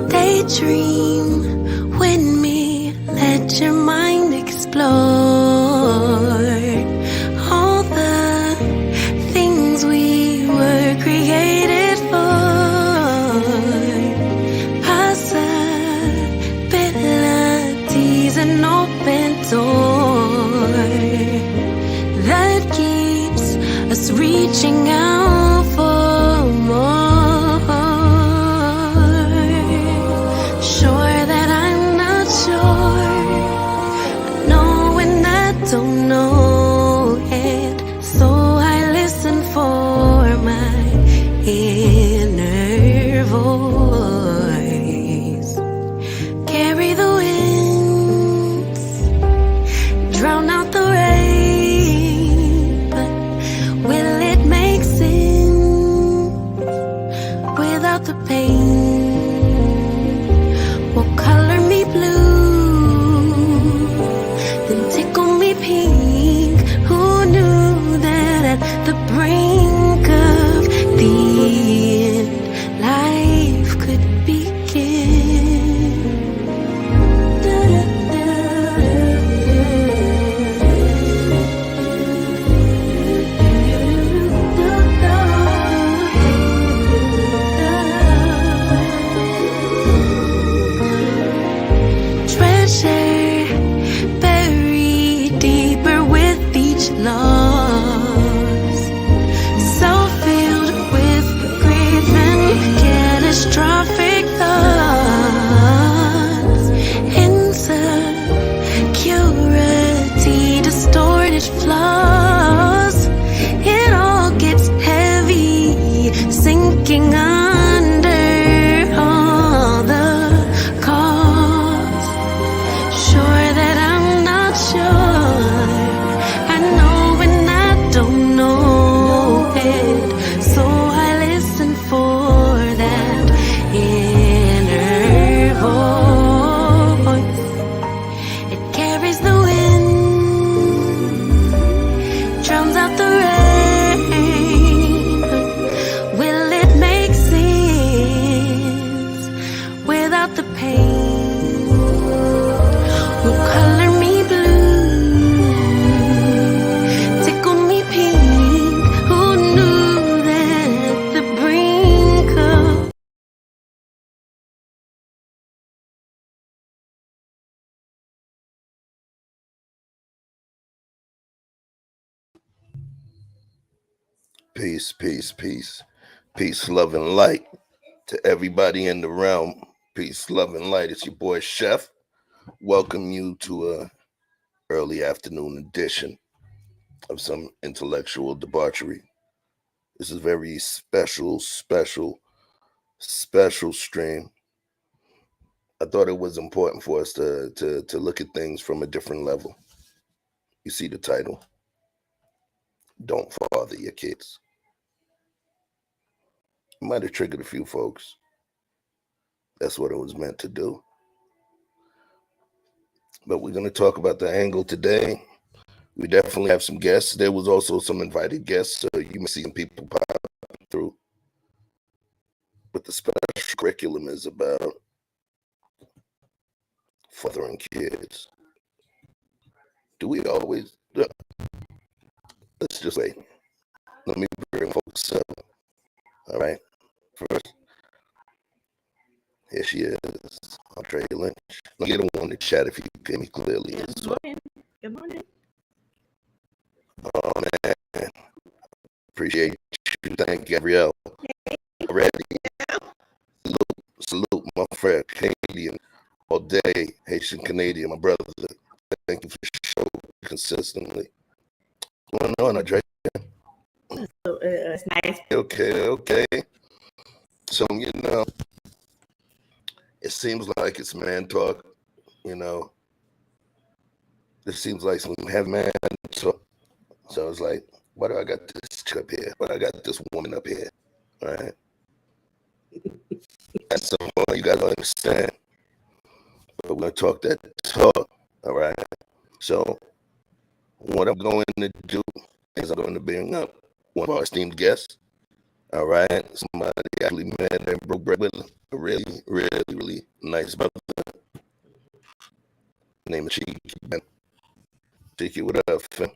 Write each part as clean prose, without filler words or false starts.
Daydream with me, let your mind explore all the things we were created for. Possibilities, an open door that keeps us reaching out for more. Don't know it, so I listen for my inner voice. Carry the winds, drown out the rain, but will it make sense without the pain? Will color me blue, then tickle me pink. Who knew that at the brink of the end, life could begin? Treasure buried deeper with each loss, so filled with grief and catastrophic thoughts, insecurity, distorted flaws. It all gets heavy, sinking under all the cost. Sure that I'm not sure, I know when I don't know it, so I listen for that inner voice. It carries the wind, drowns out the rain. Will it make sense without the pain? Will color me blue, tickle me pink. Who knew that at the brink of Peace, peace, peace. Peace, love, and light to everybody in the realm. Peace, love, and light. It's your boy Chef. Welcome you to a early afternoon edition of some intellectual debauchery. This is a very special stream. I thought it was important for us to look at things from a different level. You see the title, Don't Father Your Kids. It might have triggered a few folks. That's what it was meant to do. But we're going to talk about the angle today. We definitely have some guests. There was also some invited guests, so you may see some people pop through. But the special curriculum is about fathering kids. Do we always? Let's just wait. Let me bring folks up. All right. First, here she is, Andrea Lynch. Let me get on the chat if you can me clearly. Good morning. Good morning. Oh man, appreciate Appreciate you. Thank you, Gabrielle. Ready? Salute, my friend, Canadian, all day, Haitian Canadian, my brother. Thank you for the show consistently. What's going on, Andre? It's nice. Okay. So, it seems like it's man talk, It seems like some heavy man talk. So it's like, why do I got this chick up here? Why do I got this woman up here? All right. At some point, you got to understand. But we're going to talk that talk. All right. So what I'm going to do is I'm going to bring up one of our esteemed guests. All right. Somebody actually met and broke bread with a really, really, really nice brother. Name is Cheeky. Cheeky, what up, fam?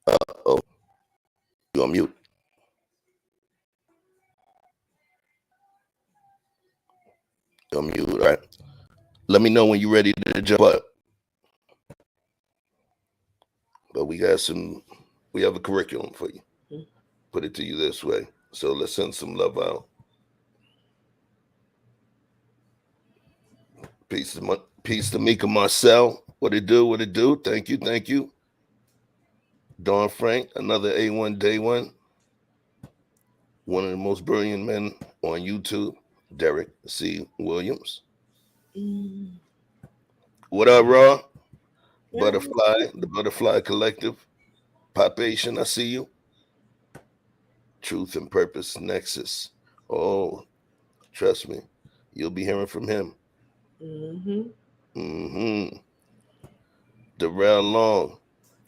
Uh-oh. You on mute. You're on mute, all right? Let me know when you're ready to jump up. But we have a curriculum for you. Put it to you this way. So let's send some love out. Peace to Mika Marcel. What it do? Thank you. Don Frank, another A1 day one. One of the most brilliant men on YouTube, Derek C. Williams. What up, Raw? Butterfly, the Butterfly Collective. Popation, I see you. Truth and Purpose Nexus. Oh, trust me, you'll be hearing from him. Darrell Long.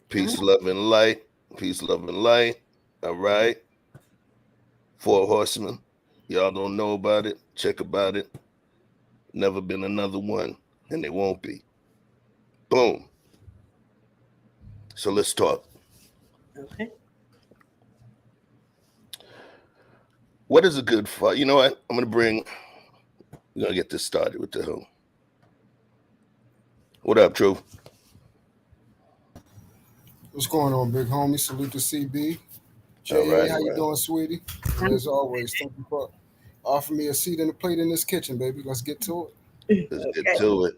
Peace, love, and light. Peace, love, and light. All right. Four Horsemen. Y'all don't know about it. Check about it. Never been another one, and it won't be. Boom. So let's talk. Okay. What is a good fight? You know what? We're going to get this started with the hell. What up, True? What's going on, big homie? Salute to CB. JA, All right, how you right. doing, sweetie? And as always, thank you for offering me a seat and a plate in this kitchen, baby. Let's get to it. Let's get to it.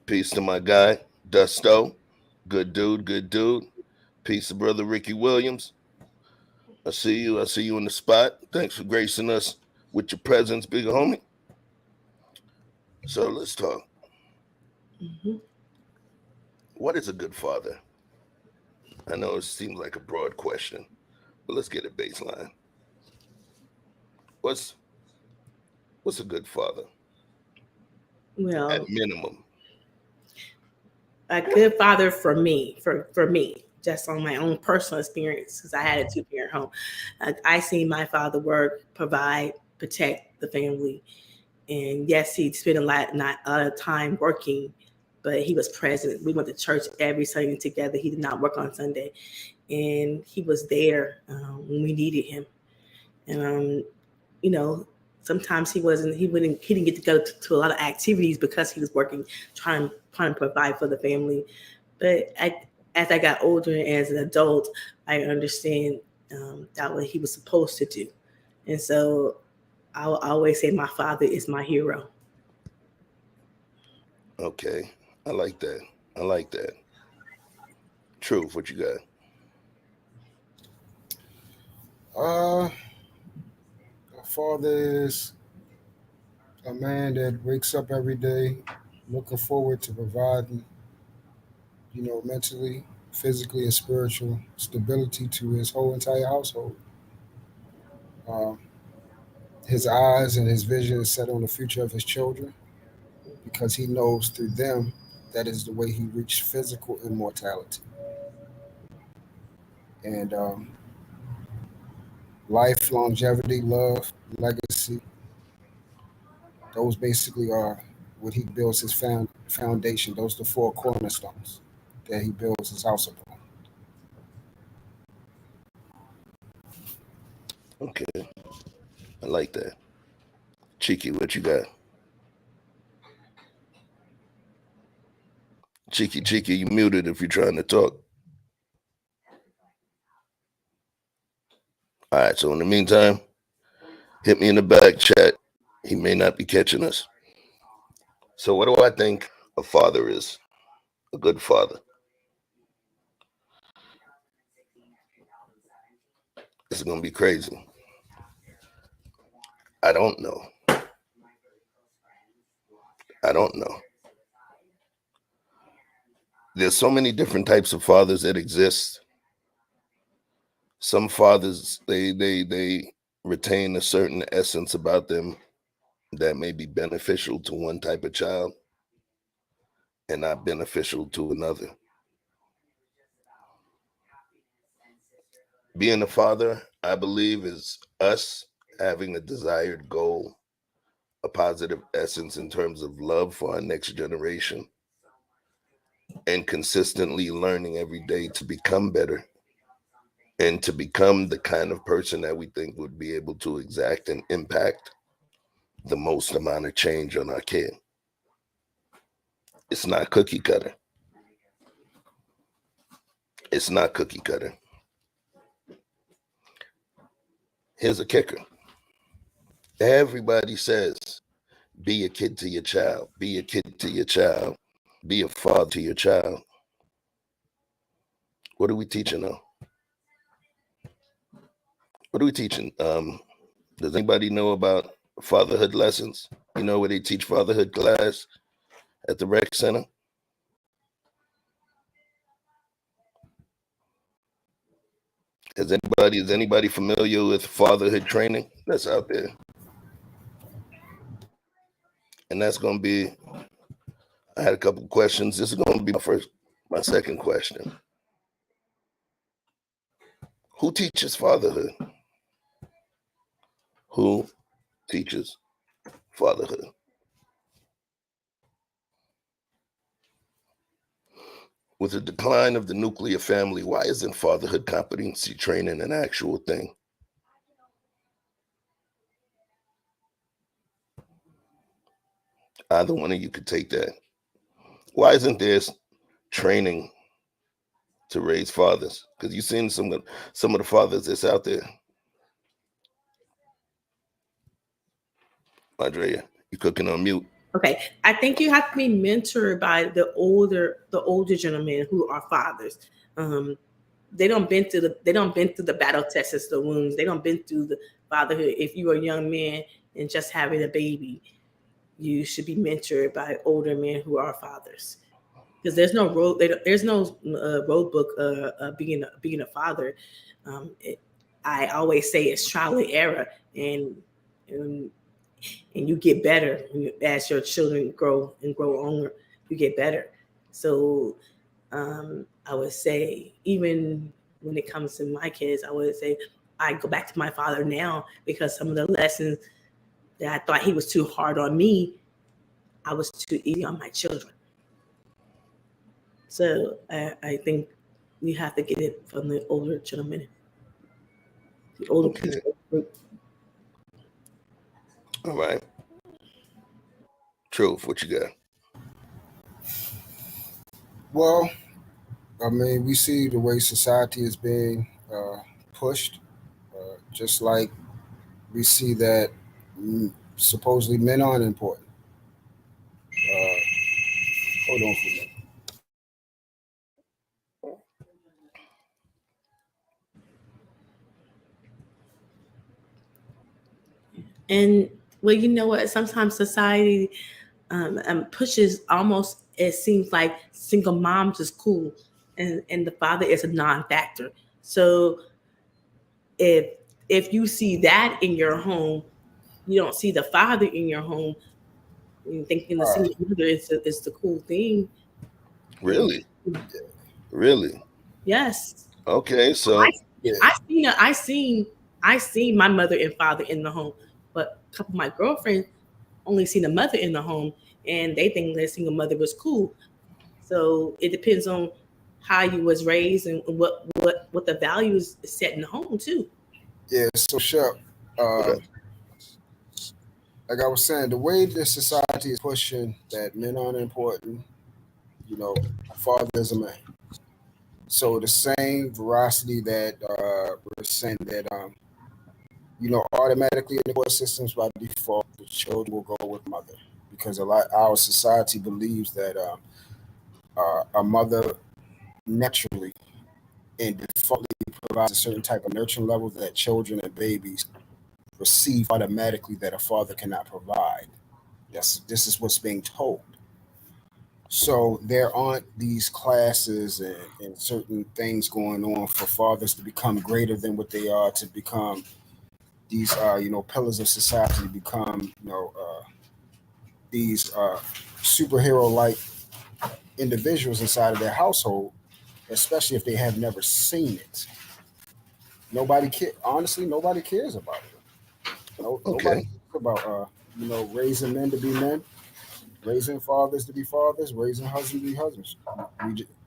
Peace to my guy, Dusto. Good dude. Peace to brother Ricky Williams. I see you in the spot. Thanks for gracing us with your presence, big homie. So let's talk. What is a good father? I know it seems like a broad question, but let's get a baseline. What's a good father? Well, at minimum. A good father for me, just on my own personal experience, because I had a 2-parent home. I seen my father work, provide, protect the family. And yes, he spent a lot of time working, but he was present. We went to church every Sunday together. He did not work on Sunday. And he was there when we needed him. And, sometimes he didn't get to go to a lot of activities because he was working, trying to provide for the family. But as I got older and as an adult, I understand that what he was supposed to do. And so I will always say my father is my hero. Okay. I like that. Truth, what you got? My father is a man that wakes up every day looking forward to providing, mentally, physically, and spiritual stability to his whole entire household. Uh, his eyes and his vision is set on the future of his children because he knows through them that is the way he reached physical immortality. And life, longevity, love, legacy, those basically are what he builds his foundation. Those are the four cornerstones that he builds his house upon. Okay. I like that. Cheeky, what you got? Cheeky, you muted if you're trying to talk. All right. So in the meantime, hit me in the back chat. He may not be catching us. So what do I think a father is? A good father. This is gonna be crazy. I don't know. I don't know. There's so many different types of fathers that exist. Some fathers they retain a certain essence about them that may be beneficial to one type of child and not beneficial to another. Being a father, I believe, is us having a desired goal, a positive essence in terms of love for our next generation, and consistently learning every day to become better and to become the kind of person that we think would be able to exact and impact the most amount of change on our kid. It's not cookie cutter. It's not cookie cutter. Here's a kicker. Everybody says, be a kid to your child, be a kid to your child, be a father to your child. What are we teaching now? What are we teaching? Does anybody know about fatherhood lessons? You know where they teach fatherhood class at the rec center? Is anybody familiar with fatherhood training that's out there? And that's gonna be, I had a couple of questions. This is gonna be my second question. Who teaches fatherhood? Who teaches fatherhood? With the decline of the nuclear family, why isn't fatherhood competency training an actual thing? Either one of you could take that. Why isn't there training to raise fathers? Because you've seen some of the fathers that's out there. Andrea, you cooking on mute. Okay, I think you have to be mentored by the older gentlemen who are fathers. They don't been through the battle tests, the wounds. They don't been through the fatherhood. If you're a young man and just having a baby, you should be mentored by older men who are fathers. Because there's no road book being a father. I always say it's trial and error, and you get better as your children grow older. You get better. So I would say, even when it comes to my kids, I would say I go back to my father now, because some of the lessons that I thought he was too hard on me, I was too easy on my children. So I think we have to get it from the older gentlemen, the older Okay. people group. All right. Truth, what you got? Well, I mean, we see the way society is being pushed, just like we see that supposedly men aren't important. Uh, Hold on for a minute. And well, you know what? Sometimes society pushes almost. It seems like single moms is cool, and the father is a non-factor. So if you see that in your home, you don't see the father in your home. You thinking the All right. single mother is the cool thing. Really? Really? Yes, Okay, so Yeah. I seen my mother and father in the home, but a couple of my girlfriends only seen a mother in the home, and they think that single mother was cool. So it depends on how you was raised and what the values set in the home too. Yeah. So, Shep, okay. like I was saying, the way that society is pushing that men aren't important, a father is a man. So the same veracity that we're saying that automatically in the court systems by default, the children will go with mother because our society believes that a mother naturally and defaultly provides a certain type of nurturing level that children and babies receive automatically that a father cannot provide. This is what's being told. So there aren't these classes and certain things going on for fathers to become greater than what they are, to become these pillars of society, to become these superhero like individuals inside of their household, especially if they have never seen it. Honestly, nobody cares about it. Nobody Okay. cares about raising men to be men, raising fathers to be fathers, raising husbands to be husbands.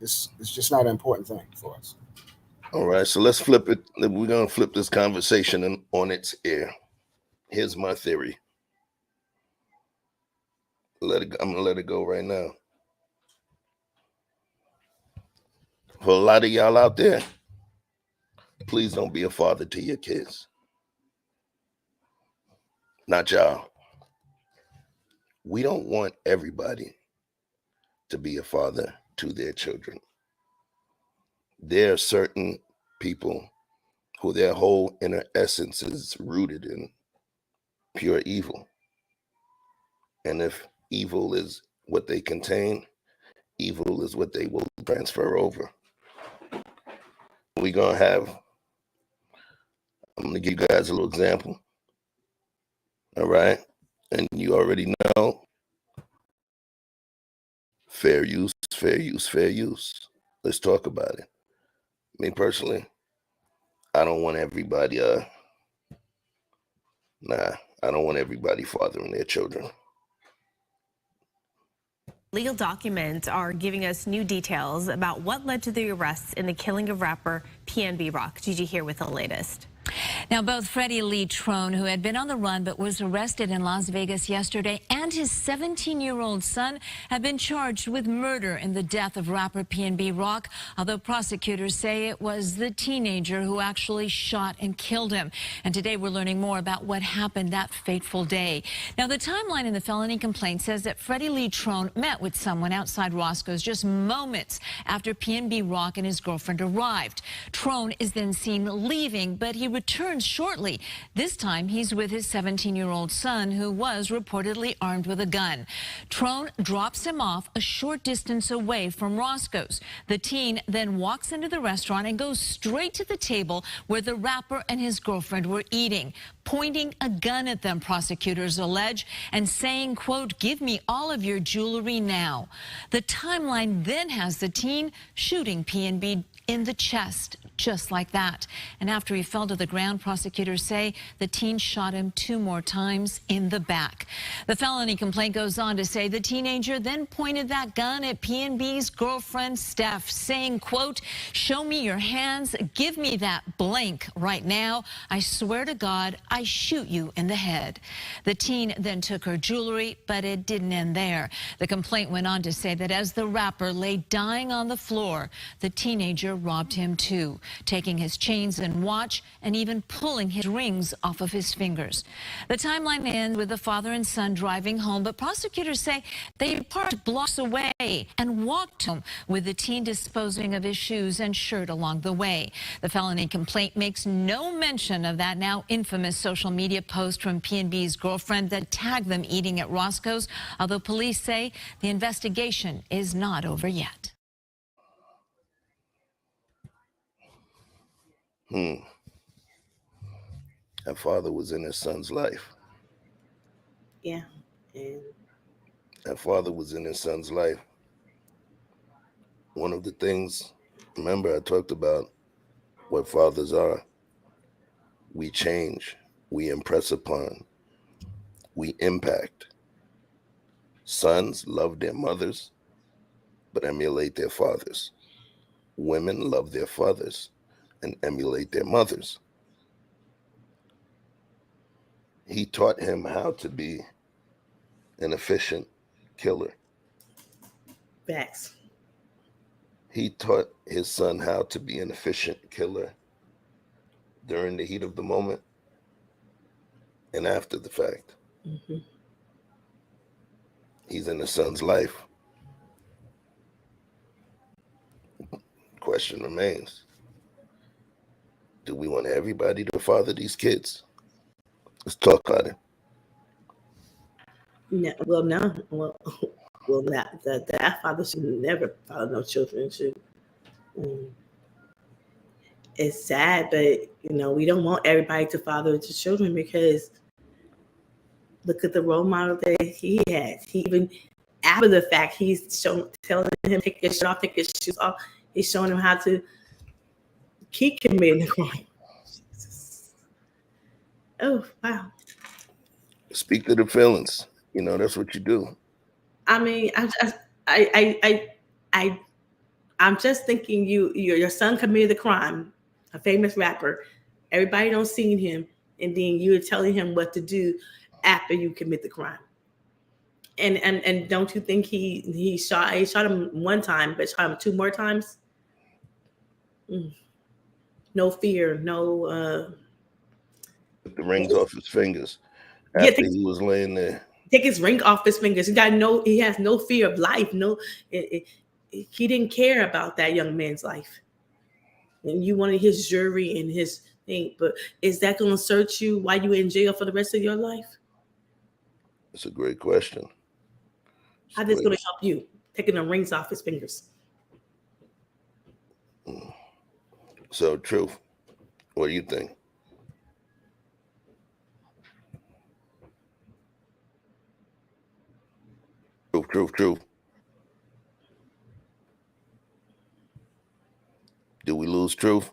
It's just not an important thing for us. All right. So let's flip it. We're gonna flip this conversation on its ear. Here's my theory. I'm gonna let it go right now. For a lot of y'all out there, please don't be a father to your kids. Not y'all. We don't want everybody to be a father to their children. There are certain people who their whole inner essence is rooted in pure evil. And if evil is what they contain, evil is what they will transfer over. We're going to have, I'm going to give you guys a little example. All right. And you already know, fair use, fair use, fair use. Let's talk about it. Me personally, I don't want everybody, I don't want everybody fathering their children. Legal documents are giving us new details about what led to the arrests in the killing of rapper PNB Rock. Gigi here with the latest. Now, both Freddie Lee Trone, who had been on the run but was arrested in Las Vegas yesterday, and his 17-year-old son have been charged with murder in the death of rapper PNB Rock, although prosecutors say it was the teenager who actually shot and killed him. And today we're learning more about what happened that fateful day. Now, the timeline in the felony complaint says that Freddie Lee Trone met with someone outside Roscoe's just moments after PNB Rock and his girlfriend arrived. Trone is then seen leaving, but he returns shortly. This time he's with his 17-year-old son, who was reportedly armed with a gun. Trone drops him off a short distance away from Roscoe's. The teen then walks into the restaurant and goes straight to the table where the rapper and his girlfriend were eating, pointing a gun at them, prosecutors allege, and saying, quote, "Give me all of your jewelry now." The timeline then has the teen shooting PNB in the chest, just like that. And after he fell to the ground, prosecutors say the teen shot him 2 more times in the back. The felony complaint goes on to say the teenager then pointed that gun at PNB's girlfriend, Steph, saying, quote, "Show me your hands, give me that blank right now. I swear to God, I shoot you in the head." The teen then took her jewelry, but it didn't end there. The complaint went on to say that as the rapper lay dying on the floor, the teenager robbed him too, taking his chains and watch and even pulling his rings off of his fingers. The timeline ends with the father and son driving home, but prosecutors say they parked blocks away and walked home, with the teen disposing of his shoes and shirt along the way. The felony complaint makes no mention of that now infamous social media post from PNB's girlfriend that tagged them eating at Roscoe's, although police say the investigation is not over yet. That father was in his son's life. Yeah. And That father was in his son's life. One of the things, remember I talked about what fathers are. We change, we impress upon, we impact. Sons love their mothers, but emulate their fathers. Women love their fathers and emulate their mothers. He taught him how to be an efficient killer. facts. He taught his son how to be an efficient killer during the heat of the moment. and after the fact. Hmm. He's in his son's life. Question remains, do we want everybody to father these kids? Let's talk about it. No, well, no, well, that father should never father no children. Should. um, it's sad, but we don't want everybody to father the children because look at the role model that he has. He even after the fact, telling him take his shirt off, take his shoes off. He's showing him how to keep committing the crime. Jesus. Oh wow! Speak to the feelings. That's what you do. I mean, I, I'm just thinking your son committed the crime, a famous rapper. Everybody don't seen him, and then you're telling him what to do after you commit the crime. And don't you think he shot him one time, but shot him two more times? Mm. No fear, no. Took the rings off his fingers Yeah, after he was laying there. take his ring off his fingers. He has no fear of life. No, he didn't care about that young man's life. And you wanted his jury and his thing, but is that going to search you while you're in jail for the rest of your life? It's a great question. How this going to help you taking the rings off his fingers? So, Truth, what do you think? Truth. Do we lose Truth?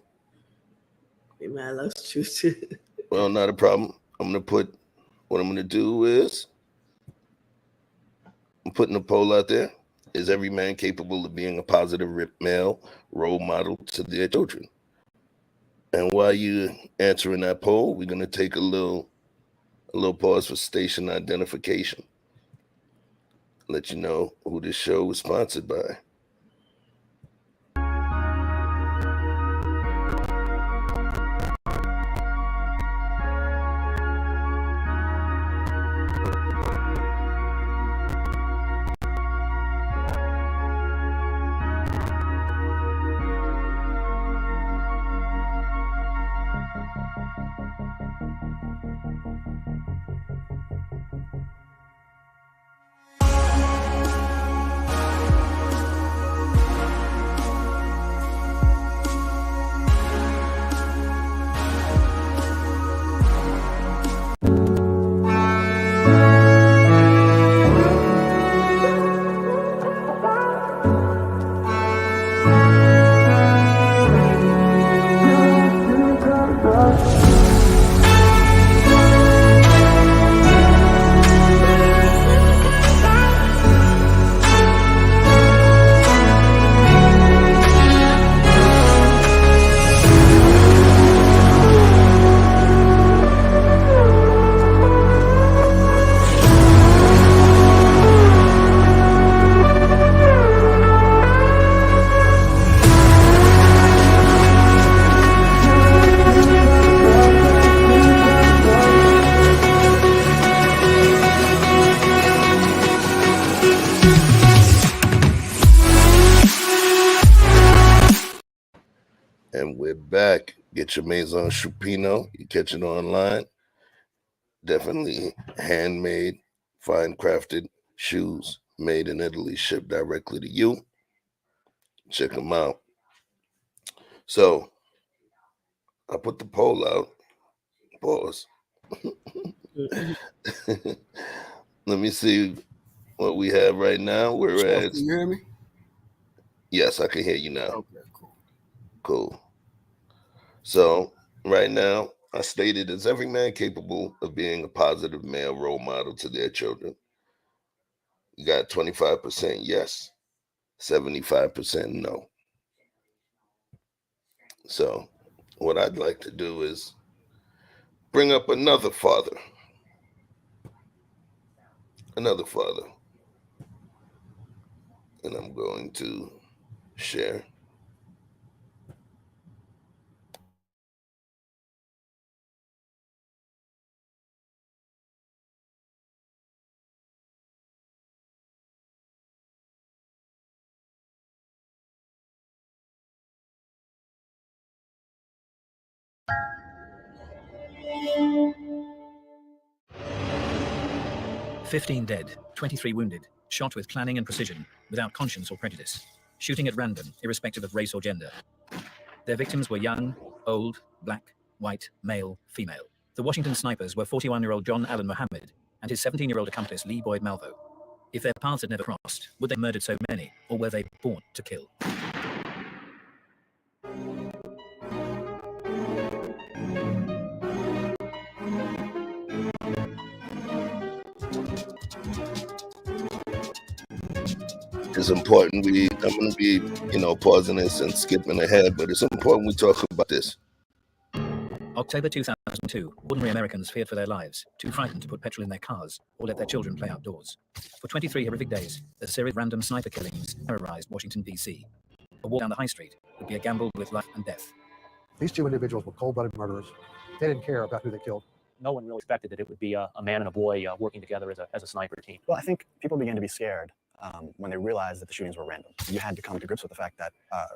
Man, that's true too. Well, not a problem. What I'm going to do is I'm putting a poll out there. Is every man capable of being a positive male role model to their children? And while you're answering that poll, we're going to take a little pause for station identification. Let you know who this show is sponsored by. And we're back. Get your Maison Chupino. You catch it online. Definitely handmade, fine crafted shoes made in Italy, shipped directly to you. Check them out. So I put the poll out. Pause. Let me see what we have right now. We're Chef, at. can you hear me? Yes, I can hear you now. Okay, cool. Cool. So right now, I stated, is every man capable of being a positive male role model to their children? You got 25% yes, 75% no. So what I'd like to do is bring up another father. And I'm going to share. "15 dead, 23 wounded, shot with planning and precision, without conscience or prejudice, shooting at random, irrespective of race or gender. Their victims were young, old, black, white, male, female. The Washington snipers were 41-year-old John Allen Muhammad and his 17-year-old accomplice Lee Boyd Malvo. If their paths had never crossed, would they have murdered so many, or were they born to kill?" It's important I'm going to be, pausing this and skipping ahead, but it's important we talk about this. October 2002, ordinary Americans feared for their lives, too frightened to put petrol in their cars or let their children play outdoors. For 23 horrific days, a series of random sniper killings terrorized Washington, D.C. A walk down the high street would be a gamble with life and death. These two individuals were cold-blooded murderers. They didn't care about who they killed. No one really expected that it would be a man and a boy working together as a sniper team. Well, I think people began to be scared when they realized that the shootings were random. You had to come to grips with the fact that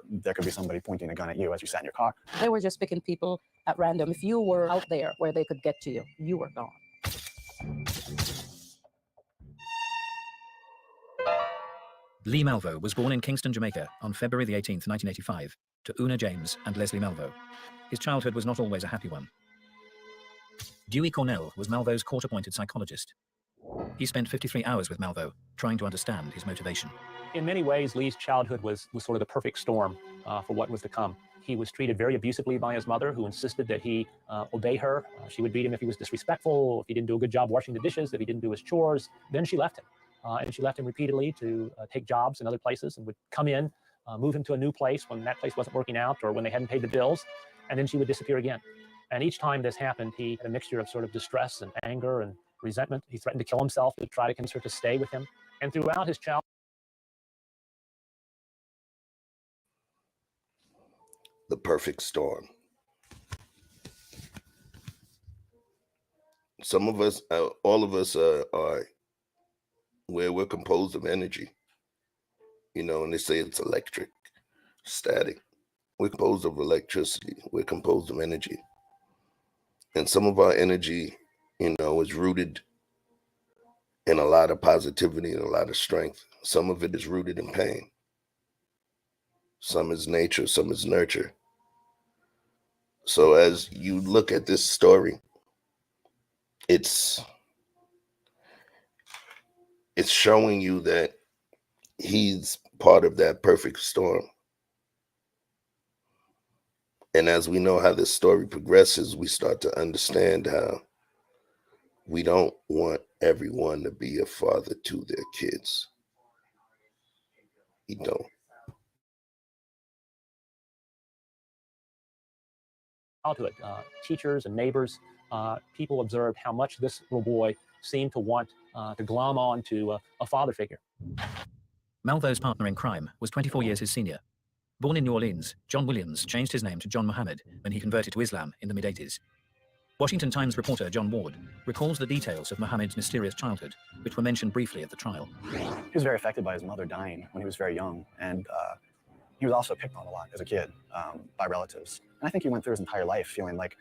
there could be somebody pointing a gun at you as you sat in your car. They were just picking people at random. If you were out there where they could get to you, you were gone. Lee Malvo was born in Kingston, Jamaica on February the 18th, 1985, to Una James and Leslie Malvo. His childhood was not always a happy one. Dewey Cornell was Malvo's court-appointed psychologist. He spent 53 hours with Malvo, trying to understand his motivation. In many ways, Lee's childhood was sort of the perfect storm for what was to come. He was treated very abusively by his mother, who insisted that he obey her. She would beat him if he was disrespectful, if he didn't do a good job washing the dishes, if he didn't do his chores. Then she left him. And she left him repeatedly to take jobs in other places, and would come in, move him to a new place when that place wasn't working out or when they hadn't paid the bills, and then she would disappear again. And each time this happened, he had a mixture of sort of distress and anger and resentment. He threatened to kill himself to try to convince her to stay with him. And throughout his childhood, The perfect storm. Some of us, all of us are where we're composed of energy, and they say it's electric, static. We're composed of electricity. We're composed of energy. And some of our energy, is rooted in a lot of positivity and a lot of strength. Some of it is rooted in pain. Some is nature, some is nurture. So as you look at this story, it's showing you that he's part of that perfect storm. And as we know how this story progresses, we start to understand how we don't want everyone to be a father to their kids. We don't. teachers and neighbors, people observed how much this little boy seemed to want to glom on to a father figure. Malvo's partner in crime was 24 years his senior. Born in New Orleans, John Williams changed his name to John Muhammad when he converted to Islam in the mid-80s. Washington Times reporter John Ward recalls the details of Muhammad's mysterious childhood, which were mentioned briefly at the trial. He was very affected by his mother dying when he was very young, and he was also picked on a lot as a kid by relatives. And I think he went through his entire life feeling like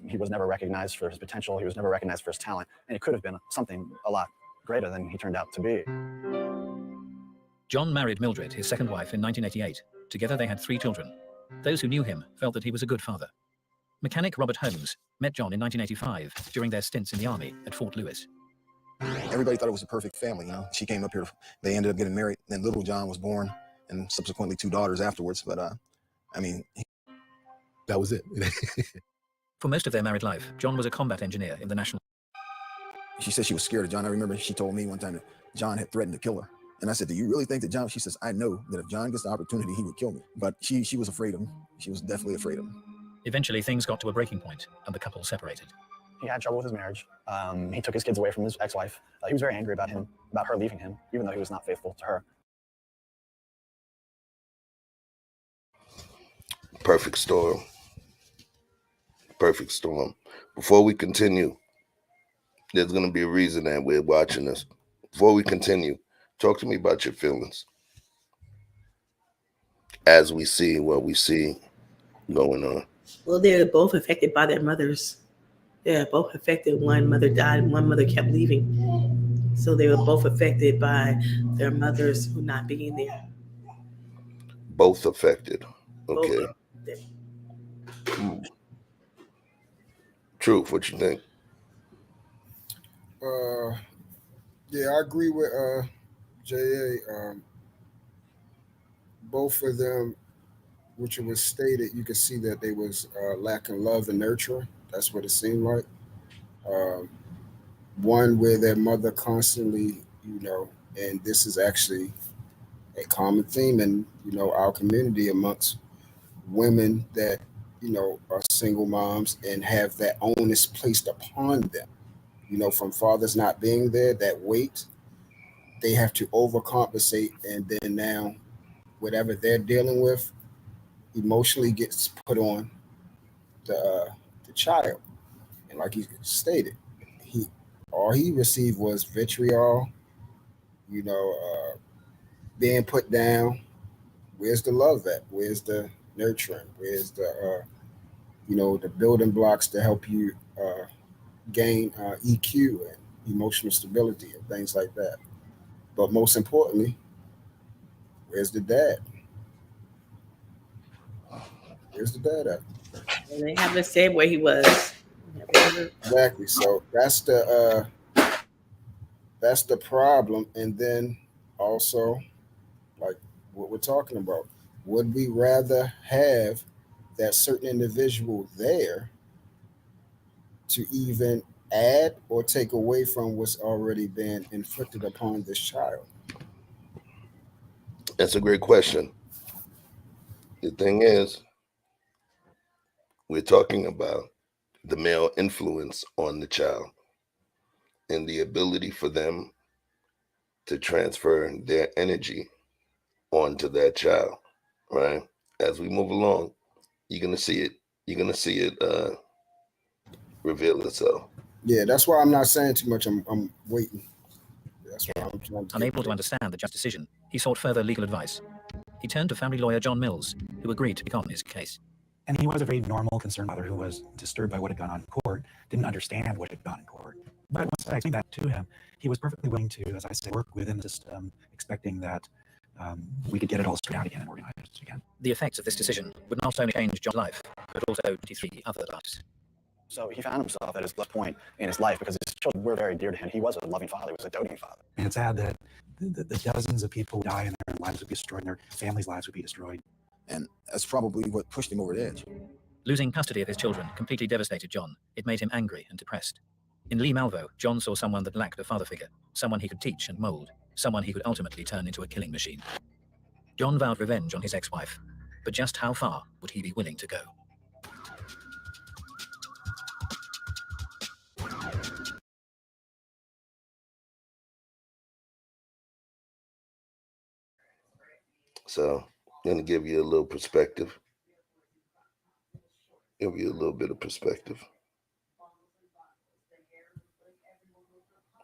he was never recognized for his potential, he was never recognized for his talent, and he could have been something a lot greater than he turned out to be. John married Mildred, his second wife, in 1988. Together they had 3 children. Those who knew him felt that he was a good father. Mechanic Robert Holmes met John in 1985 during their stints in the army at Fort Lewis. Everybody thought it was a perfect family, She came up here, they ended up getting married, then little John was born, and subsequently 2 daughters afterwards, but that was it. For most of their married life, John was a combat engineer in the National. She said she was scared of John. I remember she told me one time that John had threatened to kill her. And I said, do you really think that John, she says, I know that if John gets the opportunity, he would kill me. But she was afraid of him. She was definitely afraid of him. Eventually, things got to a breaking point, and the couple separated. He had trouble with his marriage. He took his kids away from his ex-wife. He was very angry about her leaving him, even though he was not faithful to her. Perfect storm. Perfect storm. Before we continue, there's going to be a reason that we're watching this. Before we continue, talk to me about your feelings as we see what we see going on. Well, they're both affected by their mothers. They're both affected. One mother died and one mother kept leaving. So they were both affected by their mothers who not being there. Both affected. Both Okay. of them. Truth, what you think? Yeah, I agree with JA. Both of them, which it was stated, you could see that they was lacking love and nurture. That's what it seemed like. Um, One where their mother constantly, and this is actually a common theme in our community amongst women that are single moms and have that onus placed upon them. From fathers not being there, that weight they have to overcompensate, and then now whatever they're dealing with emotionally gets put on the child. And like he stated, he all he received was vitriol, you know, being put down. Where's the love at? Where's the nurturing? Where's the building blocks to help you gain EQ and emotional stability and things like that? But most importantly, where's the dad? Where's the dad at? And they haven't said where he was. Exactly. So that's the problem. And then also, like what we're talking about, would we rather have that certain individual there to even add or take away from what's already been inflicted upon this child? That's a great question. The thing is, we're talking about the male influence on the child and the ability for them to transfer their energy onto that child, right? As we move along, you're gonna see it. You're gonna see it reveal itself. Yeah, that's why I'm not saying too much. I'm waiting. That's why I'm trying to Unable to understand the judge's decision, he sought further legal advice. He turned to family lawyer John Mills, who agreed to become his case. And he was a very normal, concerned father who was disturbed by what had gone on in court, didn't understand what had gone in court. But once I explained that to him, he was perfectly willing to, as I say, work within the system, expecting that we could get it all straight out again and organized again. The effects of this decision would not only change John's life, but also 23 other lives. So he found himself at his left point in his life because his children were very dear to him. He was a loving father. He was a doting father. And it's sad that the dozens of people would die and their lives would be destroyed and their families' lives would be destroyed. And that's probably what pushed him over the edge. Losing custody of his children completely devastated John. It made him angry and depressed. In Lee Malvo, John saw someone that lacked a father figure, someone he could teach and mold, someone he could ultimately turn into a killing machine. John vowed revenge on his ex-wife, but just how far would he be willing to go? So I'm gonna give you a little perspective. Give you a little bit of perspective.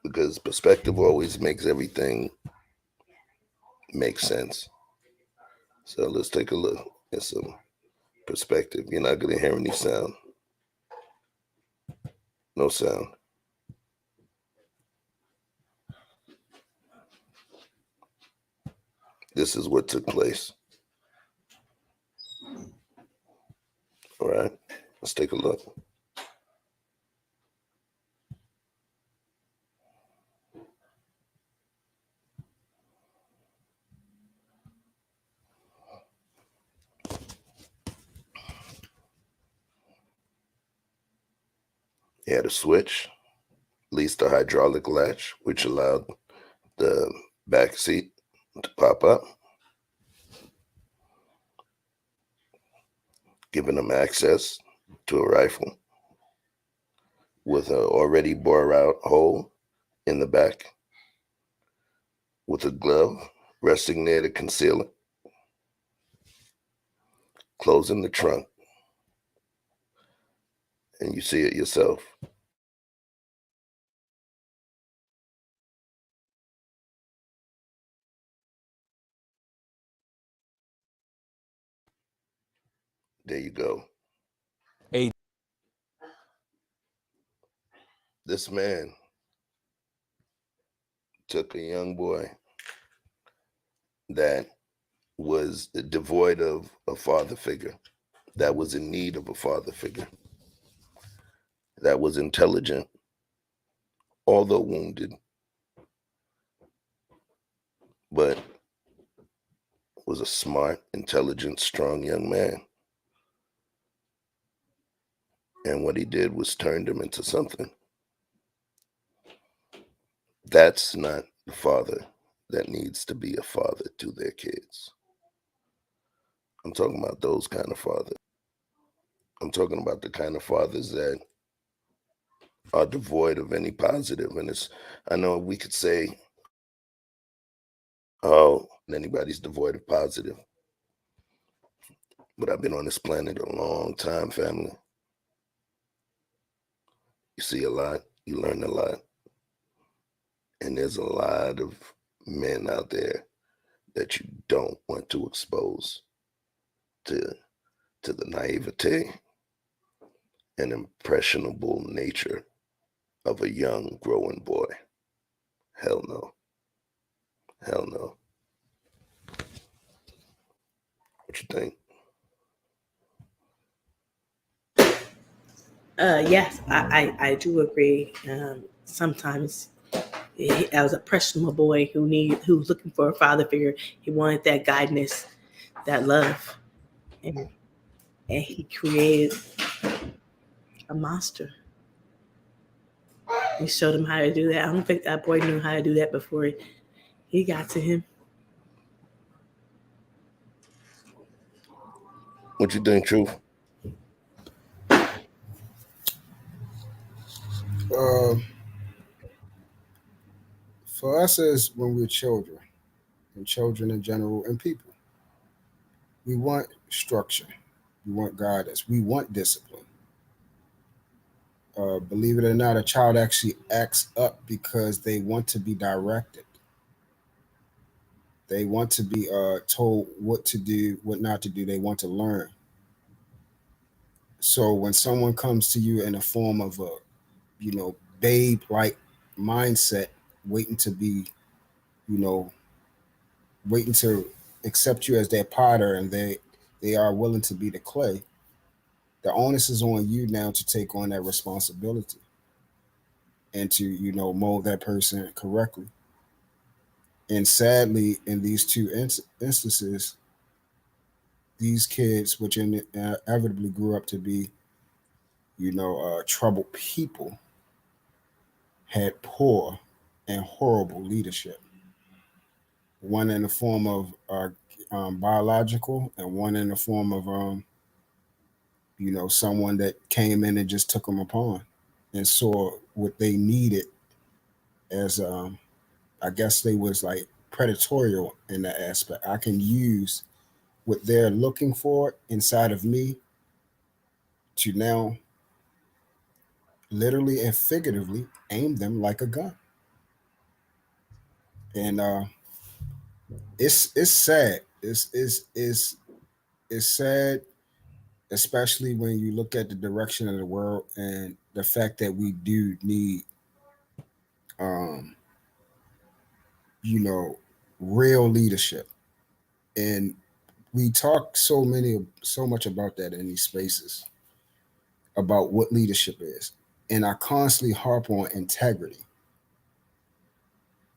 Because perspective always makes everything make sense. So let's take a look at some perspective. You're not gonna hear any sound. No sound. This is what took place. All right, let's take a look. He had a switch, released a hydraulic latch, which allowed the back seat to pop up, giving him access to a rifle with an already bore out hole in the back, with a glove resting there to conceal it, closing the trunk, and you see it yourself. There you go. This man took a young boy that was devoid of a father figure, that was in need of a father figure, that was intelligent, although wounded, but was a smart, intelligent, strong young man. And what he did was turned him into something. That's not the father that needs to be a father to their kids. I'm talking about those kind of fathers. I'm talking about the kind of fathers that are devoid of any positive. And I know we could say, oh, anybody's devoid of positive. But I've been on this planet a long time, family. You see a lot, you learn a lot. And there's a lot of men out there that you don't want to expose to the naivete and impressionable nature of a young growing boy. Hell no. Hell no. What you think? Yes, I do agree. Sometimes I was a impressionable boy who was looking for a father figure. He wanted that guidance, that love, and he created a monster. He showed him how to do that. I don't think that boy knew how to do that before he got to him. What you think, Truth? For us as when we're children, and children in general, and people, we want structure, we want guidance, we want discipline. Believe it or not, a child actually acts up because they want to be directed. They want to be told what to do, what not to do. They want to learn. So when someone comes to you in a form of a, babe like mindset, waiting to be, you know, waiting to accept you as their potter, and they are willing to be the clay, the onus is on you now to take on that responsibility and to, mold that person correctly. And sadly, in these two instances, these kids, which inevitably grew up to be, troubled people, had poor and horrible leadership. One in the form of biological, and one in the form of, someone that came in and just took them upon and saw what they needed as, I guess they was like predatorial in that aspect. I can use what they're looking for inside of me to now literally and figuratively aim them like a gun. And it's sad. It's sad, especially when you look at the direction of the world and the fact that we do need, um, you know, real leadership. And we talk so much about that in these spaces, about what leadership is. And I constantly harp on integrity.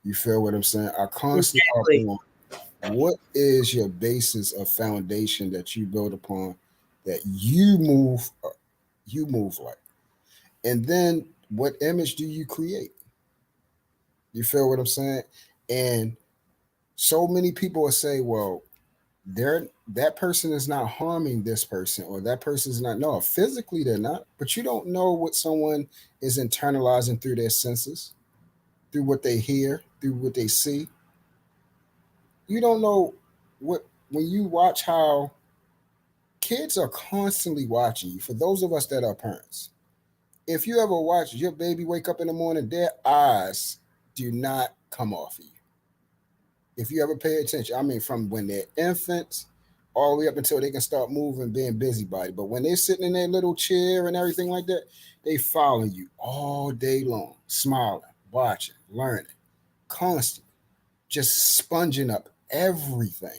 You feel what I'm saying? I constantly harp Exactly. on what is your basis of foundation that you build upon, that you move like. And then what image do you create? You feel what I'm saying? And so many people will say, well, that person is not harming this person, or that person is not. No, physically they're not, but you don't know what someone is internalizing through their senses, through what they hear, through what they see. You don't know what, when you watch how kids are constantly watching you. For those of us that are parents, if you ever watch your baby wake up in the morning, their eyes do not come off of you. If you ever pay attention, I mean, from when they're infants all the way up until they can start moving, being busybody. But when they're sitting in their little chair and everything like that, they following you all day long, smiling, watching, learning, constantly, just sponging up everything.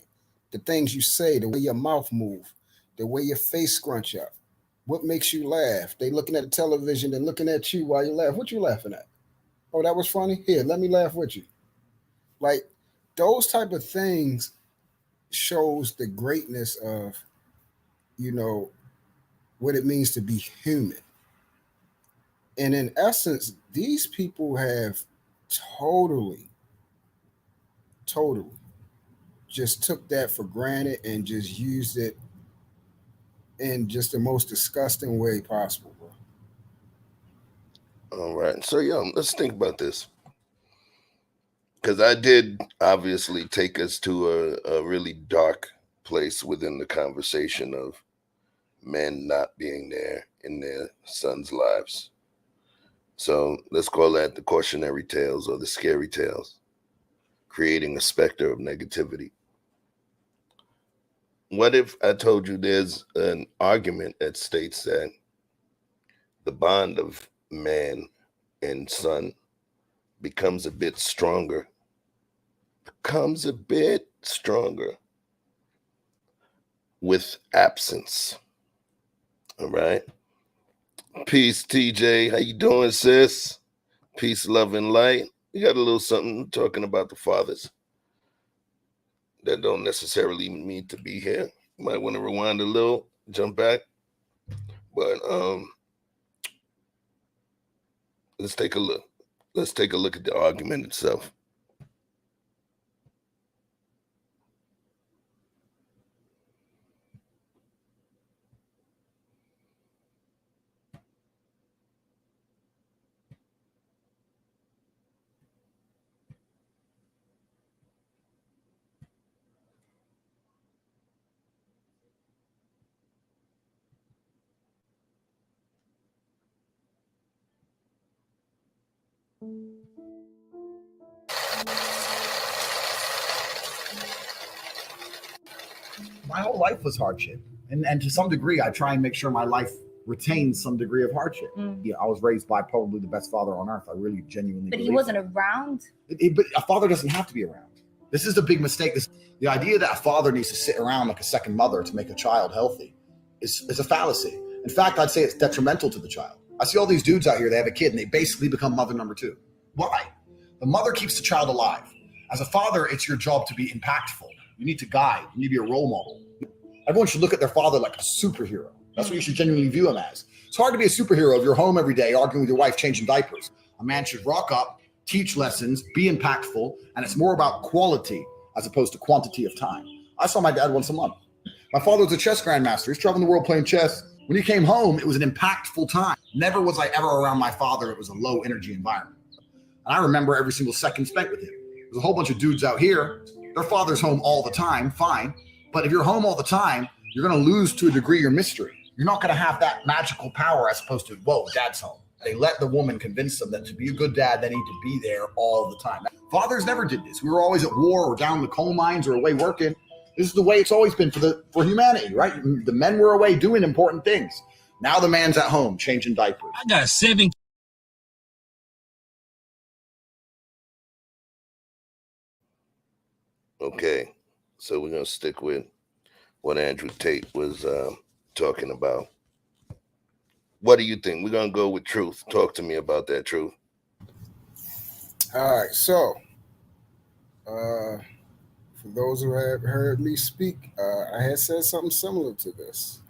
The things you say, the way your mouth move, the way your face scrunch up, what makes you laugh. They looking at the television and looking at you while you laugh. What you laughing at? Oh, that was funny. Here, let me laugh with you. Like those type of things shows the greatness of, you know, what it means to be human. And in essence, these people have totally, totally just took that for granted and just used it in just the most disgusting way possible, bro. All right. So, yeah, let's think about this. Because I did obviously take us to a really dark place within the conversation of men not being there in their sons' lives. So let's call that the cautionary tales or the scary tales, creating a specter of negativity. What if I told you there's an argument that states that the bond of man and son becomes a bit stronger, with absence. All right. Peace, TJ. How you doing, sis? Peace, love, and light. We got a little something talking about the fathers that don't necessarily need to be here. You might want to rewind a little, jump back. But let's take a look. Let's take a look at the argument itself. My whole life was hardship. And to some degree, I try and make sure my life retains some degree of hardship. Yeah, I was raised by probably the best father on earth. I really genuinely But he believe wasn't that. around. But a father doesn't have to be around. This is the big mistake. The idea that a father needs to sit around like a second mother to make a child healthy is a fallacy. In fact, I'd say it's detrimental to the child. I see all these dudes out here, they have a kid and they basically become mother number two. Why? The mother keeps the child alive. As a father, it's your job to be impactful. You need to guide. You need to be a role model. Everyone should look at their father like a superhero. That's what you should genuinely view him as. It's hard to be a superhero if you're home every day arguing with your wife, changing diapers. A man should rock up, teach lessons, be impactful, and it's more about quality as opposed to quantity of time. I saw my dad once a month. My father was a chess grandmaster. He's traveling the world playing chess. When he came home, it was an impactful time. Never was I ever around my father. It was a low energy environment. And I remember every single second spent with him. There's a whole bunch of dudes out here. Their father's home all the time, fine. But if you're home all the time, you're going to lose to a degree your mystery. You're not going to have that magical power as opposed to, whoa, dad's home. They let the woman convince them that to be a good dad, they need to be there all the time. Fathers never did this. We were always at war or down in the coal mines or away working. This is the way it's always been for humanity, right? The men were away doing important things. Now the man's at home changing diapers. I got 7. Okay, so we're gonna stick with what Andrew Tate was talking about. What do you think? We're gonna go with Truth. Talk to me about that, Truth. All right, so for those who have heard me speak, I had said something similar to this.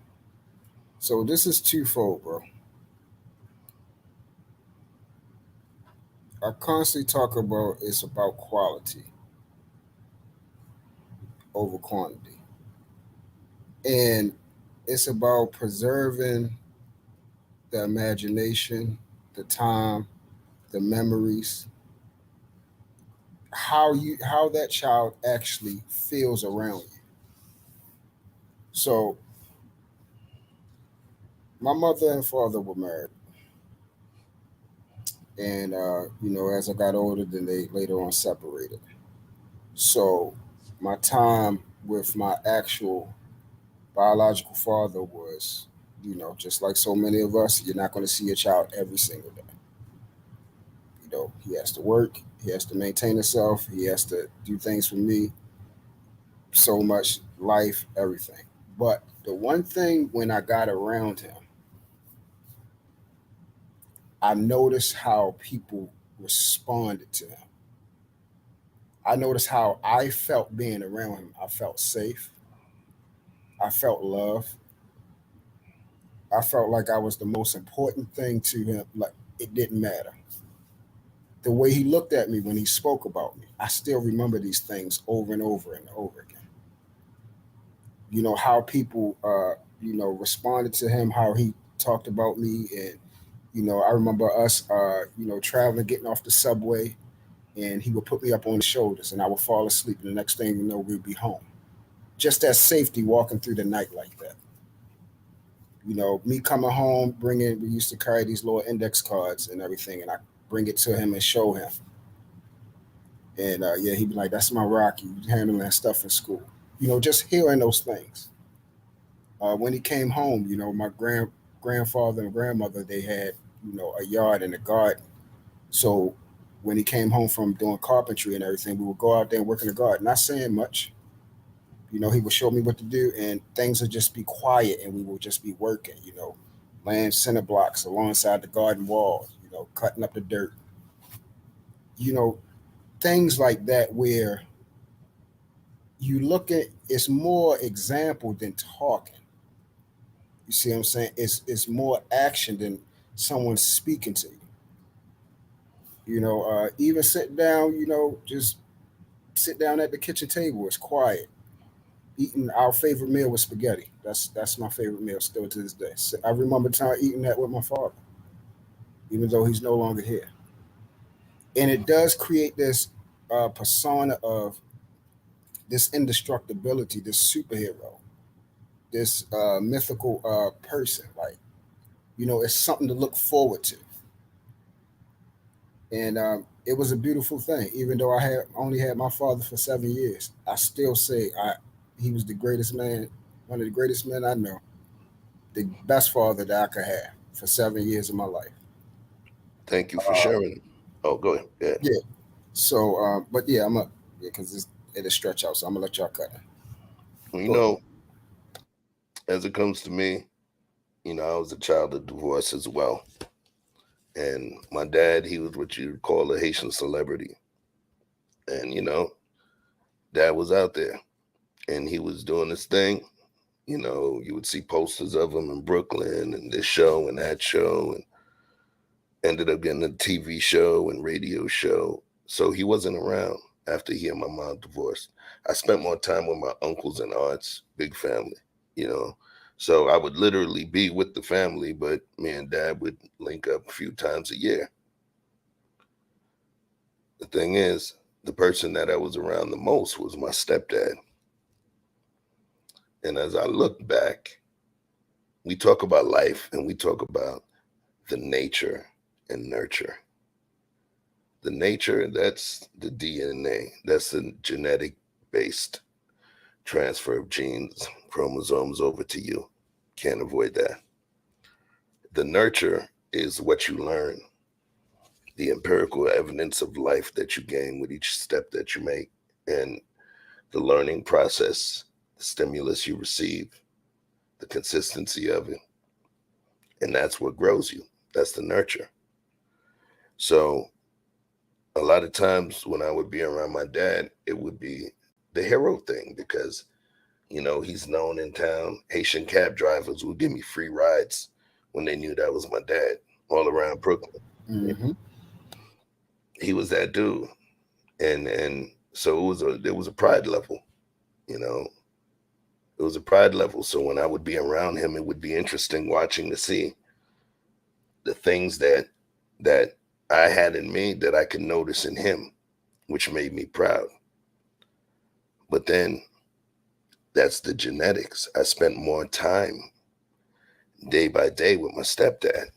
So this is twofold, bro. I constantly talk about it's about quality over quantity. And it's about preserving the imagination, the time, the memories, how that child actually feels around you. So my mother and father were married. And as I got older, then they later on separated. So my time with my actual biological father was, just like so many of us, you're not going to see your child every single day. He has to work, he has to maintain himself, he has to do things for me, so much life, everything. But the one thing when I got around him, I noticed how people responded to him. I noticed how I felt being around him. I felt safe. I felt love. I felt like I was the most important thing to him. Like it didn't matter. The way he looked at me when he spoke about me, I still remember these things over and over and over again. How people, responded to him, how he talked about me. And, I remember us, traveling, getting off the subway, and he would put me up on his shoulders and I would fall asleep. And the next thing you know, we'd be home. Just that safety walking through the night like that. Me coming home, we used to carry these little index cards and everything, and I bring it to him and show him. And yeah, he'd be like, "That's my Rocky, you handling that stuff in school." Just hearing those things. When he came home, my grandfather and grandmother, they had, a yard and a garden. So when he came home from doing carpentry and everything, we would go out there and work in the garden, not saying much. He would show me what to do, and things would just be quiet, and we would just be working. Laying center blocks alongside the garden wall. Cutting up the dirt. You know, things like that where you look at it's more example than talking. You see what I'm saying? It's more action than someone speaking to you. Even sit down. Just sit down at the kitchen table. It's quiet. Eating our favorite meal was spaghetti. That's my favorite meal still to this day. So I remember time eating that with my father, even though he's no longer here. And it does create this persona of this indestructibility, this superhero, this mythical person. Like it's something to look forward to. And it was a beautiful thing. Even though I had only had my father for 7 years, I still say he was the greatest man, one of the greatest men I know, the best father that I could have for 7 years of my life. Thank you for sharing. Oh, go ahead. Yeah. Yeah. So, but yeah, I'm up because it'll stretch out. So I'm gonna let y'all cut it. Well, as it comes to me, I was a child of divorce as well. And my dad, he was what you'd call a Haitian celebrity. And, dad was out there and he was doing this thing. You would see posters of him in Brooklyn and this show and that show, and ended up getting a TV show and radio show. So he wasn't around after he and my mom divorced. I spent more time with my uncles and aunts, big family, you know. So I would literally be with the family, but me and dad would link up a few times a year. The thing is, the person that I was around the most was my stepdad. And as I look back, we talk about life and we talk about the nature and nurture. The nature, that's the DNA, that's the genetic based transfer of genes, chromosomes over to you. Can't avoid that. The nurture is what you learn, the empirical evidence of life that you gain with each step that you make, and the learning process, the stimulus you receive, the consistency of it. And that's what grows you. That's the nurture. So a lot of times when I would be around my dad, it would be the hero thing because, he's known in town. Haitian cab drivers would give me free rides when they knew that was my dad all around Brooklyn. Mm-hmm. He was that dude. And so there was a pride level, you know, it was a pride level. So when I would be around him, it would be interesting watching to see the things that I had in me that I could notice in him, which made me proud. But then that's the genetics. I spent more time day by day with my stepdad.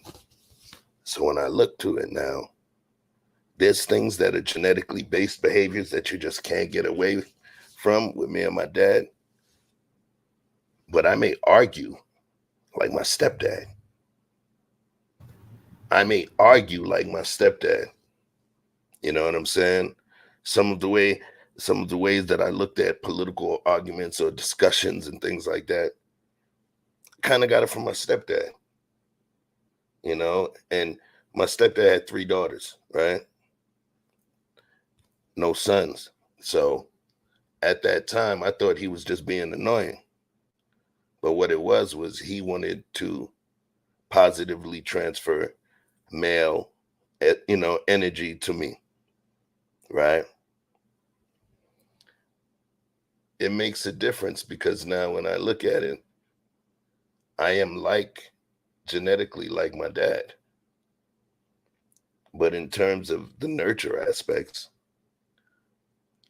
So when I look to it now, there's things that are genetically based behaviors that you just can't get away from with me and my dad. but I may argue like my stepdad. I may argue like my stepdad. You know what I'm saying? Some of the ways that I looked at political arguments or discussions and things like that, kind of got it from my stepdad. You know, and my stepdad had 3 daughters, right? No sons. So at that time, I thought he was just being annoying. But what it was he wanted to positively transfer male, energy to me, right? It makes a difference because now when I look at it, I am genetically like my dad. But in terms of the nurture aspects,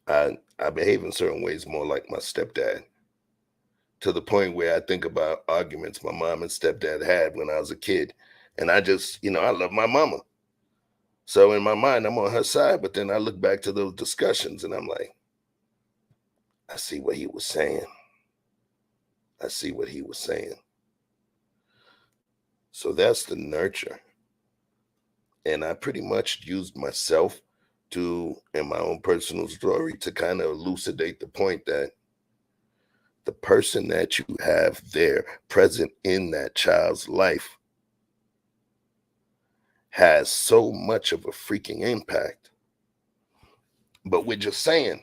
I behave in certain ways more like my stepdad, to the point where I think about arguments my mom and stepdad had when I was a kid. And I just, I love my mama. So in my mind, I'm on her side, but then I look back to those discussions and I'm like, I see what he was saying. I see what he was saying. So that's the nurture. And I pretty much used myself in my own personal story, to kind of elucidate the point that the person that you have there present in that child's life has so much of a freaking impact. But we're just saying,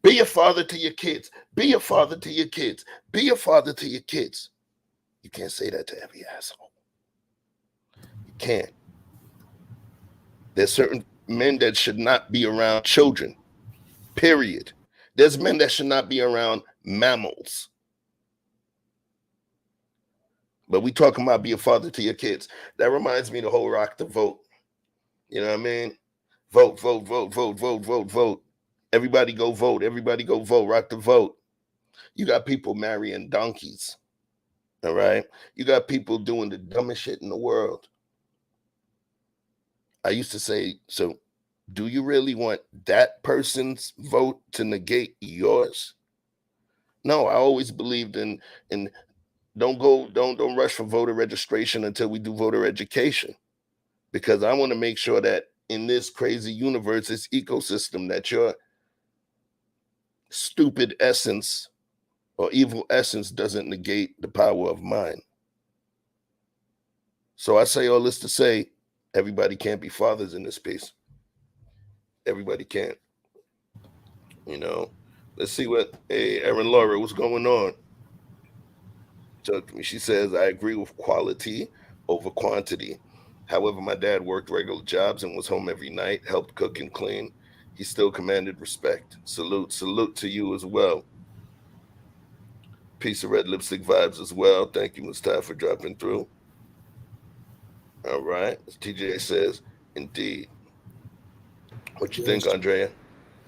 be a father to your kids, be a father to your kids, be a father to your kids. You can't say that to every asshole. You can't. There's certain men that should not be around children, period. There's men that should not be around mammals. But we talking about be a father to your kids. That reminds me of the whole rock the vote. You know what I mean? Vote, vote, vote, vote, vote, vote, vote. Everybody go vote. Everybody go vote. Rock the vote. You got people marrying donkeys. All right? You got people doing the dumbest shit in the world. I used to say, so do you really want that person's vote to negate yours? No, I always believed in don't rush for voter registration until we do voter education. Because I want to make sure that in this crazy universe, this ecosystem, that your stupid essence or evil essence doesn't negate the power of mine. So I say all this to say, everybody can't be fathers in this piece. Everybody can't. Let's see hey, Erin Laura, what's going on? Talk to me. She says, I agree with quality over quantity. However, my dad worked regular jobs and was home every night, helped cook and clean. He still commanded respect. Salute to you as well. Piece of red lipstick vibes as well. Thank you, Mustafa, for dropping through. All right. As TJ says, indeed. What you think, Andrea?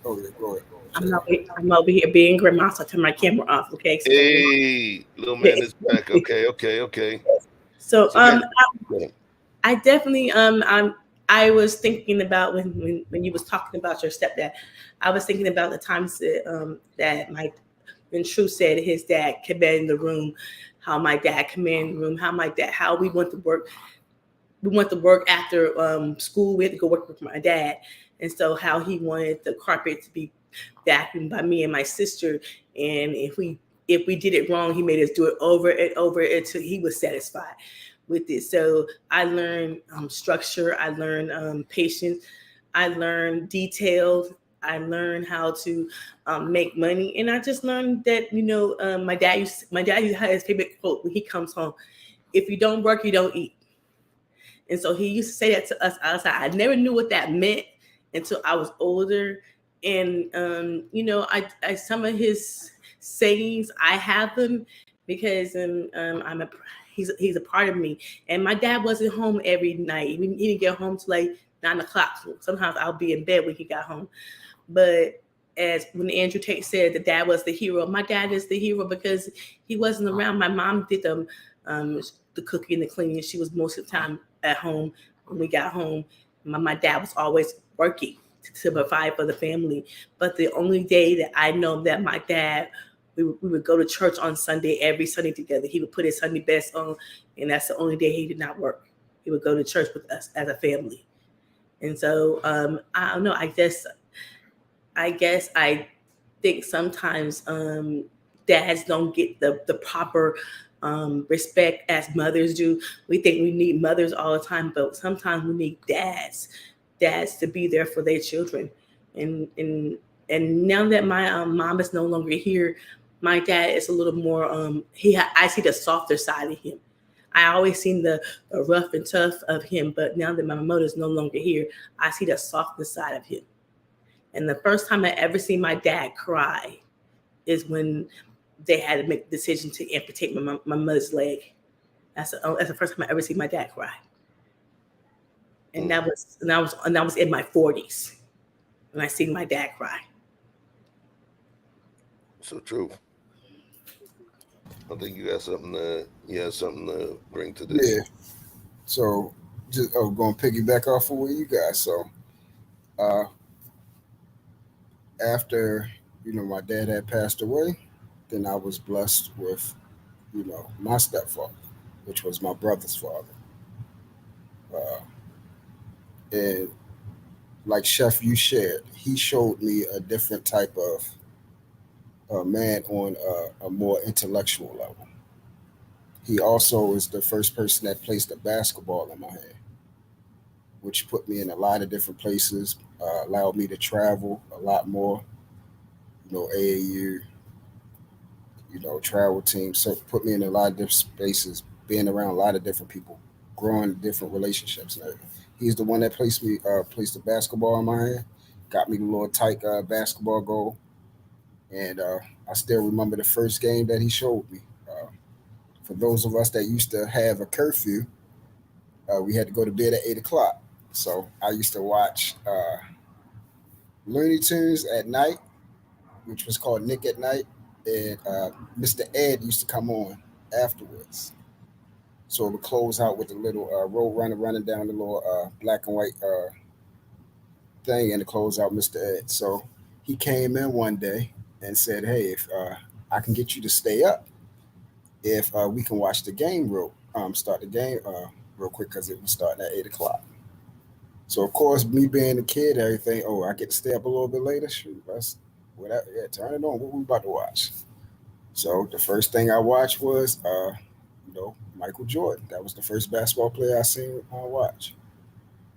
Oh, yeah, go ahead. I'm over here being grandma, so I turn my camera off. Okay. So hey, little man is back. Okay. So I definitely I was thinking about when you was talking about your stepdad, I was thinking about the times that when True said his dad commanded the room, how my dad commanded the room, how we went to work. We went to work after school. We had to go work with my dad, and so how he wanted the carpet to be vacuumed by me and my sister, and if we did it wrong, he made us do it over and over until he was satisfied with it. So I learned structure, I learned patience, I learned details, I learned how to make money, and I just learned that my dad used to have his favorite quote when he comes home: "If you don't work, you don't eat." And so he used to say that to us outside. I never knew what that meant until I was older. And I some of his sayings, I have them because he's a part of me. And my dad wasn't home every night. He didn't get home till like 9 o'clock. So sometimes I'll be in bed when he got home. But as when Andrew Tate said, the dad was the hero. My dad is the hero because he wasn't around. My mom did the cooking and the cleaning. She was most of the time at home when we got home. My dad was always working to provide for the family. But the only day that I know that my dad We would go to church on Sunday, every Sunday together. He would put his Sunday best on, and that's the only day he did not work. He would go to church with us as a family. And so I don't know. I guess I think sometimes dads don't get the proper respect as mothers do. We think we need mothers all the time, but sometimes we need dads to be there for their children. And now that my mom is no longer here, my dad is a little more. I see the softer side of him. I always seen the rough and tough of him, but now that my mother is no longer here, I see the softer side of him. And the first time I ever seen my dad cry is when they had to make the decision to amputate my mother's leg. That's the first time I ever seen my dad cry. And that was in my 40s when I seen my dad cry. So true. I think you have something to bring to this. Yeah. So just going to piggyback off of what you guys. So after my dad had passed away, then I was blessed with my stepfather, which was my brother's father. And like Chef, you shared, he showed me a different type of man on a more intellectual level. He also is the first person that placed a basketball in my hand, which put me in a lot of different places, allowed me to travel a lot more. AAU, travel team. So put me in a lot of different spaces, being around a lot of different people, growing different relationships and everything. He's the one that placed the basketball in my hand, got me the little tight basketball goal, and I still remember the first game that he showed me. For those of us that used to have a curfew, we had to go to bed at 8 o'clock. So I used to watch Looney Tunes at night, which was called Nick at Night, and Mr. Ed used to come on afterwards. So it would close out with the little road runner running down the little black and white thing, and to close out Mr. Ed. So he came in one day and said, "Hey, if I can get you to stay up, if we can watch the game start the game real quick because it was starting at 8 o'clock." So of course, me being a kid, everything. Oh, I get to stay up a little bit later. Shoot, let's whatever. Yeah, turn it on. What we about to watch? So the first thing I watched was, Michael Jordan. That was the first basketball player I seen watch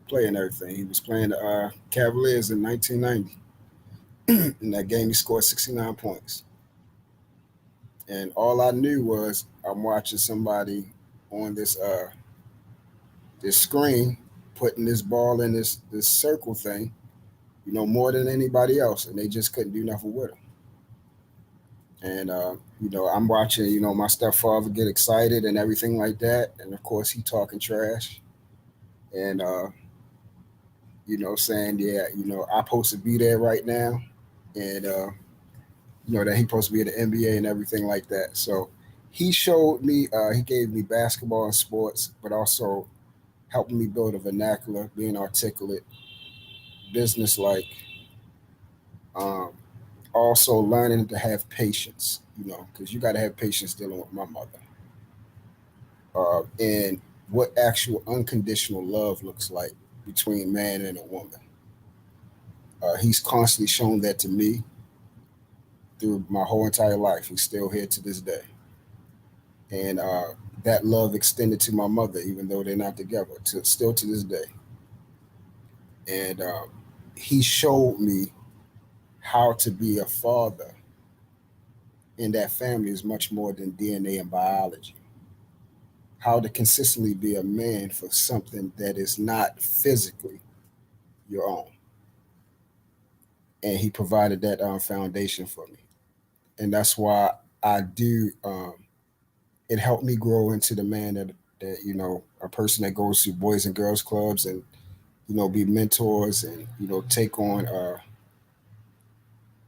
play and everything. He was playing the Cavaliers in 1990. In that game, he scored 69 points. And all I knew was I'm watching somebody on this screen putting this ball in this circle thing, more than anybody else, and they just couldn't do nothing with him. And I'm watching, my stepfather get excited and everything like that, and of course he talking trash, and saying, yeah, I'm supposed to be there right now, and that he supposed to be in the NBA and everything like that. So he showed me, he gave me basketball and sports, but also helping me build a vernacular, being articulate, business-like, um, also learning to have patience, because you got to have patience dealing with my mother, and what actual unconditional love looks like between man and a woman. He's constantly shown that to me through my whole entire life. He's still here to this day. And that love extended to my mother, even though they're not together, still to this day. And he showed me how to be a father in that family is much more than DNA and biology. How to consistently be a man for something that is not physically your own. And he provided that foundation for me. And that's why I do, it helped me grow into the man that a person that goes to boys and girls clubs and, be mentors and, take on,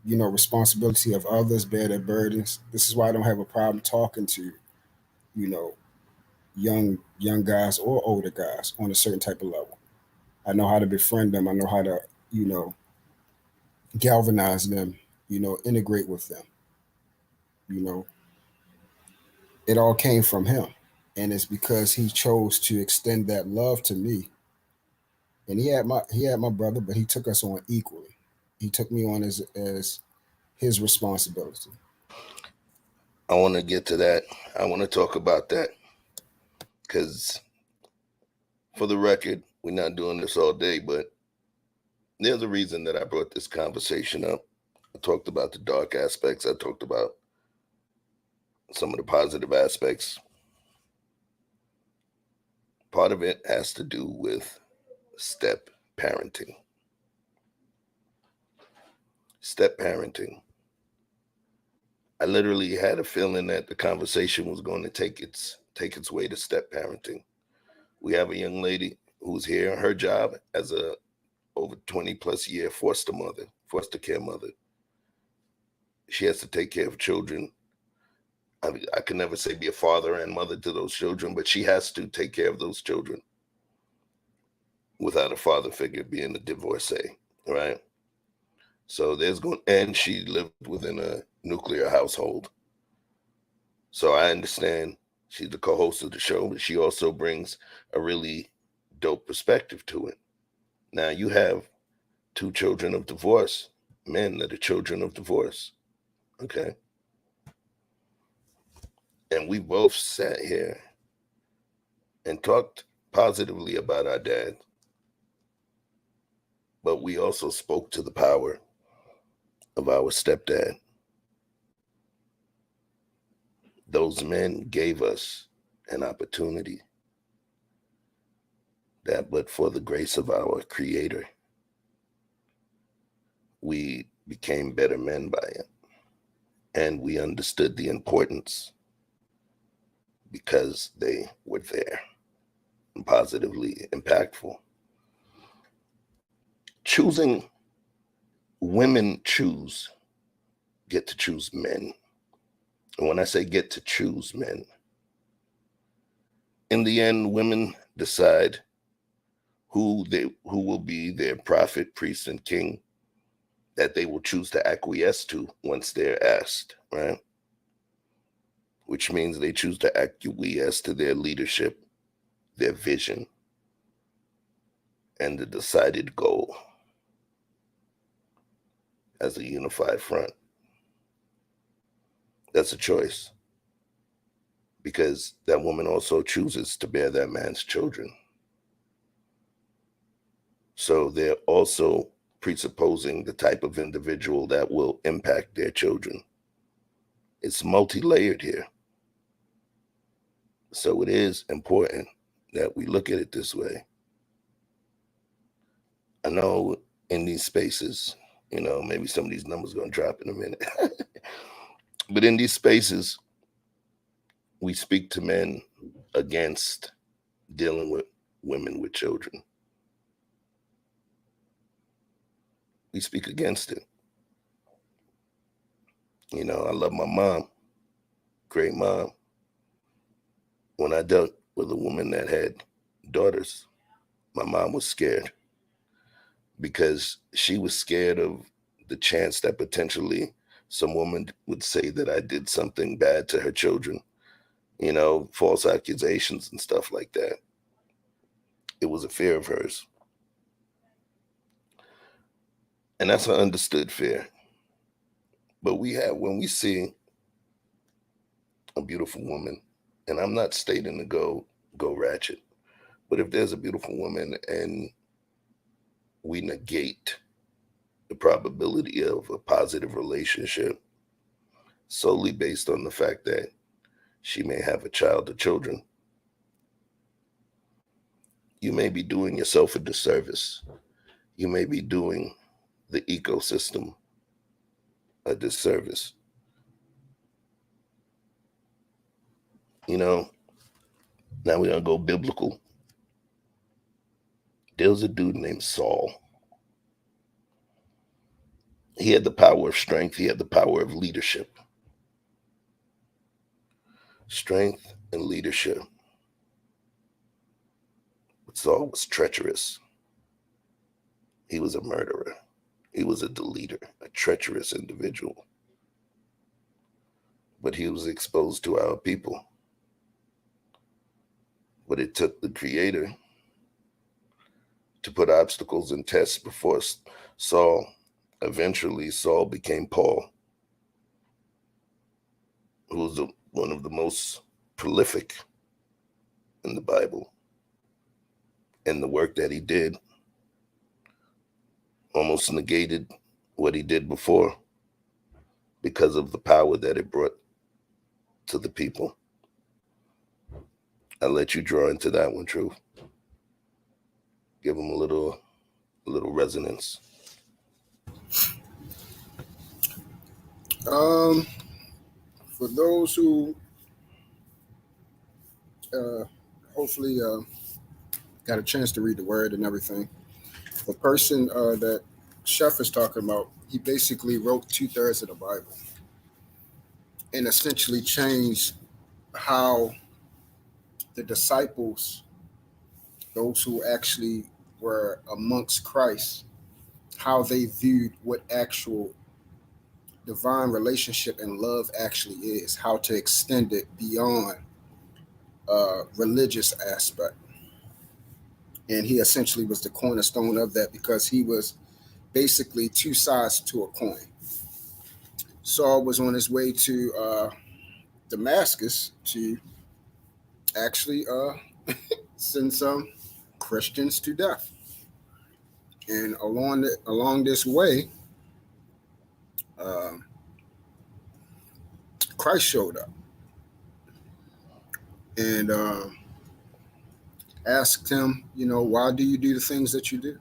responsibility of others, bear their burdens. This is why I don't have a problem talking to, you know, young guys or older guys on a certain type of level. I know how to befriend them. I know how to, galvanize them, integrate with them. You know, it all came from him. And it's because he chose to extend that love to me. And he had my brother, but he took us on equally. He took me on as his responsibility. I want to get to that. I want to talk about that because, for the record, we're not doing this all day, but there's a reason that I brought this conversation up. I talked about the dark aspects. I talked about some of the positive aspects. Part of it has to do with step parenting. Step parenting. I literally had a feeling that the conversation was going to take its way to step parenting. We have a young lady who's here. Her job as a over 20 plus year foster care mother. She has to take care of children. I can never say be a father and mother to those children, but she has to take care of those children without a father figure, being a divorcee, right? So and she lived within a nuclear household. So I understand she's the co-host of the show, but she also brings a really dope perspective to it. Now you have 2 children of divorce, men that are children of divorce. Okay. And we both sat here and talked positively about our dad, but we also spoke to the power of our stepdad. Those men gave us an opportunity that, but for the grace of our Creator, we became better men by it. And we understood the importance because they were there and positively impactful. Women get to choose men. And when I say get to choose men, in the end, women decide who will be their prophet, priest, and king that they will choose to acquiesce to once they're asked, right? Which means they choose to acquiesce to their leadership, their vision, and the decided goal as a unified front. That's a choice, because that woman also chooses to bear that man's children. So they're also presupposing the type of individual that will impact their children. It's multi-layered here. So it is important that we look at it this way. I know in these spaces, maybe some of these numbers are going to drop in a minute. But in these spaces, we speak to men against dealing with women with children. We speak against it. I love my mom, great mom. When I dealt with a woman that had daughters, my mom was scared because she was scared of the chance that potentially some woman would say that I did something bad to her children, false accusations and stuff like that. It was a fear of hers. And that's an understood fear. But when we see a beautiful woman, and I'm not stating to go ratchet, but if there's a beautiful woman and we negate the probability of a positive relationship solely based on the fact that she may have a child or children, you may be doing yourself a disservice. You may be doing the ecosystem a disservice. Now we're going to go biblical. There was a dude named Saul. He had the power of strength. He had the power of leadership. Strength and leadership. But Saul was treacherous. He was a murderer. He was a deleter, a treacherous individual. but he was exposed to our people. But it took the Creator to put obstacles and tests before Saul. Eventually, Saul became Paul, who was one of the most prolific in the Bible. And the work that he did almost negated what he did before because of the power that it brought to the people. I'll let you draw into that one, Truth. Give them a little resonance. For those who hopefully got a chance to read the word and everything, the person that Chef is talking about, he basically wrote 2/3 of the Bible and essentially changed how the disciples, those who actually were amongst Christ, how they viewed what actual divine relationship and love actually is, how to extend it beyond religious aspect. And he essentially was the cornerstone of that because he was basically two sides to a coin. Saul was on his way to Damascus to actually send some Christians to death. And along this way, Christ showed up and asked him, why do you do the things that you do?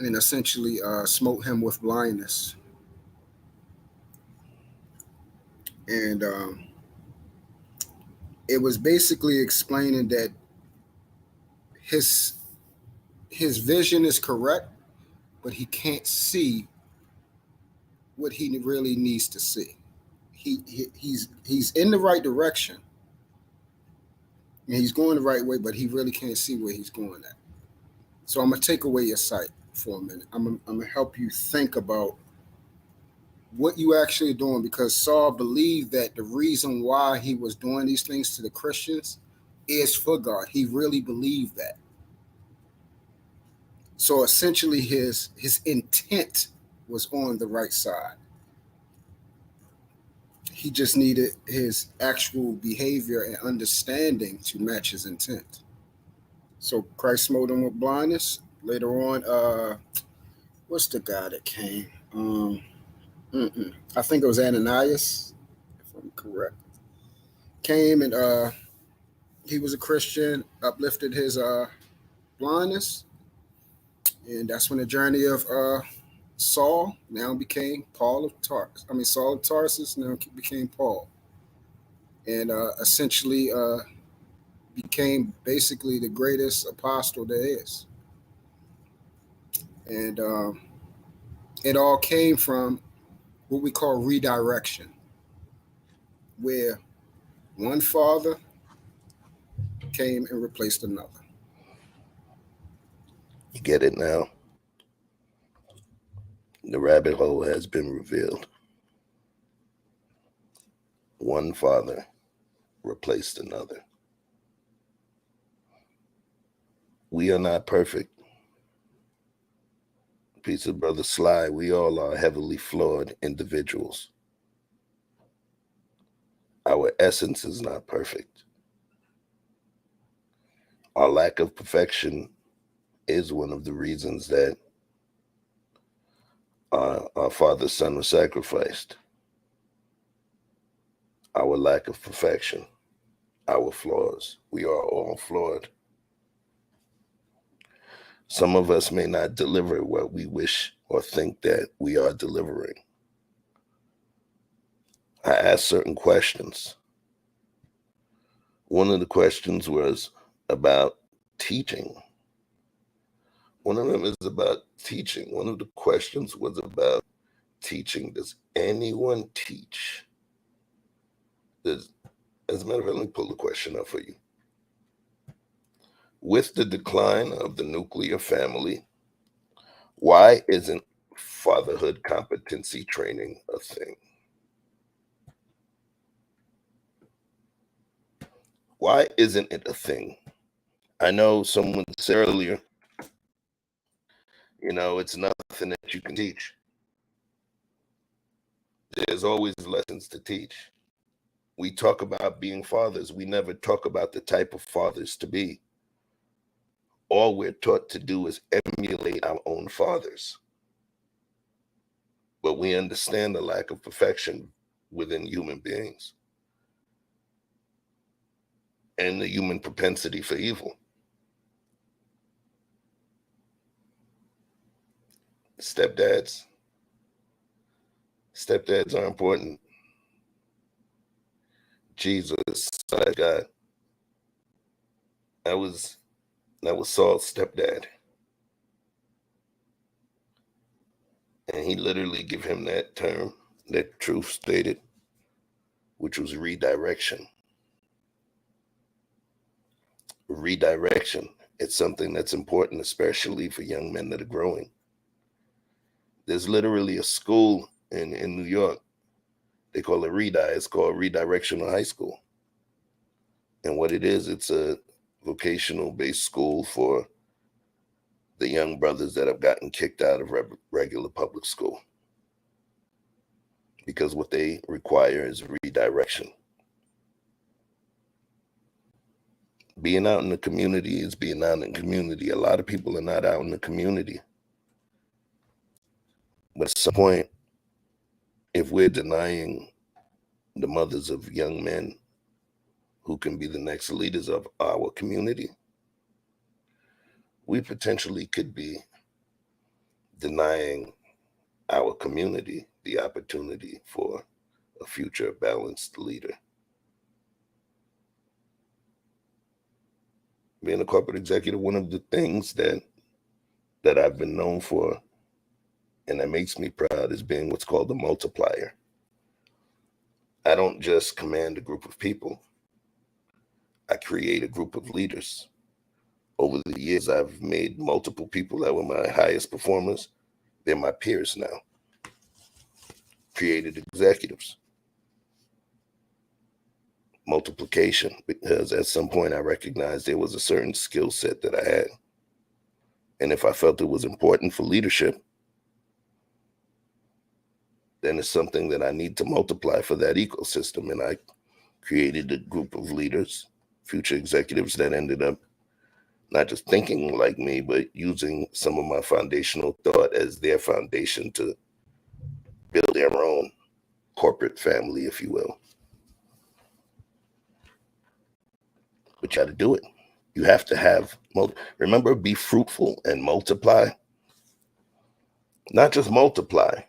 And essentially smote him with blindness. And it was basically explaining that his vision is correct, but he can't see what he really needs to see. He's in the right direction, and he's going the right way, but he really can't see where he's going at. So I'm gonna take away your sight for a minute. I'm gonna help you think about what you actually are doing, because Saul believed that the reason why he was doing these things to the Christians is for God. He really believed that. So essentially his intent was on the right side. He just needed his actual behavior and understanding to match his intent. So Christ smote him with blindness. Later on, what's the guy that came? I think it was Ananias, if I'm correct. Came and he was a Christian, uplifted his blindness, and that's when the journey of Saul now became Paul of Tarsus. I mean, Saul of Tarsus now became Paul, and essentially became basically the greatest apostle there is. And it all came from what we call redirection, where one father came and replaced another. You get it now? The rabbit hole has been revealed. One father replaced another. We are not perfect. Piece of Brother Sly, we all are heavily flawed individuals. Our essence is not perfect. Our lack of perfection is one of the reasons that our father's son was sacrificed. Our lack of perfection, our flaws. We are all flawed. Some of us may not deliver what we wish or think that we are delivering. I asked certain questions. One of the questions was about teaching. One of them is about teaching. One of the questions was about teaching. Does anyone teach? As a matter of fact, let me pull the question up for you. With the decline of the nuclear family, why isn't fatherhood competency training a thing? Why isn't it a thing? I know someone said earlier, it's nothing that you can teach. There's always lessons to teach. We talk about being fathers. We never talk about the type of fathers to be. All we're taught to do is emulate our own fathers. But we understand the lack of perfection within human beings and the human propensity for evil. Stepdads are important. Jesus, Son of God. That was Saul's stepdad. And he literally gave him that term, that truth stated, which was redirection. Redirection. It's something that's important, especially for young men that are growing. There's literally a school in New York. They call it REDI. It's called Redirectional High School. And what it is, it's a vocational-based school for the young brothers that have gotten kicked out of regular public school. Because what they require is redirection. Being out in the community is being out in the community. A lot of people are not out in the community. But at some point, if we're denying the mothers of young men who can be the next leaders of our community, we potentially could be denying our community the opportunity for a future balanced leader. Being a corporate executive, one of the things that I've been known for, and that makes me proud, is being what's called a multiplier. I don't just command a group of people. I create a group of leaders. Over the years, I've made multiple people that were my highest performers. They're my peers now. Created executives. Multiplication, because at some point I recognized there was a certain skill set that I had. And if I felt it was important for leadership, then it's something that I need to multiply for that ecosystem. And I created a group of leaders, future executives, that ended up not just thinking like me, but using some of my foundational thought as their foundation to build their own corporate family, if you will. But you got to do it. You have to have, remember, be fruitful and multiply. Not just multiply,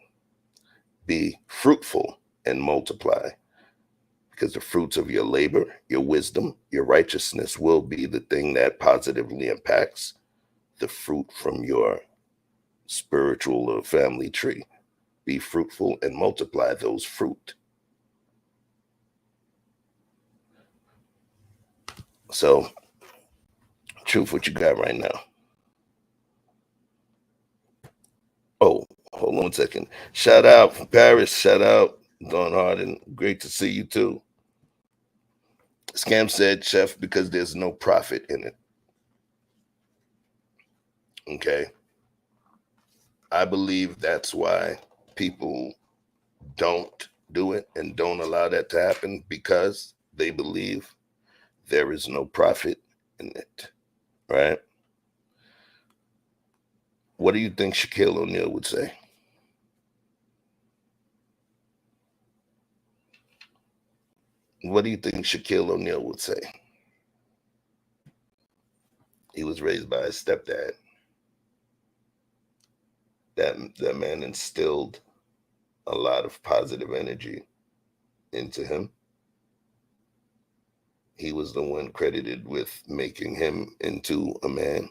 be fruitful and multiply. Because the fruits of your labor, your wisdom, your righteousness will be the thing that positively impacts the fruit from your spiritual or family tree. Be fruitful and multiply those fruit. So, Truth, what you got right now? Oh, hold on 1 second. Shout out from Paris. Shout out Dawn Harden. Great to see you too. Scam said, Chef, because there's no profit in it. Okay. I believe that's why people don't do it and don't allow that to happen, because they believe there is no profit in it. Right? What do you think Shaquille O'Neal would say? What do you think Shaquille O'Neal would say? He was raised by his stepdad. That man instilled a lot of positive energy into him. He was the one credited with making him into a man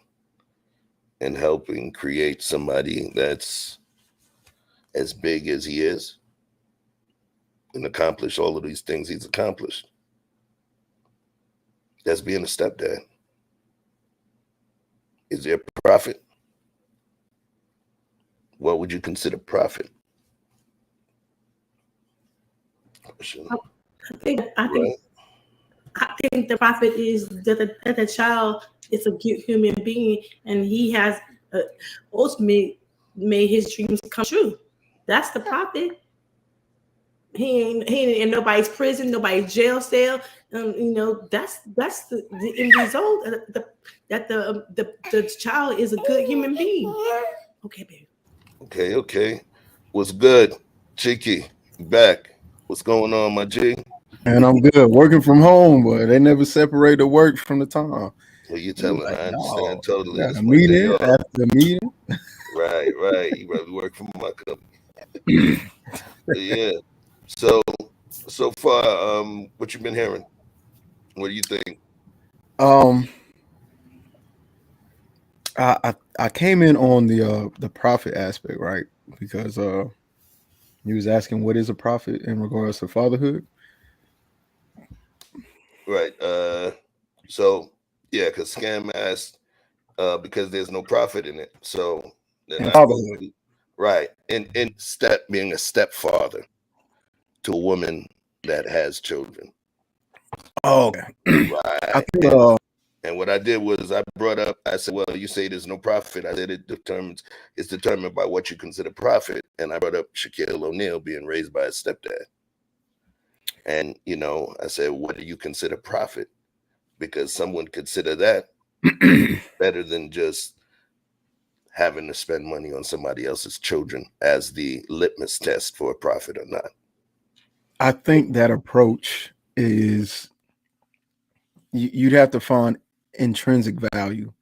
and helping create somebody that's as big as he is and accomplish all of these things he's accomplished. That's being a stepdad. Is there profit? What would you consider profit? I think I think the prophet is that the child is a good human being, and he has ultimately made his dreams come true. That's the prophet. He ain't in nobody's prison, nobody's jail cell. That's the end result. That the child is a good human being. Okay, baby. Okay. What's good? Cheeky, back. What's going on, my G? And I'm good. Working from home, but they never separate the work from the time. Who you telling? Like, I no, understand totally. got It's a my day meeting off. after the meeting. Right. You rather work for my company. Yeah. So far, what you been hearing? What do you think? I came in on the profit aspect, right? Because you was asking what is a profit in regards to fatherhood. Right. So yeah, because Scam asked because there's no profit in it. So then And I spoke fatherhood. to, right. In step being a stepfather to a woman that has children. Oh, okay. I Right. think And what I did was I brought up, I said, well, you say there's no profit. I said it's determined by what you consider profit. And I brought up Shaquille O'Neal being raised by his stepdad. And, I said, what do you consider profit? Because some would consider that better than just having to spend money on somebody else's children as the litmus test for a profit or not. I think that approach is you'd have to find intrinsic value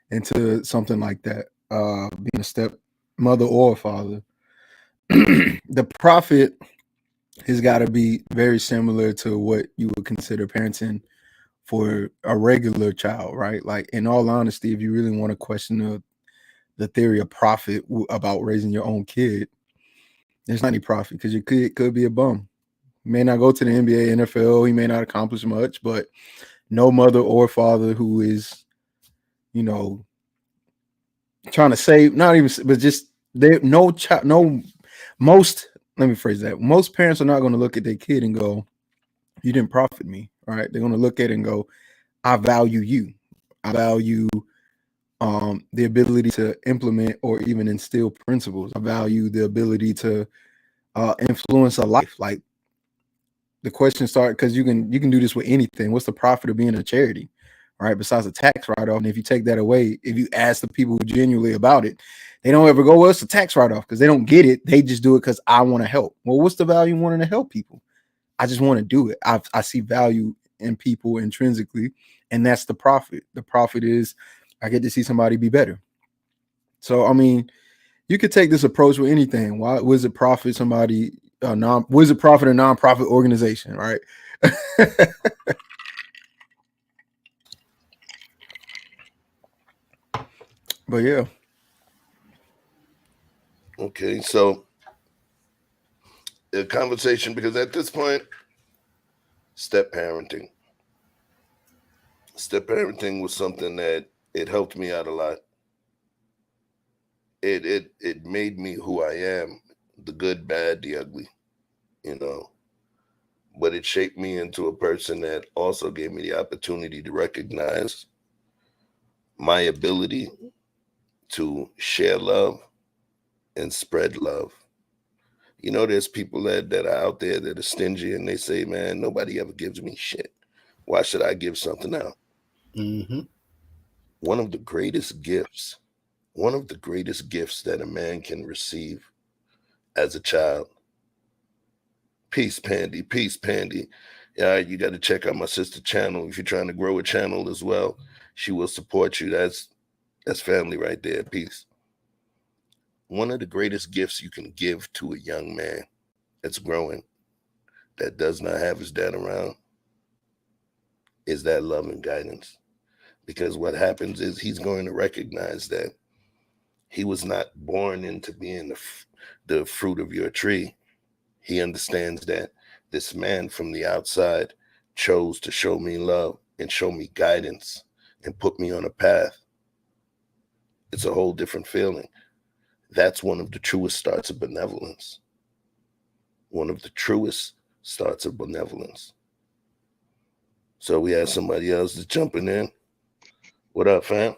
into something like that. Being a step mother or a father, the profit has got to be very similar to what you would consider parenting for a regular child, right? Like, in all honesty, if you really want to question the theory of profit about raising your own kid, there's not any profit because your kid could be a bum. He may not go to the NBA, NFL, he may not accomplish much, but no mother or father who is, trying to save, not even, but just they no child, no most. Let me phrase that. Most parents are not going to look at their kid and go, "You didn't profit me." All right, they're going to look at it and go, "I value you. I value the ability to implement or even instill principles. I value the ability to influence a life." Like, the question started because you can do this with anything. What's the profit of being a charity? All right, besides a tax write-off. And if you take that away, if you ask the people genuinely about it, they don't ever go, well, it's a tax write-off, because they don't get it. They just do it because I want to help. Well, what's the value in wanting to help people? I just want to do it. I see value in people intrinsically, and that's the profit. The profit is I get to see somebody be better. So, I mean, you could take this approach with anything. Why was it profit somebody was it profit a nonprofit organization, right? But yeah. Okay, so a conversation, because at this point, step parenting was something that it helped me out a lot. It made me who I am, the good, bad, the ugly, but it shaped me into a person that also gave me the opportunity to recognize my ability to share love and spread love. There's people that are out there that are stingy, and they say, man, nobody ever gives me shit. Why should I give something out? Mm-hmm. One of the greatest gifts that a man can receive as a child. Peace, Pandy. Yeah, you got to check out my sister channel if you're trying to grow a channel as well. She will support you. That's family right there. Peace. One of the greatest gifts you can give to a young man that's growing, that does not have his dad around, is that love and guidance. Because what happens is he's going to recognize that he was not born into being the fruit of your tree. He understands that this man from the outside chose to show me love and show me guidance and put me on a path. It's a whole different feeling. That's one of the truest starts of benevolence. One of the truest starts of benevolence. So we had somebody else that's jumping in. What up, fam?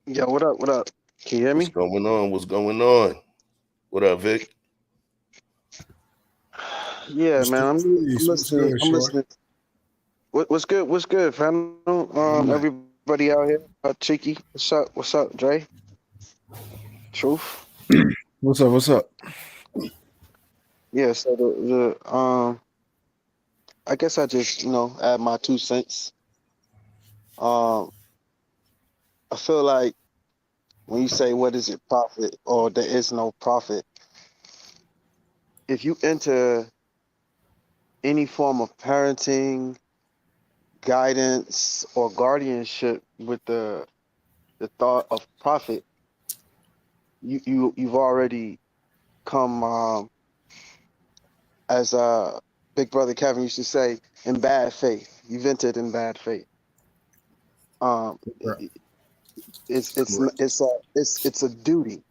Yo, what up? What up? Can you hear What's me? going on? What's going on? What up, Vic? Yeah, man. I'm Peace. What's listening. good, I'm Short? listening. What's good? What's good, fam? Everybody out here. Cheeky. What's up? What's up, Dre? Truth. What's up? What's up? Yeah. So I guess I just add my 2 cents. Um, I feel like when you say what is it profit or there is no profit, if you enter any form of parenting, guidance, or guardianship with the thought of profit, you've already come, as Big Brother Kevin used to say, in bad faith. You've entered in bad faith. Correct. It's a duty.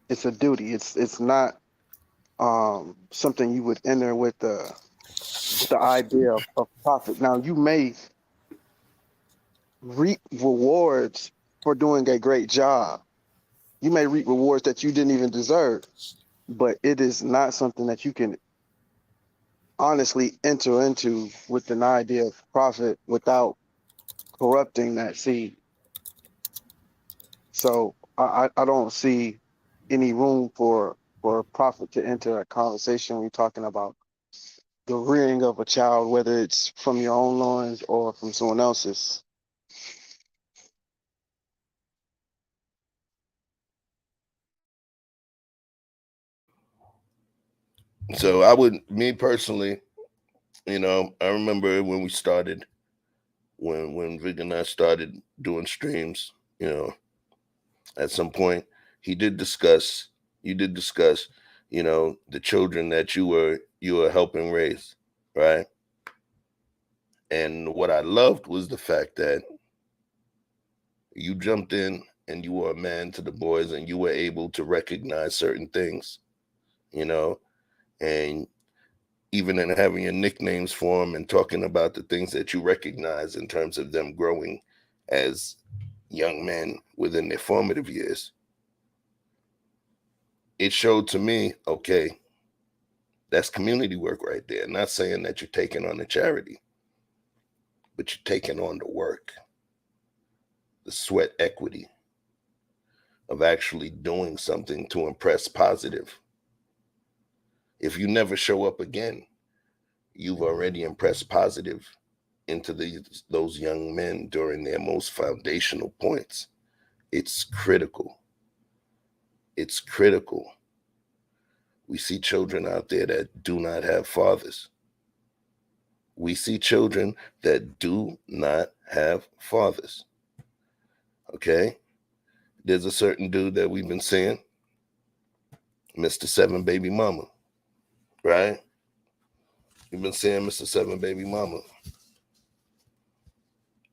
It's a duty. It's not something you would enter with the idea of profit. Now you may reap rewards for doing a great job. You may reap rewards that you didn't even deserve, but it is not something that you can honestly enter into with an idea of profit without corrupting that seed. So I don't see any room for profit to enter a conversation when you're talking about the rearing of a child, whether it's from your own loins or from someone else's. So I would, me personally, I remember when we started, when Vic and I started doing streams, at some point you did discuss, the children that you were helping raise, right? And what I loved was the fact that you jumped in and you were a man to the boys and you were able to recognize certain things, and even in having your nicknames for them and talking about the things that you recognize in terms of them growing as young men within their formative years. It showed to me, okay, that's community work right there. Not saying that you're taking on a charity, but you're taking on the work, the sweat equity of actually doing something to impress positive. If you never show up again, you've already impressed positive into those young men during their most foundational points. It's critical. It's critical. We see children out there that do not have fathers. We see children that do not have fathers. Okay? There's a certain dude that we've been seeing, Mr. Seven Baby Mama, right? We've been seeing Mr. Seven Baby Mama.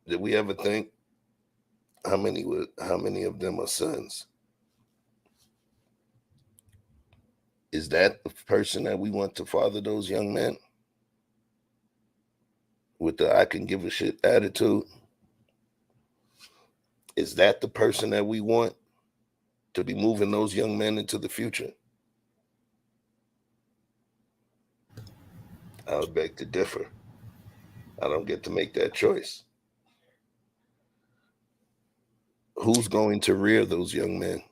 Did we ever think how many of them are sons? Is that the person that we want to father those young men? With the I can give a shit attitude? Is that the person that we want to be moving those young men into the future? I would beg to differ. I don't get to make that choice. Who's going to rear those young men?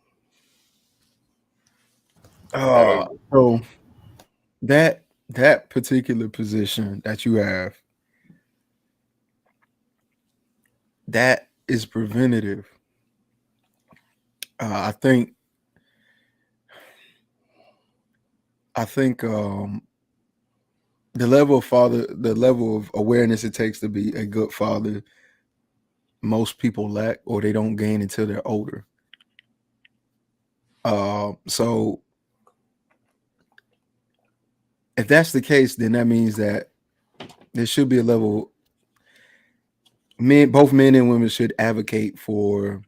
So that particular position that you have, that is preventative. I think the level of awareness it takes to be a good father, most people lack or they don't gain until they're older. So if that's the case, then that means that there should be a level. Both men and women should advocate for.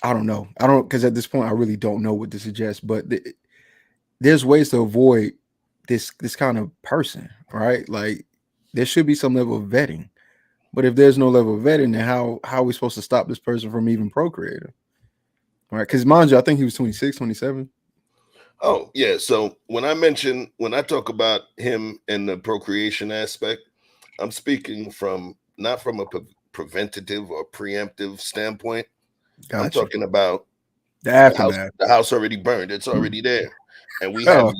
I don't know. Because at this point, I really don't know what to suggest. But there's ways to avoid this kind of person, right? Like there should be some level of vetting. But if there's no level of vetting, then how are we supposed to stop this person from even procreating? All right, because mind you, I think he was 26, 27. Oh, yeah. So when I talk about him and the procreation aspect, I'm speaking not from a preventative or preemptive standpoint. I'm Gotcha. talking about The aftermath. the house already burned. It's already there. And we Oh.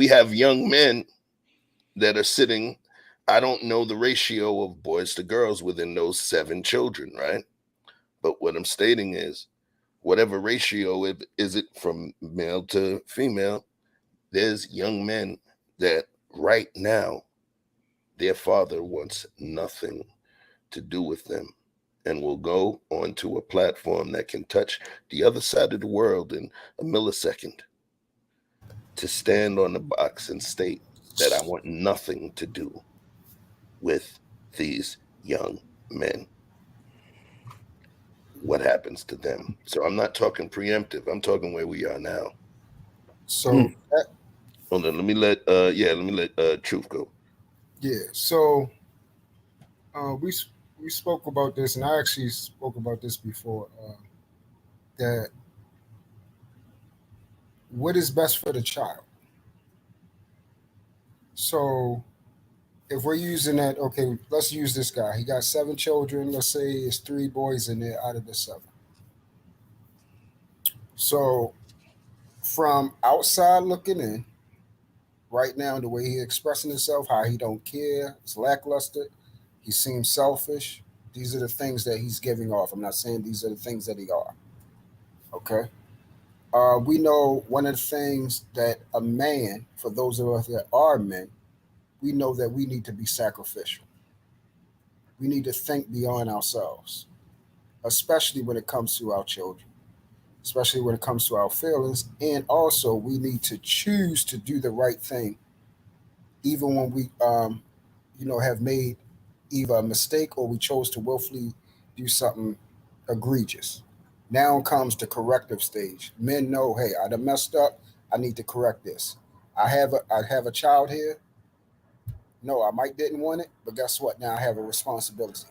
have young men that are sitting. I don't know the ratio of boys to girls within those 7 children, right? But what I'm stating is whatever ratio is it from male to female, there's young men that right now their father wants nothing to do with them and will go onto a platform that can touch the other side of the world in a millisecond to stand on the box and state that I want nothing to do with these young men. What happens to them? So I'm not talking preemptive. I'm talking where we are now. So Hold on, let me let Truth go. yeah, so we spoke about this, and I actually spoke about this before. That what is best for the child. So if we're using that, okay, let's use this guy. He got 7 children. Let's say it's 3 boys in there out of the 7. So from outside looking in, right now, the way he expressing himself, how he don't care, it's lackluster. He seems selfish. These are the things that he's giving off. I'm not saying these are the things that he are. Okay. We know one of the things that a man, for those of us that are men, we know that we need to be sacrificial. We need to think beyond ourselves, especially when it comes to our children, especially when it comes to our feelings. And also, we need to choose to do the right thing, even when we, have made either a mistake or we chose to willfully do something egregious. Now comes the corrective stage. Men know, hey, I done messed up. I need to correct this. I have a child here. No, I might didn't want it, but guess what? Now I have a responsibility.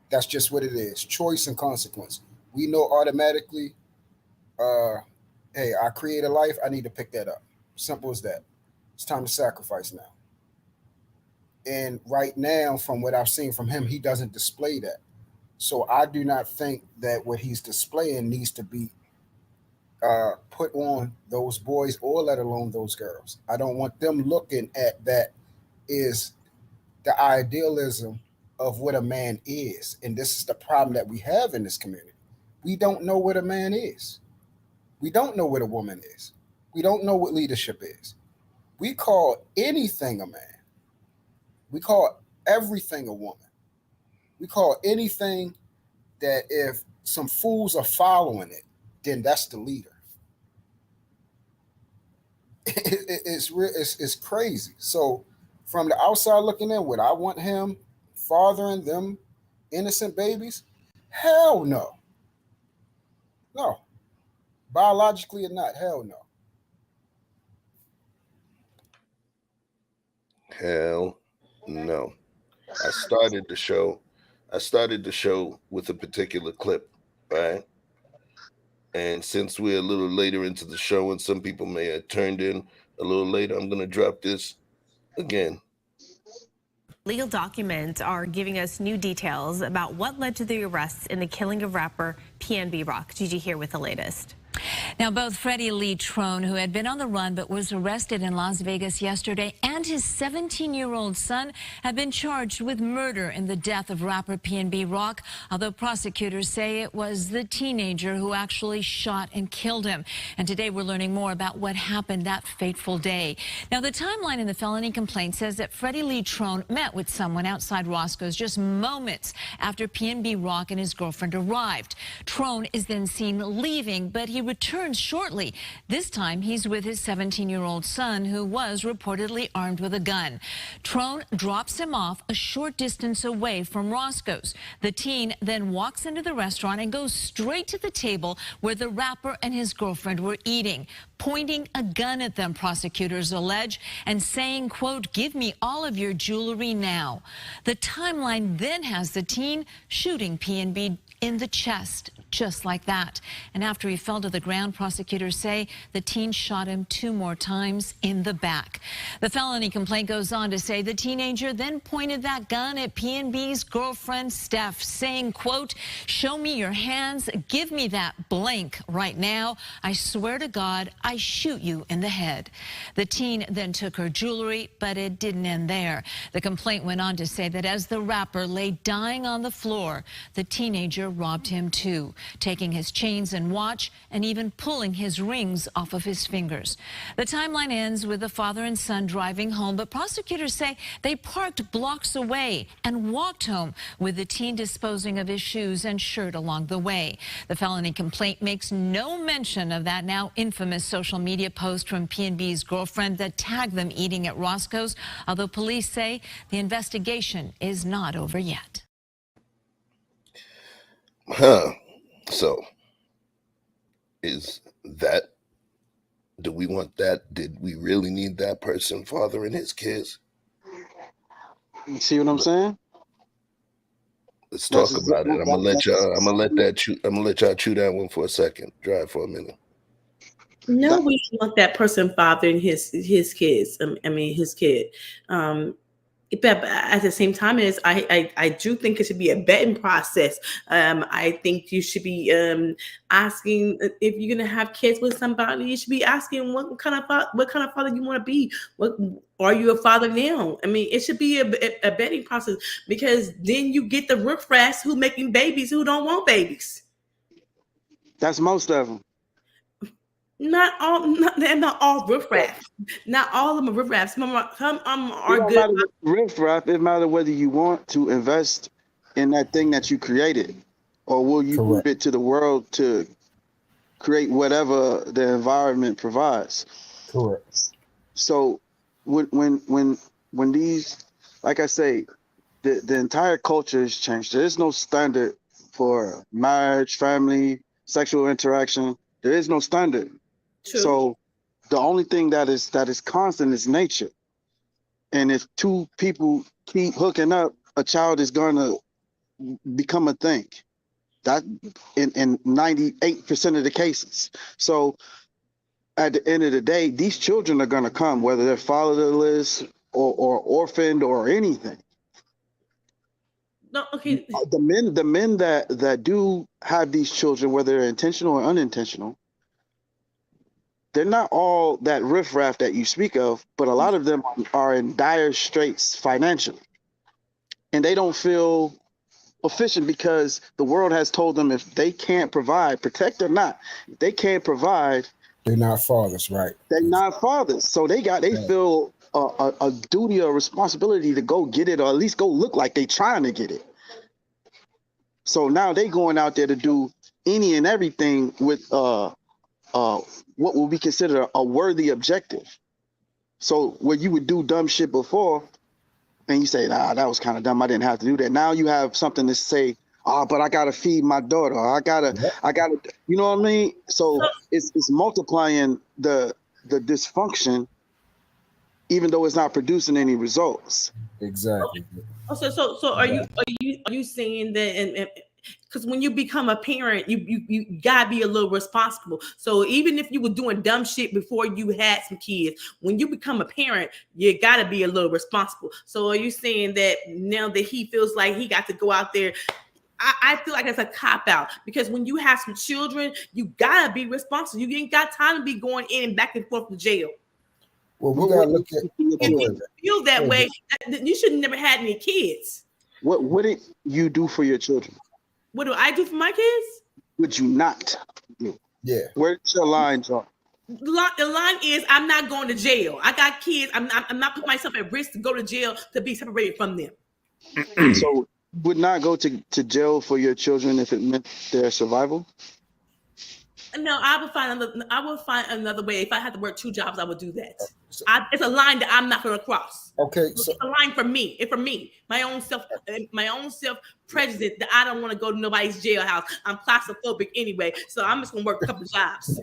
That's just what it is. Choice and consequence. We know automatically, uh, hey, I create a life, I need to pick that up. Simple as that. It's time to sacrifice now. And right now, from what I've seen from him, he doesn't display that. So I do not think that what he's displaying needs to be put on those boys or let alone those girls. I don't want them looking at that is the idealism of what a man is. And this is the problem that we have in this community. We don't know what a man is. We don't know what a woman is. We don't know what leadership is. We call anything a man. We call everything a woman. We call anything that if some fools are following it, then that's the leader. It's crazy. So from the outside looking in, would I want him fathering them innocent babies? Hell no. No. Biologically or not, hell no. Hell no. I started the show with a particular clip, right? And since we're a little later into the show and some people may have turned in a little later, I'm going to drop this again. Legal documents are giving us new details about what led to the arrests in the killing of rapper PNB Rock. Gigi here with the latest. Now, both Freddie Lee Trone, who had been on the run but was arrested in Las Vegas yesterday, and his 17-year-old son have been charged with murder in the death of rapper PNB Rock, although prosecutors say it was the teenager who actually shot and killed him. And today we're learning more about what happened that fateful day. Now, the timeline in the felony complaint says that Freddie Lee Trone met with someone outside Roscoe's just moments after PNB Rock and his girlfriend arrived. Trone is then seen leaving, but he returned returns shortly. This time, he's with his 17-year-old son, who was reportedly armed with a gun. Trone drops him off a short distance away from Roscoe's. The teen then walks into the restaurant and goes straight to the table where the rapper and his girlfriend were eating, pointing a gun at them, prosecutors allege, and saying, quote, "Give me all of your jewelry now." The timeline then has the teen shooting P&B in the chest, just like that. And after he fell to the ground, prosecutors say the teen shot him 2 more times in the back. The felony complaint goes on to say the teenager then pointed that gun at P&B's girlfriend, Steph, saying, quote, "Show me your hands, give me that blank right now. I swear to God, I shoot you in the head." The teen then took her jewelry, but it didn't end there. The complaint went on to say that as the rapper lay dying on the floor, the teenager robbed him too, taking his chains and watch and even pulling his rings off of his fingers. The timeline ends with the father and son driving home, but prosecutors say they parked blocks away and walked home, with the teen disposing of his shoes and shirt along the way. The felony complaint makes no mention of that now infamous social media post from P&B's girlfriend that tagged them eating at Roscoe's, although police say the investigation is not over yet. So, do we want that? Did we really need that person fathering his kids? You see what I'm saying? Let's talk about it. I'm gonna let y'all chew that one for a second. Drive for a minute. No, we don't want that person fathering his kids. His kid. But at the same time, I do think it should be a vetting process. I think you should be asking if you're gonna have kids with somebody. You should be asking what kind of father you want to be. What are you a father now? It should be a vetting process, because then you get the riffraffs who making babies who don't want babies. That's most of them. They're not all riffraff. Not all of them are riffraffs. Some are good. Riffraff. It matters whether you want to invest in that thing that you created, or will you move it to the world to create whatever the environment provides. Correct. So when these, like I say, the entire culture has changed. There is no standard for marriage, family, sexual interaction. There is no standard. True. So the only thing that is constant is nature. And if two people keep hooking up, a child is going to become a thing. That in 98% of the cases. So at the end of the day, these children are going to come, whether they're fatherless or orphaned or anything. No, okay. The men that do have these children, whether they're intentional or unintentional, they're not all that riffraff that you speak of, but a lot of them are in dire straits financially. And they don't feel efficient because the world has told them if they can't provide, protect or not, if they can't provide, they're not fathers, right? They're not fathers. So they feel a duty or responsibility to go get it, or at least go look like they trying to get it. So now they going out there to do any and everything with what will be considered a worthy objective. So where you would do dumb shit before, and you say, nah, that was kind of dumb, I didn't have to do that. Now you have something to say, but I gotta feed my daughter. I gotta, you know what I mean? So it's multiplying the dysfunction, even though it's not producing any results. Exactly. So are you saying that, and because when you become a parent, you gotta be a little responsible. So even if you were doing dumb shit before you had some kids, when you become a parent, you gotta be a little responsible. So are you saying that now that he feels like he got to go out there? I feel like it's a cop out, because when you have some children, you gotta be responsible. You ain't got time to be going in and back and forth to jail. Well, we gotta look at. If you feel that way, you should never had any kids. What did you do for your children? What do I do for my kids? Would you not do? Yeah. Where's your line, John? The line is, I'm not going to jail. I got kids. I'm not putting myself at risk to go to jail to be separated from them. So would not go to jail for your children if it meant their survival? No, I would find another way. If I had to work 2 jobs, I would do that. It's a line that I'm not going to cross. Okay, It's so a line for me. It's for me. My own self prejudice that I don't want to go to nobody's jailhouse. I'm claustrophobic anyway, so I'm just going to work a couple jobs.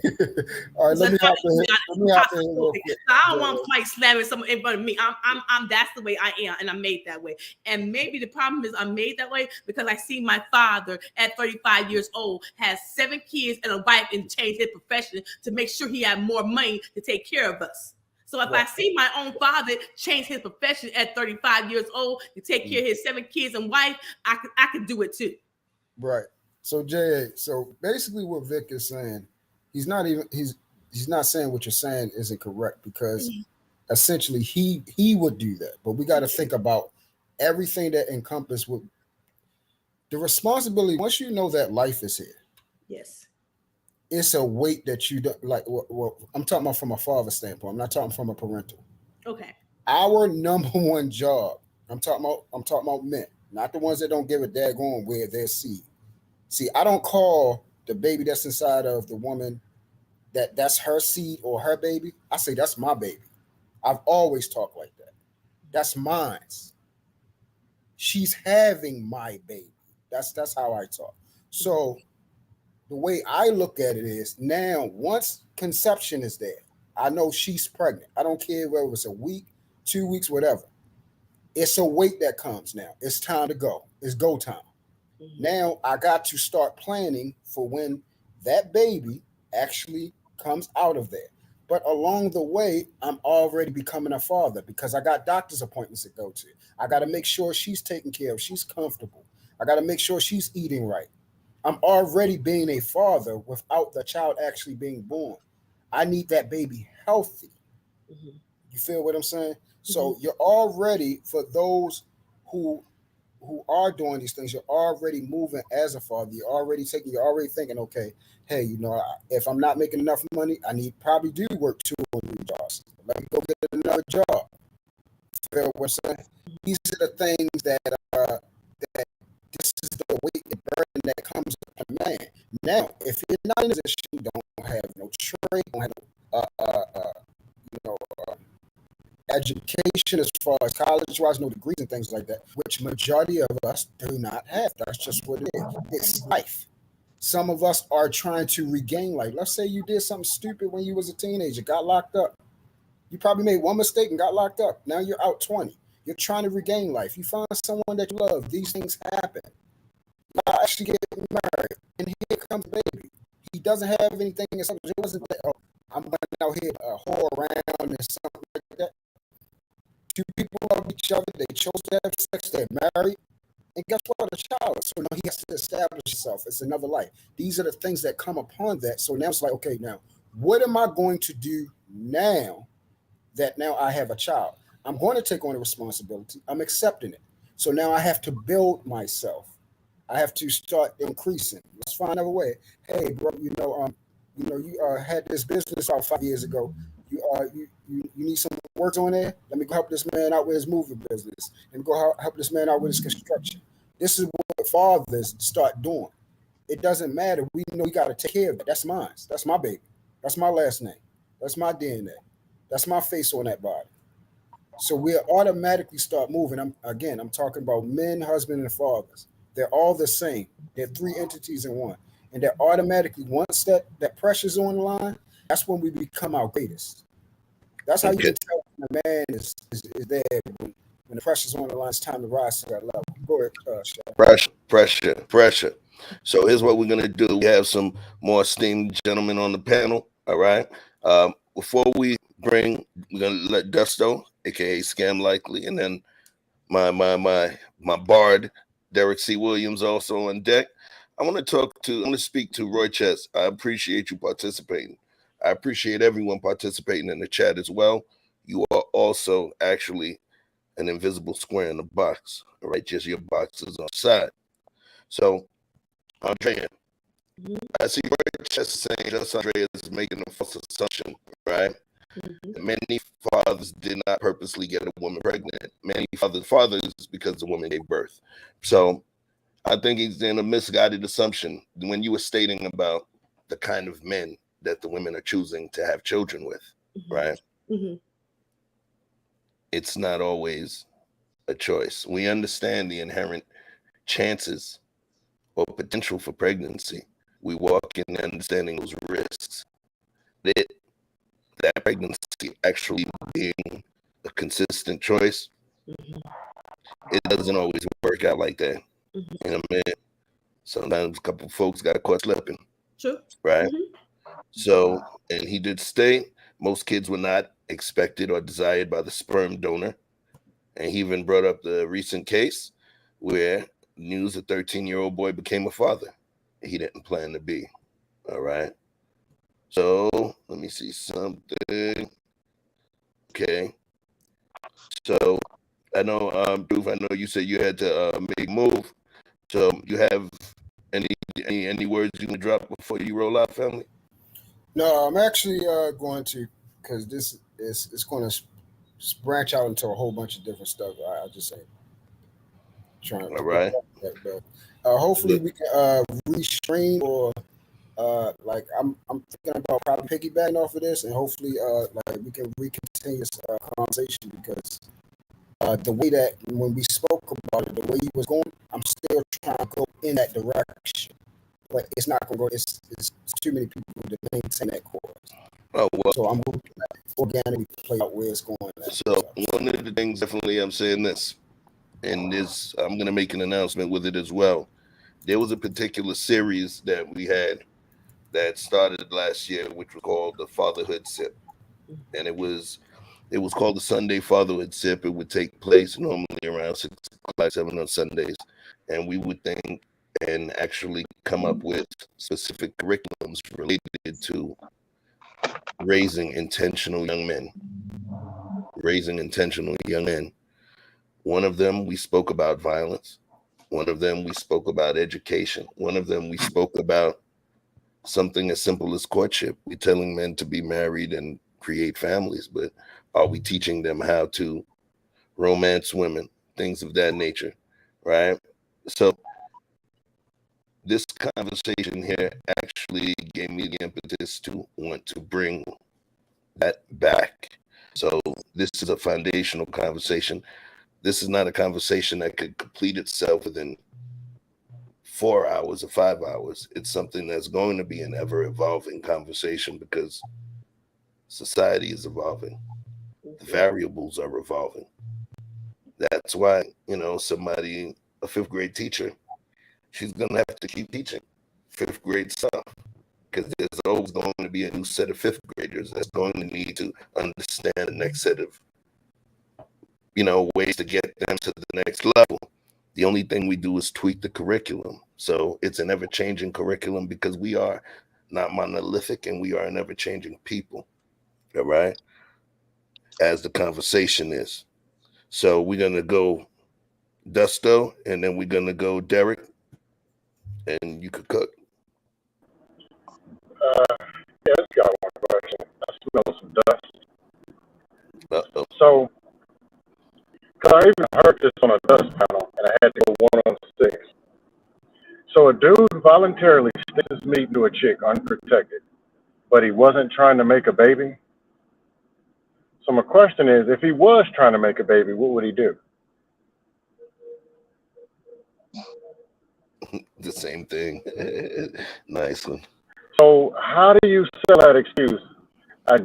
all right, let me hop in. Let me hop in real So quick. I don't want somebody slamming someone in front of me. I'm that's the way I am, and I'm made that way. And maybe the problem is I'm made that way because I see my father at 35 years old has 7 kids and a wife and changed his profession to make sure he had more money to take care of us. So if I see my own father change his profession at 35 years old to take care of his 7 kids and wife, I could do it too. Right. So Jay, so basically what Vic is saying, he's not saying what you're saying isn't correct because essentially he would do that. But we got to think about everything that encompass with the responsibility. Once you know that life is here, yes, it's a weight that you don't like. Well, I'm talking about from a father standpoint. I'm not talking from a parental. Okay. Our number one job. I'm talking about men, not the ones that don't give a daggone where their seed. See, I don't call the baby that's inside of the woman that's her seed or her baby. I say that's my baby. I've always talked like that. That's mine. She's having my baby. That's how I talk. So the way I look at it is now once conception is there, I know she's pregnant. I don't care whether it's a week, 2 weeks, whatever. It's a weight that comes now. It's time to go. It's go time. Now I got to start planning for when that baby actually comes out of there. But along the way, I'm already becoming a father because I got doctor's appointments to go to. I got to make sure she's taken care of. She's comfortable. I got to make sure she's eating right. I'm already being a father without the child actually being born. I need that baby healthy. You feel what I'm saying? So you're already, for those who are doing these things, you're already moving as a father. You're already thinking, okay, hey, if I'm not making enough money, I need probably do work 2 or 3 jobs. Let me go get another job. Feel what I'm saying? These are the things that this is the weight and burden that comes up to man. Now, if you're not in a position, you don't have no trade, don't have no education as far as college-wise, no degrees and things like that, which majority of us do not have. That's just what it is. It's life. Some of us are trying to regain life. Let's say you did something stupid when you was a teenager, got locked up. You probably made one mistake and got locked up. Now you're out 20. You're trying to regain life. You find someone that you love. These things happen. Y'all actually get married, and here comes baby. He doesn't have anything. It wasn't that, oh, I'm going out here to whore around and something like that. 2 people love each other. They chose to have sex. They're married. And guess what? A child. So now he has to establish himself. It's another life. These are the things that come upon that. So now it's like, okay, now, what am I going to do now that now I have a child? I'm going to take on the responsibility. I'm accepting it. So now I have to build myself. I have to start increasing. Let's find another way. Hey, bro, you had this business out 5 years ago. You need some work on there. Let me go help this man out with his movie business. Let me go help this man out with his construction. This is what fathers start doing. It doesn't matter. We know we got to take care of it. That's mine. That's my baby. That's my last name. That's my DNA. That's my face on that body. So we'll automatically start moving. I'm talking about men, husband, and fathers. They're all the same. They're 3 entities in one. And they're automatically, once that pressure's on the line, that's when we become our greatest. That's how you can tell when a man is there. When the pressure's on the line, it's time to rise to that level. Go ahead, Pressure. So here's what we're going to do. We have some more esteemed gentlemen on the panel. All right. Before we're going to let Dusto, aka Scam Likely, and then my bard, Derek C. Williams, also on deck. I want to speak to Roy Chess. I appreciate you participating. I appreciate everyone participating in the chat as well. You are also actually an invisible square in the box. All right, just your box is on the side. So, Andrea, I see Roy Chess saying just Andrea is making a false assumption, right? Many fathers did not purposely get a woman pregnant. Many fathers because the woman gave birth. So I think he's in a misguided assumption when you were stating about the kind of men that the women are choosing to have children with, right? It's not always a choice. We understand the inherent chances or potential for pregnancy. We walk in understanding those risks. That pregnancy actually being a consistent choice, it doesn't always work out like that. You know what I mean? Sometimes a couple folks got caught slipping. True. Right? So, and he did stay. Most kids were not expected or desired by the sperm donor. And he even brought up the recent case where news a 13-year-old boy became a father. He didn't plan to be. All right. So let me see something. Okay. So I know, Proof, I know you said you had to make a move. So you have any words you can drop before you roll out, family? No, I'm actually going to, because this is it's going to branch out into a whole bunch of different stuff. I just ain't trying to. All right. But hopefully we can restream or like I'm thinking about probably piggybacking off of this, and hopefully like we can recontinue this conversation, because the way that when we spoke about it, the way he was going, I'm still trying to go in that direction, but it's not going to go. It's too many people to maintain that course. Oh, well. So I'm going to organically play out where it's going. So one of the things, definitely, I'm saying this, and this, I'm going to make an announcement with it as well. There was a particular series that we had that started last year, which was called the Fatherhood Sip, and it was called the Sunday Fatherhood Sip. It would take place normally around 6 o'clock, 7 on Sundays, and we would think and actually come up with specific curriculums related to raising intentional young men. One of them, we spoke about violence. One of them, we spoke about education. One of them, we spoke about something as simple as courtship. We're telling men to be married and create families, but are we teaching them how to romance women, things of that nature, right? So this conversation here actually gave me the impetus to want to bring that back. So this is a foundational conversation. This is not a conversation that could complete itself within 4 hours or 5 hours. It's something that's going to be an ever evolving conversation, because society is evolving. The variables are evolving. That's why, somebody, a 5th grade teacher, she's going to have to keep teaching 5th grade stuff, because there's always going to be a new set of 5th graders that's going to need to understand the next set of, ways to get them to the next level. The only thing we do is tweak the curriculum. So it's an ever-changing curriculum, because we are not monolithic and we are an ever-changing people, all right, as the conversation is. So we're going to go Dusto, and then we're going to go Derek, and you could cook. Yeah, let's got one question. I smell some dust. Uh-oh. So, because I even heard this on a dust panel, and I had to go 1 on 6. So a dude voluntarily sticks his meat to a chick unprotected, but he wasn't trying to make a baby. So my question is, if he was trying to make a baby, what would he do? The same thing. Nice one. So how do you sell that excuse? I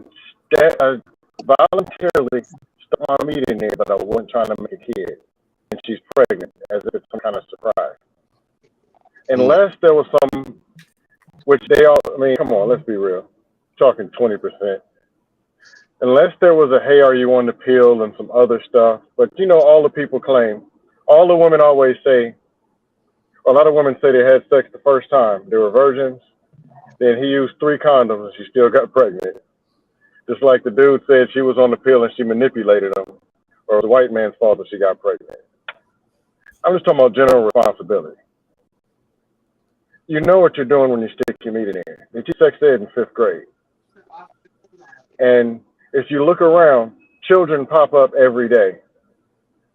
voluntarily stuck my meat in there, but I wasn't trying to make a kid, and she's pregnant, as if it's some kind of surprise. Unless there was some, which they all, come on, let's be real, talking 20%. Unless there was a, hey, are you on the pill and some other stuff. But, all the people claim, all the women always say, a lot of women say they had sex the first time. They were virgins. Then he used 3 condoms and she still got pregnant. Just like the dude said she was on the pill and she manipulated him, or it was the white man's fault that she got pregnant. I'm just talking about general responsibility. You know what you're doing when you stick your meat in there. They teach sex ed in 5th grade. And if you look around, children pop up every day.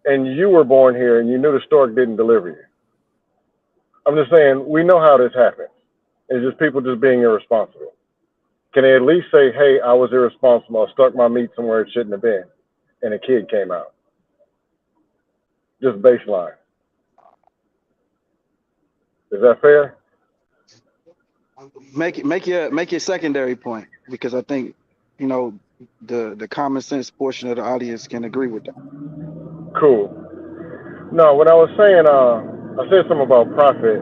And you were born here and you knew the stork didn't deliver you. I'm just saying, we know how this happens. It's just people just being irresponsible. Can they at least say, hey, I was irresponsible, I stuck my meat somewhere it shouldn't have been, and a kid came out? Just baseline. Is that fair? Make your secondary point, because I think, you know, the common sense portion of the audience can agree with that. Cool. No, when I was saying, I said something about profit,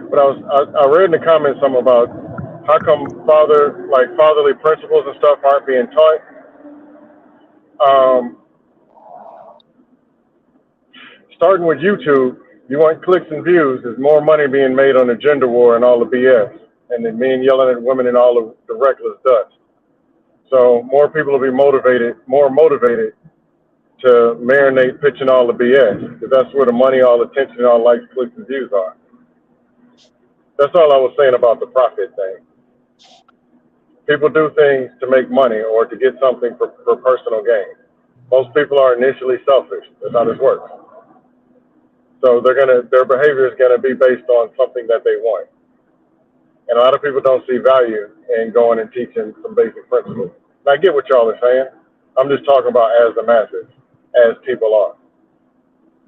but I read in the comments something about how come fatherly principles and stuff aren't being taught. Starting with YouTube, you want clicks and views. There's more money being made on the gender war and all the BS, and then men yelling at women and all of the reckless dust. So more people will be more motivated to marinate pitching all the BS, because that's where the money, all attention, all likes, clicks, and views are. That's all I was saying about the profit thing. People do things to make money or to get something for personal gain. Most people are initially selfish. That's how this works. So their behavior is gonna be based on something that they want. And a lot of people don't see value in going and teaching some basic principles. And I get what y'all are saying. I'm just talking about as the masses, as people are.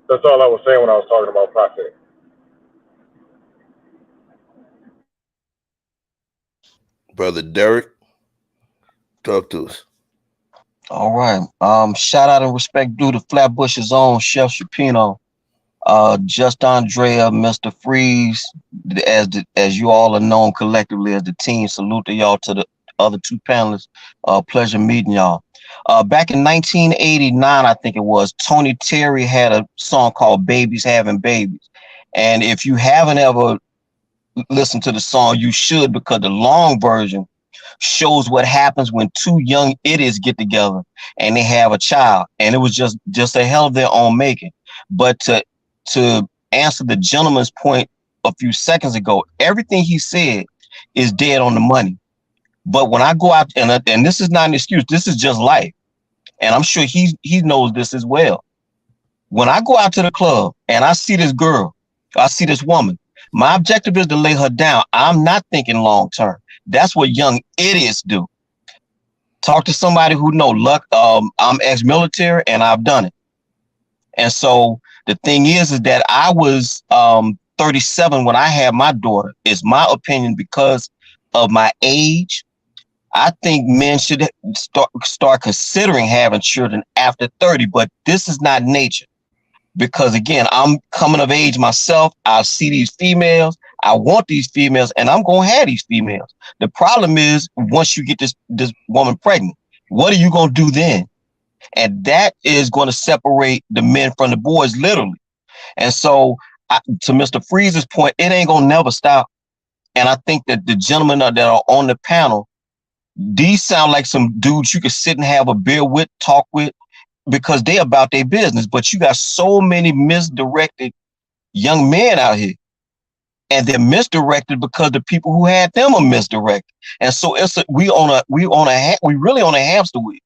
That's all I was saying when I was talking about profit. Brother Derek, talk to us. All right. Shout out and respect due to Flatbush's own Chef Shapino, Just Andrea, Mr. Freeze, as you all are known collectively as the team. Salute to y'all, to the other two panelists. Pleasure meeting y'all. Back in 1989, I think it was, Tony Terry had a song called Babies Having Babies. And if you haven't ever listened to the song, you should, because the long version shows what happens when two young idiots get together and they have a child. And it was just a hell of their own making. But to answer the gentleman's point a few seconds ago, everything he said is dead on the money. But when I go out, and this is not an excuse, this is just life. And I'm sure he knows this as well. When I go out to the club and I see this girl, I see this woman, my objective is to lay her down. I'm not thinking long term. That's what young idiots do. Talk to somebody who know luck. I'm ex-military and I've done it. And so the thing is that I was 37 when I had my daughter. It's my opinion, because of my age, I think men should start considering having children after 30, but this is not nature. Because again, I'm coming of age myself. I see these females. I want these females, and I'm going to have these females. The problem is, once you get this woman pregnant, what are you going to do then? And that is going to separate the men from the boys, literally. And so, to Mr. Freeze's point, it ain't going to never stop. And I think that the gentlemen that are on the panel, these sound like some dudes you could sit and have a beer with, talk with, because they about their business. But you got so many misdirected young men out here. And they're misdirected because the people who had them are misdirected. And so we really on a hamster wheel.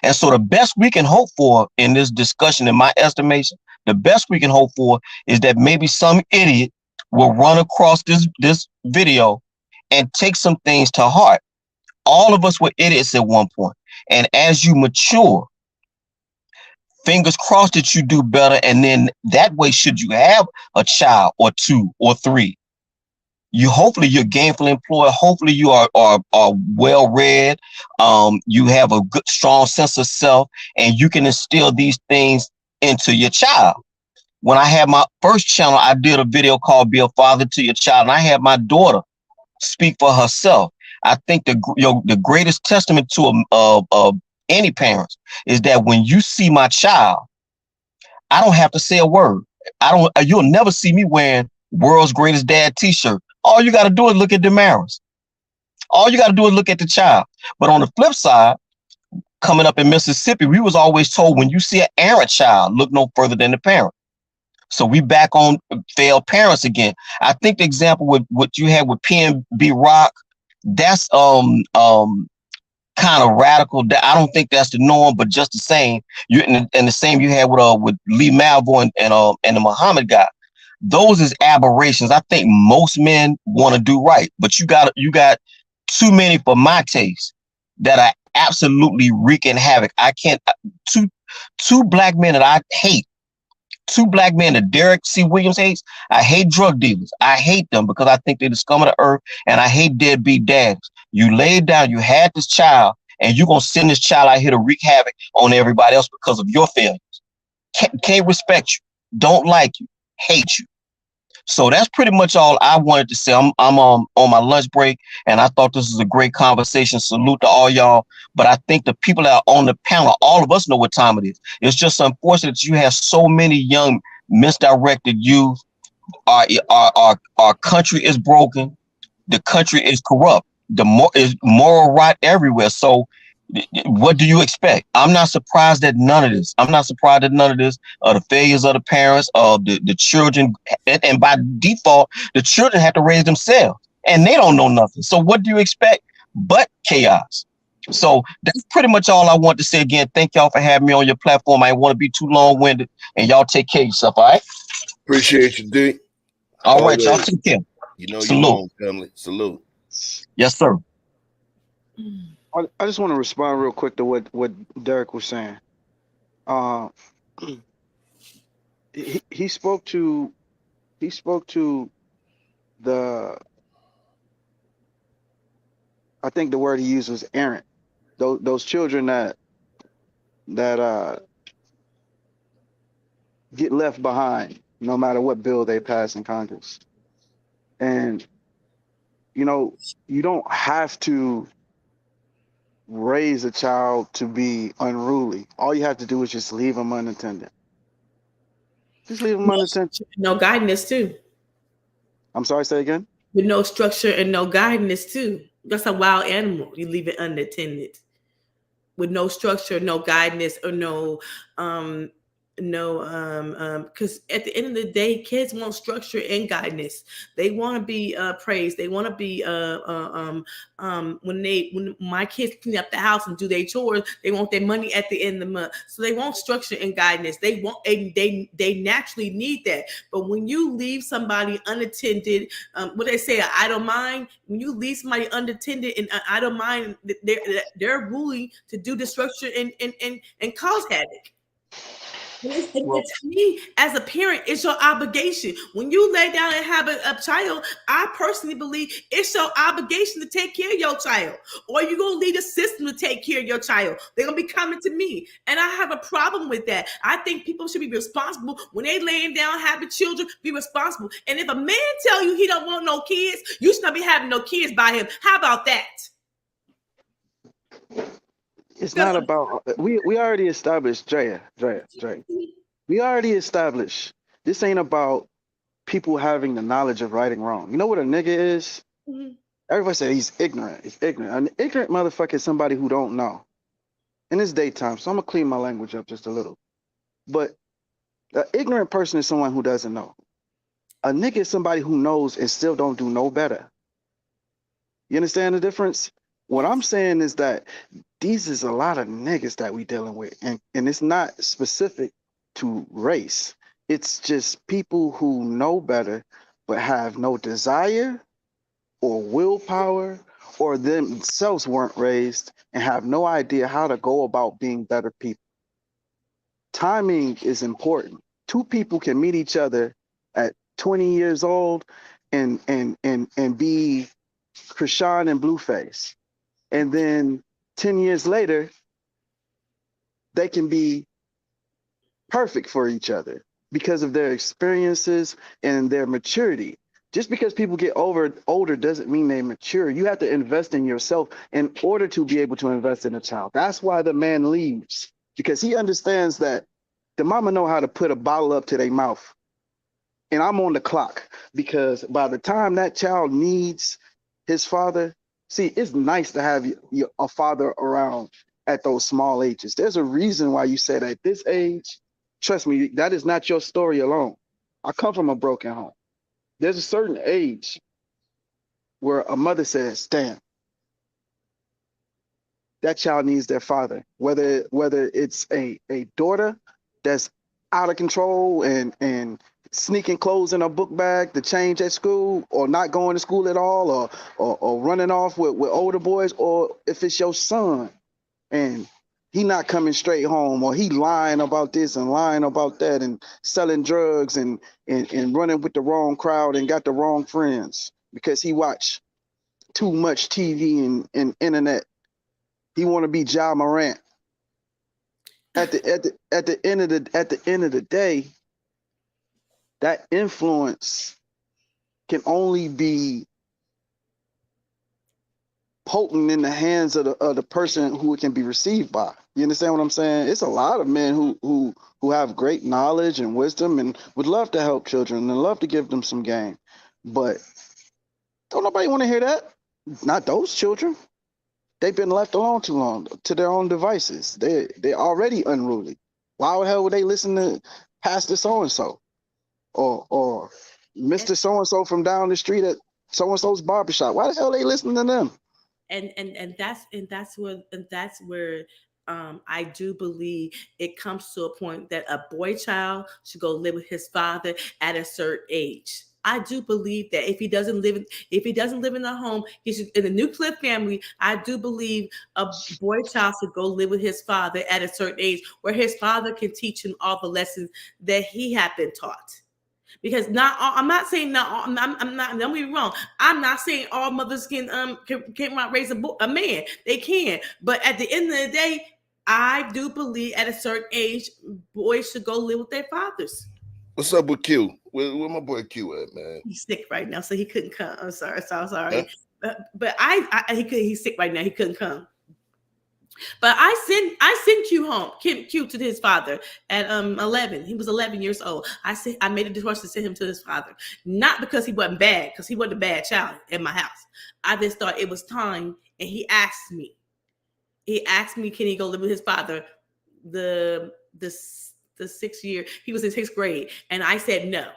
And so the best we can hope for in this discussion, in my estimation, the best we can hope for is that maybe some idiot will run across this video and take some things to heart. All of us were idiots at one point. And as you mature, fingers crossed that you do better. And then that way, should you have a child or two or three, hopefully you're gainfully employed. Hopefully you are well read. You have a good, strong sense of self, and you can instill these things into your child. When I had my first channel, I did a video called "Be a Father to Your Child," and I had my daughter speak for herself. I think the greatest testament to any parents is that when you see my child, I don't have to say a word. You'll never see me wearing "World's Greatest Dad" t-shirt. All you got to do is look at Damaris. All you got to do is look at the child. But on the flip side, coming up in Mississippi, we was always told, when you see an errant child, look no further than the parent. So we back on failed parents again. I think the example with what you had with PNB Rock, that's kind of radical. I don't think that's the norm, but just the same, and the same you had with Lee Malvo and the Muhammad guy. those is aberrations. I think most men want to do right, but you got too many for my taste that are absolutely wreaking havoc. I can't two black men that I hate. Two black men that Derek C. Williams hates. I hate drug dealers. I hate them because I think they're the scum of the earth, and I hate deadbeat dads. You laid down, you had this child, and you're gonna send this child out here to wreak havoc on everybody else because of your failures. Can't respect you, don't like you, hate you. So that's pretty much all I wanted to say. I'm on my lunch break, and I thought this was a great conversation. Salute to all y'all. But I think the people that are on the panel, all of us know what time it is. It's just unfortunate that you have so many young misdirected youth. Our country is broken. The country is corrupt. The more is moral rot everywhere. So what do you expect? I'm not surprised at none of this. I'm not surprised at none of this. The failures of the parents, of the children, and by default, the children have to raise themselves, and they don't know nothing. So what do you expect but chaos? So that's pretty much all I want to say. Again, thank y'all for having me on your platform. I don't want to be too long-winded, and y'all take care of yourself. All right. Appreciate you, D. All right, y'all take care. You know Salute. you're home, family. Salute. Yes, sir. I just want to respond real quick to what Derek was saying. He spoke to the, I think the word he used was errant. Those children that get left behind no matter what bill they pass in Congress. And you don't have to raise a child to be unruly. All you have to do is just leave them unattended. Just leave them unattended. No guidance too. I'm sorry, say again? With no structure and no guidance too. That's a wild animal. You leave it unattended. With no structure, no guidance, or because at the end of the day, kids want structure and guidance. They want to be praised. They want to be when my kids clean up the house and do their chores, they want their money at the end of the month. So they want structure and guidance. They naturally need that. But when you leave somebody unattended, what they say, an idle mind. When you leave somebody unattended and an idle mind, they're ruling to do the structure and cause havoc. And to me, as a parent, it's your obligation. When you lay down and have a child, I personally believe it's your obligation to take care of your child. Or you're going to leave the system to take care of your child. They're going to be coming to me. And I have a problem with that. I think people should be responsible. When they laying down having children, be responsible. And if a man tell you he don't want no kids, you should not be having no kids by him. How about that? It's not about, we already established, Drea. We already established this ain't about people having the knowledge of right and wrong. You know what a nigga is? Mm-hmm. Everybody say he's ignorant. He's ignorant. An ignorant motherfucker is somebody who don't know. And it's daytime, so I'm gonna clean my language up just a little. But an ignorant person is someone who doesn't know. A nigga is somebody who knows and still don't do no better. You understand the difference? What I'm saying is that these is a lot of niggas that we dealing with, and it's not specific to race. It's just people who know better but have no desire or willpower, or themselves weren't raised and have no idea how to go about being better people. Timing is important. Two people can meet each other at 20 years old and be Krishan and Blueface. And then 10 years later, they can be perfect for each other because of their experiences and their maturity. Just because people get older doesn't mean they mature. You have to invest in yourself in order to be able to invest in a child. That's why the man leaves, because he understands that the mama know how to put a bottle up to their mouth. And I'm on the clock, because by the time that child needs his father, see, it's nice to have a father around at those small ages. There's a reason why you said at this age, trust me, that is not your story alone. I come from a broken home. There's a certain age where a mother says, damn, that child needs their father. Whether it's a daughter that's out of control and sneaking clothes in a book bag to change at school, or not going to school at all, or running off with older boys, or if it's your son and he not coming straight home, or he lying about this and lying about that and selling drugs and running with the wrong crowd and got the wrong friends because he watched too much TV and internet. He want to be Ja Morant. At the end of the day, that influence can only be potent in the hands of the person who it can be received by. You understand what I'm saying? It's a lot of men who have great knowledge and wisdom and would love to help children and love to give them some game, but don't nobody want to hear that. Not those children. They've been left alone too long to their own devices. They're already unruly. Why the hell would they listen to Pastor so and so or Mr. so and so from down the street at so and so's barbershop? Why the hell they listening to them? And that's where I do believe it comes to a point that a boy child should go live with his father at a certain age. I do believe that if he doesn't live in the home, he should, in a nuclear family. I do believe a boy child should go live with his father at a certain age, where his father can teach him all the lessons that he had been taught. Because I'm not saying not. I'm not. Don't get me wrong. I'm not saying all mothers can raise a man. They can, but at the end of the day, I do believe at a certain age, boys should go live with their fathers. What's up with Q? Where my boy Q at, man? He's sick right now, so he couldn't come. I'm sorry. Huh? But he's sick right now. He couldn't come. But I sent Q home, Q to his father at 11. He was 11 years old. I made a choice to send him to his father, not because he wasn't bad, because he wasn't a bad child in my house. I just thought it was time, and he asked me. Can he go live with his father? The 6th year he was in 6th grade, and I said no.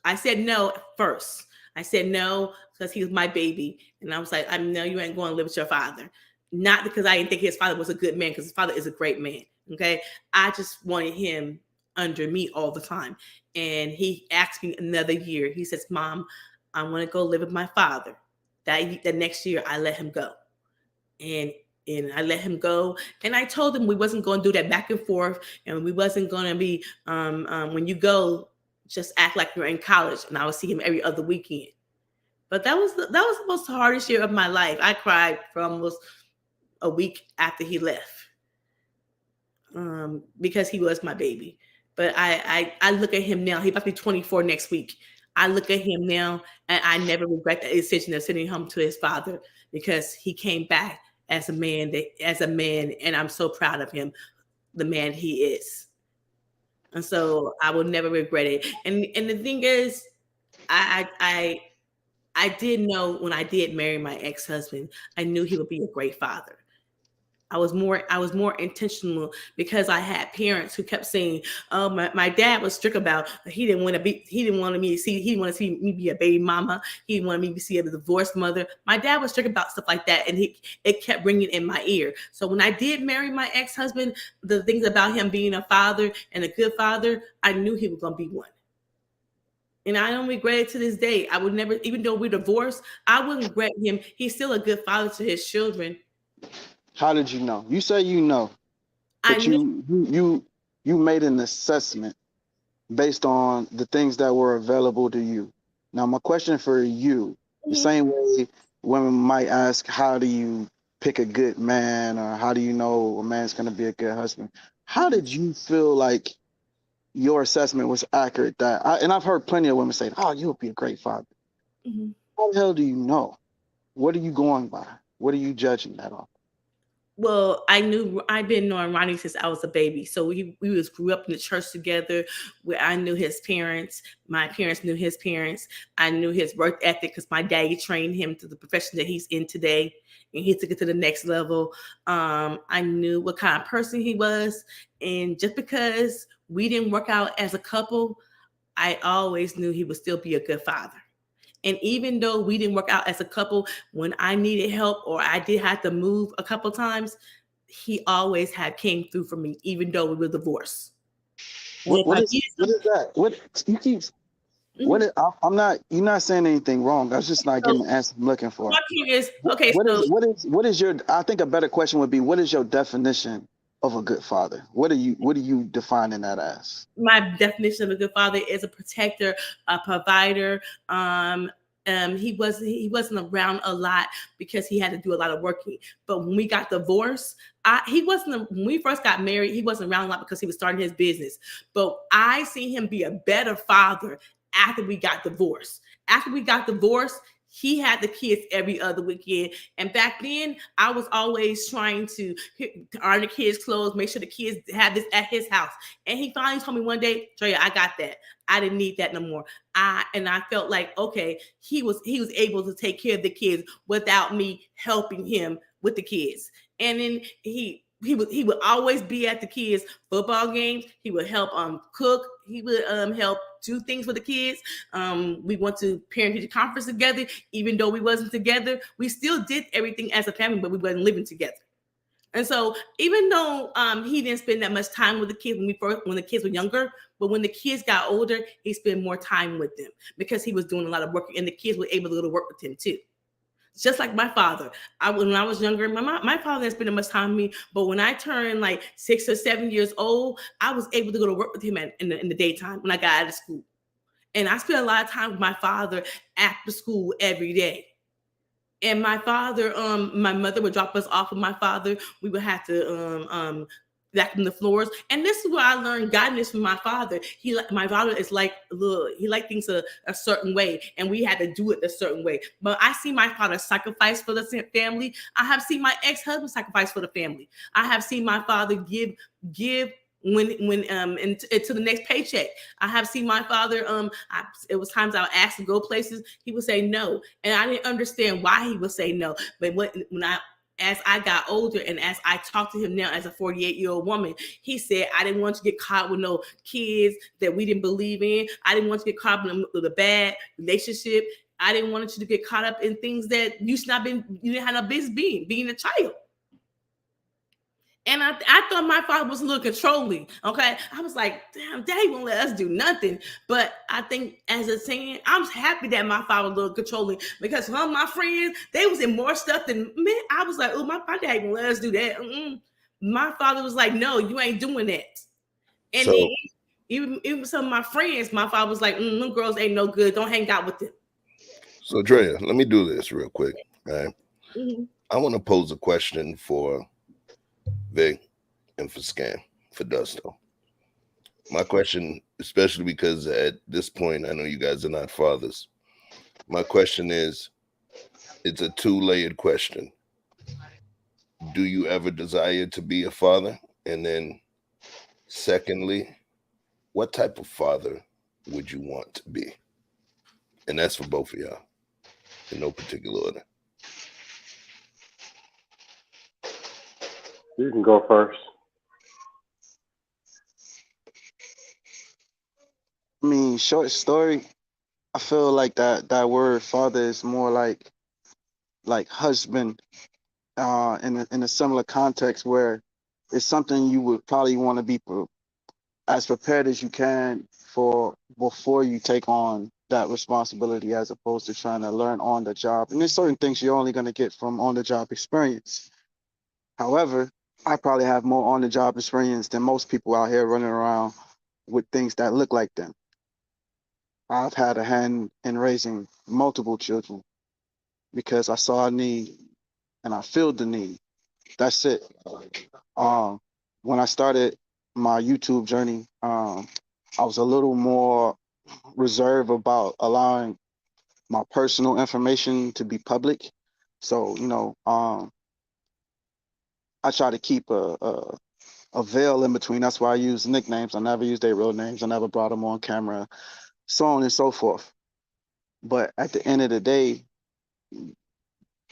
I said no first. I said no because he was my baby, and I was like, I know you ain't going to live with your father. Not because I didn't think his father was a good man, because his father is a great man. Okay. I just wanted him under me all the time. And he asked me another year. He says, Mom, I want to go live with my father. The next year I let him go. And I let him go. And I told him we wasn't going to do that back and forth. And we wasn't going to be, when you go, just act like you're in college. And I would see him every other weekend. But that was the most hardest year of my life. I cried for almost a week after he left, because he was my baby. But I look at him now. He's about to be 24 next week. I look at him now, and I never regret the decision of sending him to his father, because he came back as a man, and I'm so proud of him, the man he is. And so I will never regret it. And the thing is, I did know when I did marry my ex-husband, I knew he would be a great father. I was more intentional, because I had parents who kept saying, "Oh, my dad was strict about he didn't want to see me be a baby mama. He didn't want me to see a divorced mother." My dad was strict about stuff like that, and it kept ringing in my ear. So when I did marry my ex-husband, the things about him being a father and a good father, I knew he was gonna be one. And I don't regret it to this day. I would never, even though we're divorced, I wouldn't regret him. He's still a good father to his children. How did you know? You say you know, but you made an assessment based on the things that were available to you. Now, my question for you, the same way women might ask, how do you pick a good man, or how do you know a man's going to be a good husband? How did you feel like your assessment was accurate? And I've heard plenty of women say, "Oh, you'll be a great father." Mm-hmm. How the hell do you know? What are you going by? What are you judging that on? Well, I've been knowing Ronnie since I was a baby. So we grew up in the church together, where I knew his parents. My parents knew his parents. I knew his work ethic, because my daddy trained him to the profession that he's in today, and he took it to the next level. I knew what kind of person he was. And just because we didn't work out as a couple, I always knew he would still be a good father. And even though we didn't work out as a couple, when I needed help or I did have to move a couple times, he always came through for me, even though we were divorced. What is that? What you keep What is, I'm not. You're not saying anything wrong. I was just not So getting the answer I'm looking for. my thing is, okay, so What is your? I think a better question would be, what is your definition of a good father? What are you defining that as? my definition of a good father is a protector, a provider. He wasn't around a lot because he had to do a lot of working. But when we got divorced, he wasn't. When we first got married, he wasn't around a lot because he was starting his business. But I see him be a better father after we got divorced. After we got divorced, he had the kids every other weekend. And back then, I was always trying to earn the kids' clothes, make sure the kids had this at his house. And he finally told me one day, Drea, I got that. I didn't need that no more. I felt like, okay, he was able to take care of the kids without me helping him with the kids. And then he would always be at the kids' football games. He would help cook. He would help do things for the kids. We went to parent teacher conference together, even though we wasn't together. We still did everything as a family, but we wasn't living together. And so, even though he didn't spend that much time with the kids when the kids were younger, but when the kids got older, he spent more time with them because he was doing a lot of work, and the kids were able to go to work with him too. Just like my father, when I was younger, my father didn't spend much time with me. But when I turned like 6 or 7 years old, I was able to go to work with him in the daytime when I got out of school. And I spent a lot of time with my father after school every day. And my father, my mother would drop us off with my father. We would have to vacuum the floors. And this is where I learned guidance from my father. My father is like, look, he liked things a certain way, and we had to do it a certain way. But I see my father sacrifice for the family. I have seen my ex-husband sacrifice for the family. I have seen my father give when into the next paycheck. I have seen my father it was times I would ask to go places, he would say no, and I didn't understand why he would say no. But as I got older and as I talk to him now as a 48-year-old woman, he said, I didn't want to get caught with no kids that we didn't believe in. I didn't want to get caught with a bad relationship. I didn't want you to get caught up in things that you didn't have no business being a child. And I thought my father was a little controlling. Okay. I was like, damn, daddy won't let us do nothing. But I think as a saying, I'm happy that my father was a little controlling because some of my friends, they was in more stuff than me. I was like, oh, my daddy won't let us do that. My father was like, no, you ain't doing that. And So, then even some of my friends, my father was like, them girls ain't no good. Don't hang out with them. so Drea, let me do this real quick. All right. Mm-hmm. I want to pose a question for Vic and for Scan, for Dusto. My question, especially because at this point, I know you guys are not fathers. My question is, it's a two-layered question. Do you ever desire to be a father? And then secondly, what type of father would you want to be? And that's for both of y'all in no particular order. You can go first. I mean, short story. I feel like that word father is more like husband, in a similar context where it's something you would probably want to be as prepared as you can for before you take on that responsibility, as opposed to trying to learn on the job. And there's certain things you're only going to get from on the job experience. However, I probably have more on the job experience than most people out here running around with things that look like them. I've had a hand in raising multiple children because I saw a need and I filled the need. That's it. When I started my YouTube journey, I was a little more reserved about allowing my personal information to be public. So, I try to keep a veil in between. That's why I use nicknames. I never use their real names. I never brought them on camera, so on and so forth. But at the end of the day,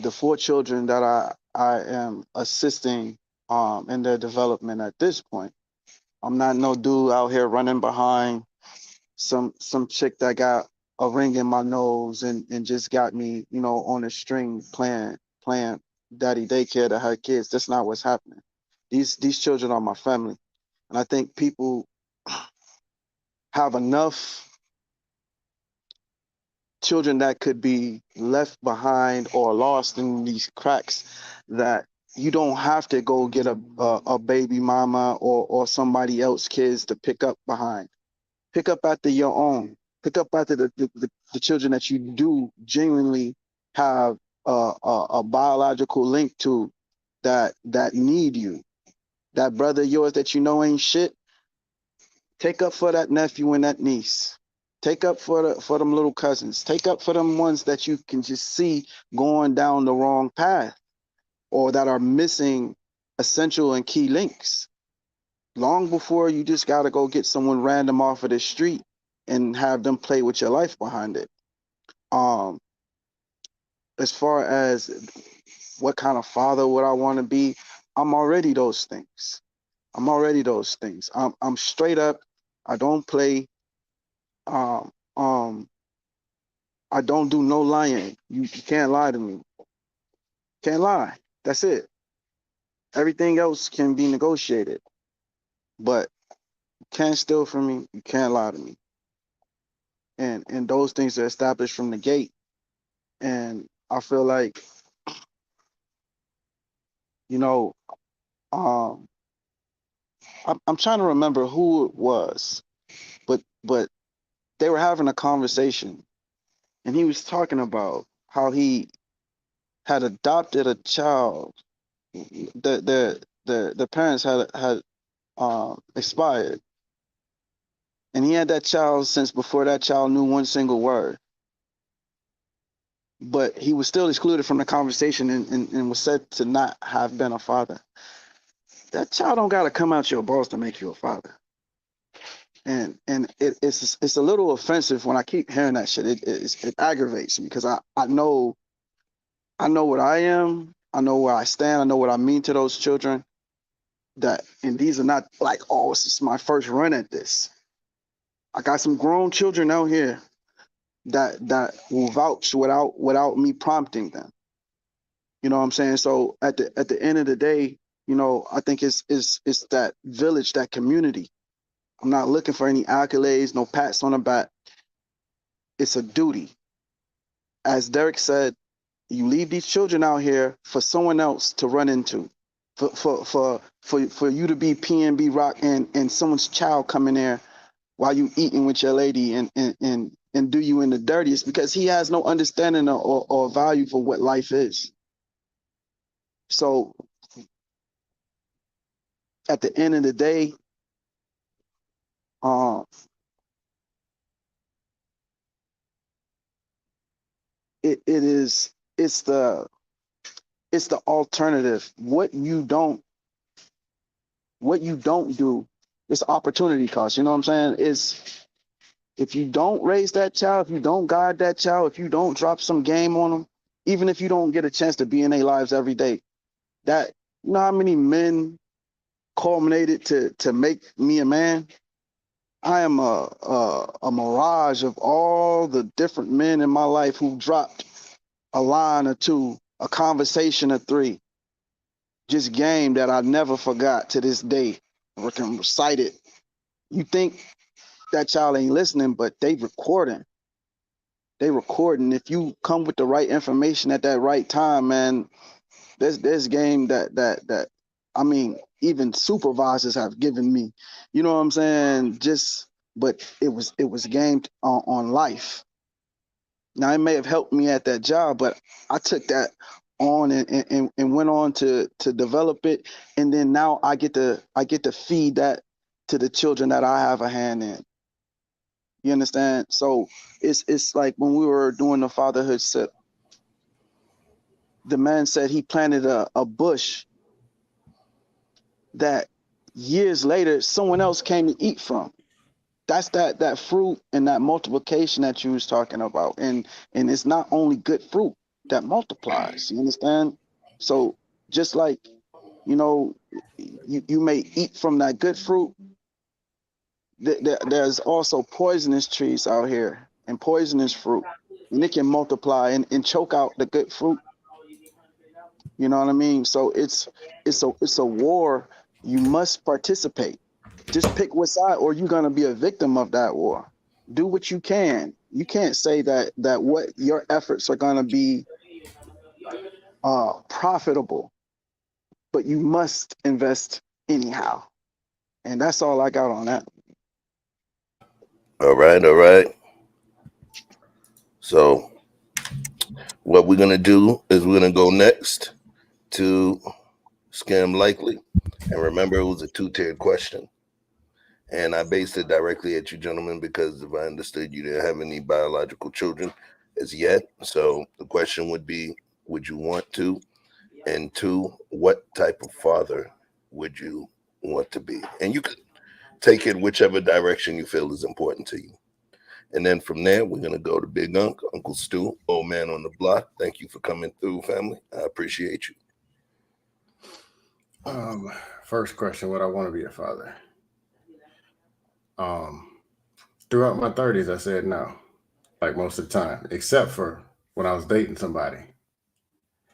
the 4 children that I am assisting in their development at this point, I'm not no dude out here running behind some chick that got a ring in my nose and just got me, on a string playing daddy daycare to her kids. That's not what's happening. These children are my family. And I think people have enough children that could be left behind or lost in these cracks, that you don't have to go get a baby mama or somebody else kids to pick up behind. Pick up after your own. Pick up after the children that you do genuinely have a biological link to, that need you. That brother of yours that you know ain't shit, take up for that nephew and that niece. Take up for them little cousins. Take up for them ones that you can just see going down the wrong path, or that are missing essential and key links. Long before you just gotta go get someone random off of the street and have them play with your life behind it. Um, as far as what kind of father would I want to be, I'm already those things. I'm already those things. I'm straight up. I don't play. Um, um, I don't do no lying. You can't lie to me. Can't lie. That's it. Everything else can be negotiated, but you can't steal from me. You can't lie to me. And those things are established from the gate. And I feel like, you know, um, I'm trying to remember who it was, but they were having a conversation, and he was talking about how he had adopted a child. The parents had expired, and he had that child since before that child knew one single word. But he was still excluded from the conversation, and was said to not have been a father. That child don't gotta come out your balls to make you a father. And it's a little offensive when I keep hearing that shit. It aggravates me, because I know what I am. I know where I stand. I know what I mean to those children. And these are not like, oh, this is my first run at this. I got some grown children out here that will vouch without me prompting them. You know what I'm saying? So at the end of the day, I think it's that village, that community. I'm not looking for any accolades, no pats on the back. It's a duty. As Derek said, you leave these children out here for someone else to run into, for you to be PNB Rock, and someone's child come in there while you eating with your lady and do you in the dirtiest, because he has no understanding or value for what life is. So at the end of the day, it's the alternative. What you don't do, it's opportunity cost. You know what I'm saying? It's, if you don't raise that child, if you don't guide that child, if you don't drop some game on them, even if you don't get a chance to be in their lives every day, that, you know how many men culminated to make me a man? I am a mirage of all the different men in my life who dropped a line or two, a conversation or three, just game that I never forgot to this day, or can recite it. You think that child ain't listening, but they recording. They recording. If you come with the right information at that right time, man, there's game that I mean, even supervisors have given me. You know what I'm saying? But it was game on life. Now it may have helped me at that job, but I took that on and went on to develop it, and then now I get to feed that to the children that I have a hand in. You understand? So it's like when we were doing the fatherhood sip, the man said he planted a bush that years later someone else came to eat from. That's that fruit and that multiplication that you was talking about. And it's not only good fruit that multiplies. You understand? So just like, you may eat from that good fruit, there's also poisonous trees out here and poisonous fruit, and it can multiply and choke out the good fruit. You know what I mean? So it's a war. You must participate. Just pick what side, or you're gonna be a victim of that war. Do what you can. You can't say that what your efforts are going to be profitable, but you must invest anyhow. And that's all I got on that. All right. So what we're gonna do is we're gonna go next to Scam Likely. And remember, it was a 2-tiered question. And I based it directly at you gentlemen because if I understood, you didn't have any biological children as yet. So the question would be, would you want to? And 2, what type of father would you want to be? And you could take it whichever direction you feel is important to you. And then from there, we're going to go to Big Uncle Stu, old man on the block. Thank you for coming through, family. I appreciate you. First question, would I want to be a father? Throughout my 30s, I said no, like most of the time, except for when I was dating somebody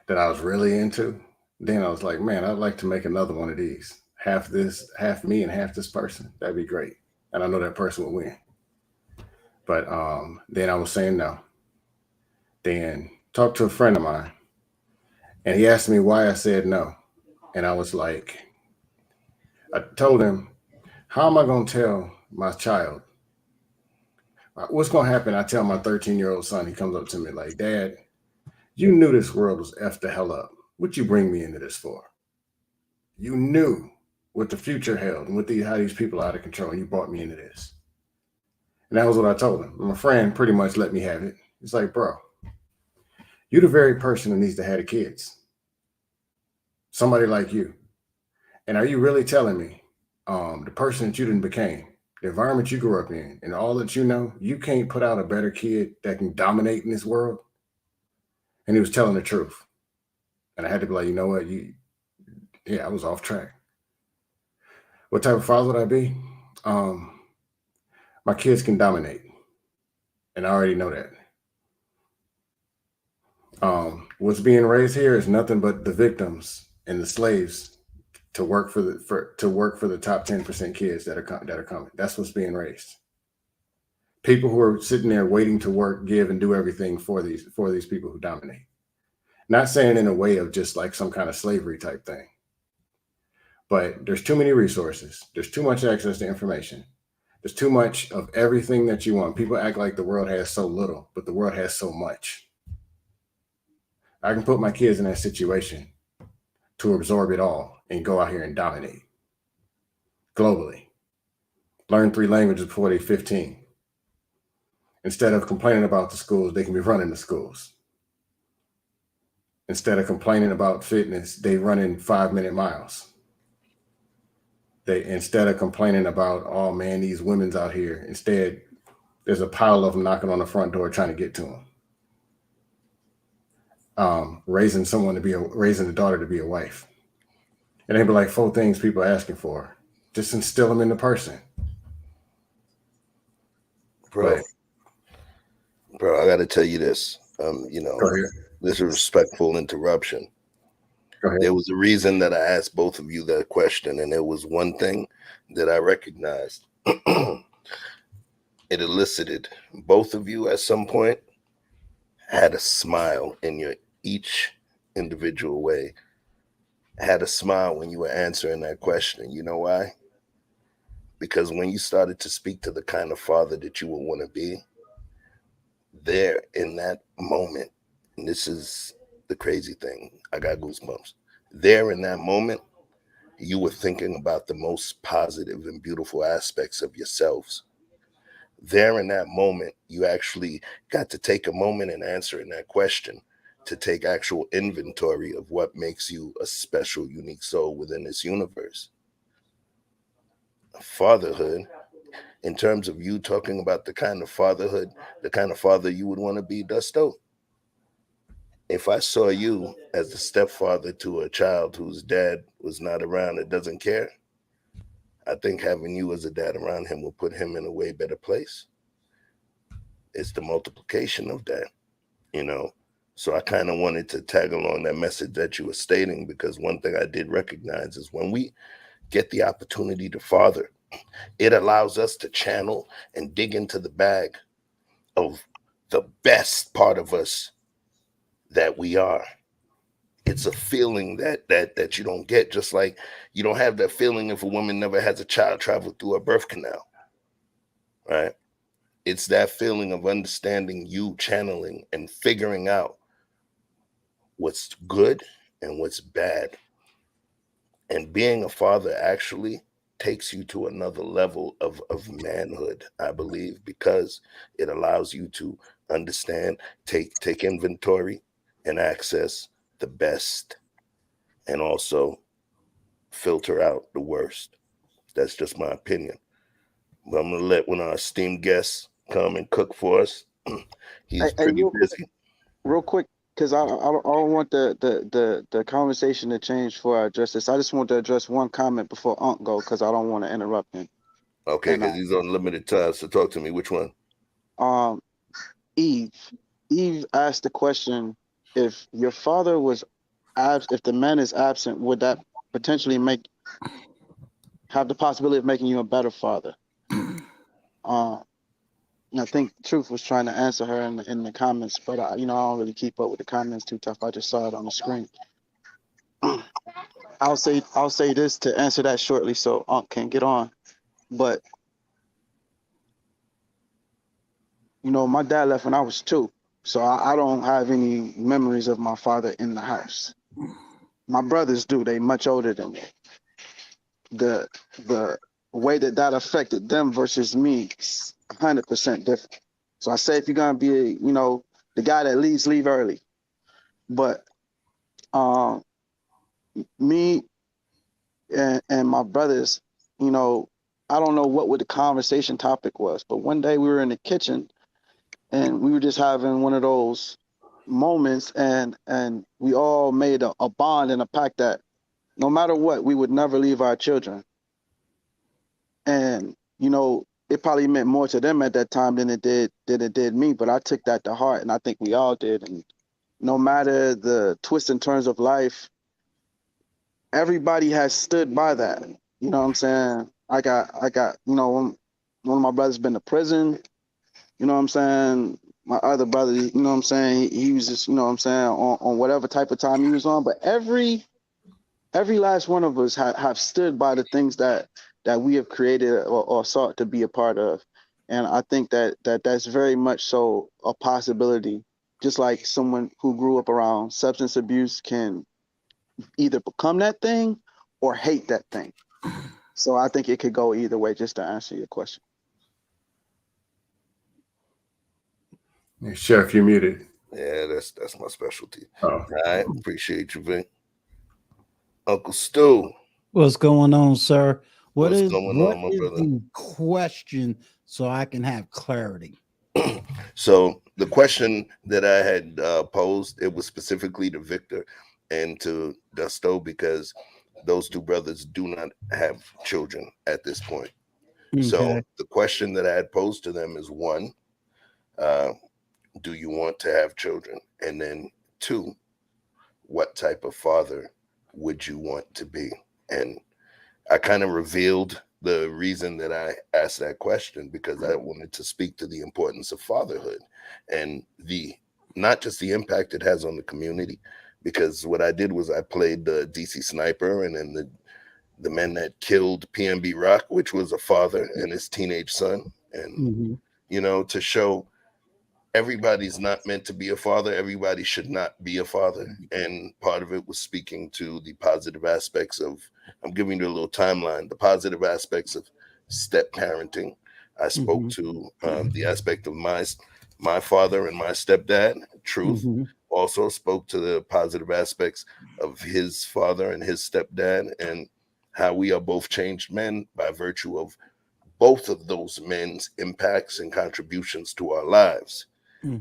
that I was really into. Then I was like, man, I'd like to make another one of these. Half this, half me, and half this person. That'd be great. And I know that person would win. But then I was saying no. Then talked to a friend of mine, and he asked me why I said no. And I was like, I told him, how am I going to tell my child? What's going to happen? I tell my 13-year-old son, he comes up to me like, Dad, you knew this world was effed the hell up. What you bring me into this for? You knew what the future held and how these people are out of control, and you brought me into this. And that was what I told him. My friend pretty much let me have it. It's like, bro, you're the very person who needs to have the kids. Somebody like you. And are you really telling me the person that you done became, the environment you grew up in, and all that you know, you can't put out a better kid that can dominate in this world? And he was telling the truth. And I had to be like, you know what? I was off track. What type of father would I be? My kids can dominate. And I already know that. What's being raised here is nothing but the victims and the slaves to work for the top 10% kids that are coming. That's what's being raised. People who are sitting there waiting to work, give, and do everything for these people who dominate. Not saying in a way of just like some kind of slavery type thing, but there's too many resources. There's too much access to information. There's too much of everything that you want. People act like the world has so little, but the world has so much. I can put my kids in that situation to absorb it all and go out here and dominate globally. Learn 3 languages before they're 15. Instead of complaining about the schools, they can be running the schools. Instead of complaining about fitness, they running 5-minute miles. Instead of complaining about, oh man, these women's out here, instead, there's a pile of them knocking on the front door trying to get to them. Raising a daughter to be a wife. And they'd be like 4 things people are asking for. Just instill them in the person. Bro, I got to tell you this. This is a respectful interruption. There was a reason that I asked both of you that question, and there was one thing that I recognized. It elicited both of you at some point had a smile in your each individual way. Had a smile when you were answering that question. You know why? Because when you started to speak to the kind of father that you would want to be, there in that moment, and this is the crazy thing, I got goosebumps. There in that moment, you were thinking about the most positive and beautiful aspects of yourselves. There in that moment, you actually got to take a moment in answering that question to take actual inventory of what makes you a special, unique soul within this universe. Fatherhood, in terms of you talking about the kind of fatherhood, the kind of father you would want to be, Dusto. If I saw you as the stepfather to a child whose dad was not around and doesn't care, I think having you as a dad around him will put him in a way better place. It's the multiplication of that, So I kind of wanted to tag along that message that you were stating, because one thing I did recognize is when we get the opportunity to father, it allows us to channel and dig into the bag of the best part of us that we are. It's a feeling that you don't get, just like you don't have that feeling if a woman never has a child travel through her birth canal, right? It's that feeling of understanding you, channeling and figuring out what's good and what's bad. And being a father actually takes you to another level of manhood, I believe, because it allows you to understand, take inventory and access the best, and also filter out the worst. That's just my opinion. But I'm gonna let one of our esteemed guests come and cook for us. He's Hey, pretty busy. real quick, because I don't want the conversation to change before I address this. I just want to address one comment before Unc go, because I don't want to interrupt him. Okay, And because he's on limited time. So talk to me. Which one? Eve asked the question: if your father was if the man is absent, would that potentially have the possibility of making you a better father? And I think Truth was trying to answer her in the comments, but I don't really keep up with the comments too tough. I just saw it on the screen. I'll say this to answer that shortly, so Unc can get on. But my dad left when I was 2, so I don't have any memories of my father in the house. My brothers do; they much older than me. The way that affected them versus me is 100% different. So I say, if you're gonna be the guy that leaves, leave early. But me and my brothers, I don't know what the conversation topic was, but one day we were in the kitchen and we were just having one of those moments, and we all made a bond and a pact that no matter what, we would never leave our children. And it probably meant more to them at that time than it did me, but I took that to heart, and I think we all did. And no matter the twists and turns of life, everybody has stood by that. You know what I'm saying? I got one of my brothers been to prison. You know what I'm saying? My other brother, you know what I'm saying, he was just, you know what I'm saying, on whatever type of time he was on. But every last one of us have stood by the things that we have created or sought to be a part of. And I think that's very much so a possibility. Just like someone who grew up around substance abuse can either become that thing or hate that thing. So I think it could go either way, just to answer your question. Hey, Chef, you muted. Yeah, that's my specialty. Oh. All right, appreciate you, Vin. Uncle Stu. What's going on, sir? What's What going on, my is brother? the question, so I can have clarity? So the question that I had posed, it was specifically to Victor and to Dusto, because those two brothers do not have children at this point. So Okay. the question that I had posed to them is, 1, do you want to have children? And then 2, what type of father would you want to be? And I kind of revealed the reason that I asked that question, because I wanted to speak to the importance of fatherhood and not just the impact it has on the community. Because what I did was I played the DC sniper, and then the men that killed PNB Rock, which was a father and his teenage son, and to show everybody's not meant to be a father. Everybody should not be a father. And part of it was speaking to the positive aspects of, I'm giving you a little timeline, the positive aspects of step parenting. I spoke to the aspect of my father and my stepdad. Truth also spoke to the positive aspects of his father and his stepdad, and how we are both changed men by virtue of both of those men's impacts and contributions to our lives.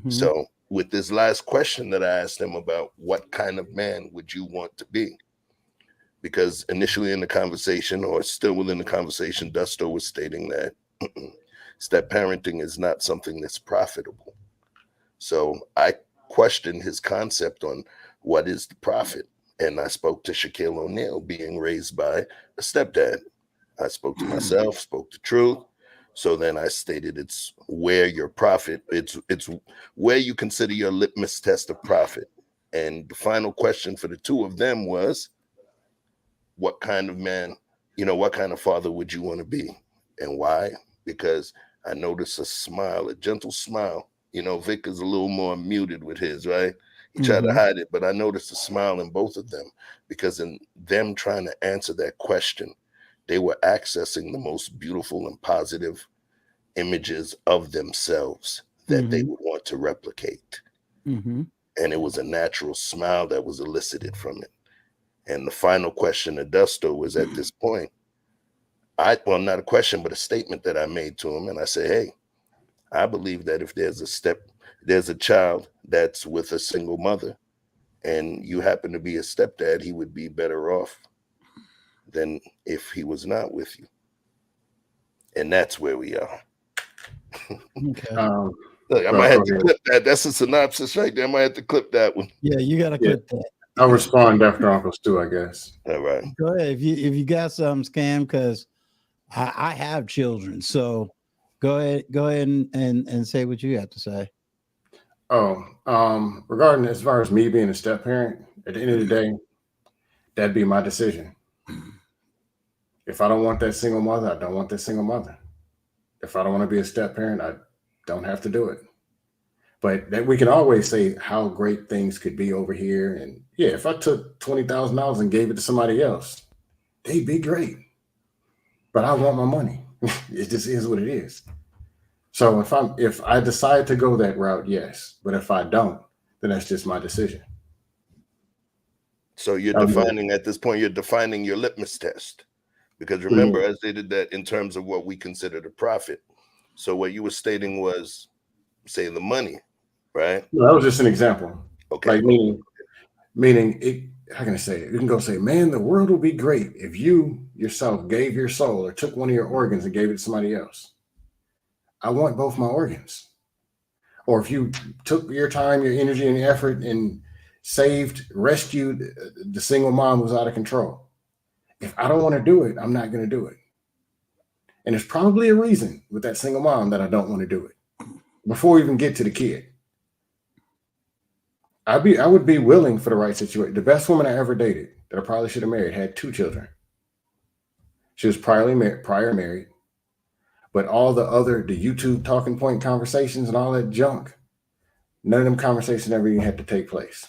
So with this last question that I asked them about what kind of man would you want to be? Because initially in the conversation, or still within the conversation, Dusto was stating that step parenting is not something that's profitable. So I questioned his concept on what is the profit. And I spoke to Shaquille O'Neal being raised by a stepdad. I spoke to myself, spoke to Truth, So then I stated it's where your profit, it's where you consider your litmus test of profit. And the final question for the two of them was, what kind of man, what kind of father would you want to be? And why? Because I noticed a smile, a gentle smile. Vic is a little more muted with his, right? He tried to hide it, but I noticed a smile in both of them, because in them trying to answer that question, they were accessing the most beautiful and positive images of themselves that they would want to replicate. And it was a natural smile that was elicited from it. And the final question to Dusto was, at this point, not a question, but a statement that I made to him. And I said, hey, I believe that if there's a child that's with a single mother and you happen to be a stepdad, he would be better off than if he was not with you. And that's where we are. Okay. Look, I might have to clip that. That's a synopsis right there. I might have to clip that one. Yeah, you got to clip that. I'll respond after Uncle Stu, I guess. All right. Go ahead. If you got something, Scam, because I have children. So go ahead and say what you have to say. Regarding as far as me being a step parent, at the end of the day, that'd be my decision. If I don't want that single mother, I don't want that single mother. If I don't want to be a step parent, I don't have to do it. But that we can always say how great things could be over here. And yeah, if I took $20,000 and gave it to somebody else, they'd be great. But I want my money. It just is what it is. So if I decide to go that route, yes. But if I don't, then that's just my decision. So you're defining at this point, you're defining your litmus test. Because remember, I stated that in terms of what we consider the profit. So what you were stating was, say, the money, right? No, that was just an example. Okay. Like meaning it, how can I say it? You can go say, man, the world will be great if you yourself gave your soul or took one of your organs and gave it to somebody else. I want both my organs. Or if you took your time, your energy, and effort and rescued the single mom who was out of control. If I don't want to do it, I'm not going to do it. And there's probably a reason with that single mom that I don't want to do it before we even get to the kid. I would be willing for the right situation. The best woman I ever dated that I probably should have married had 2 children. She was prior married, but all the YouTube talking point conversations and all that junk, none of them conversations ever even had to take place.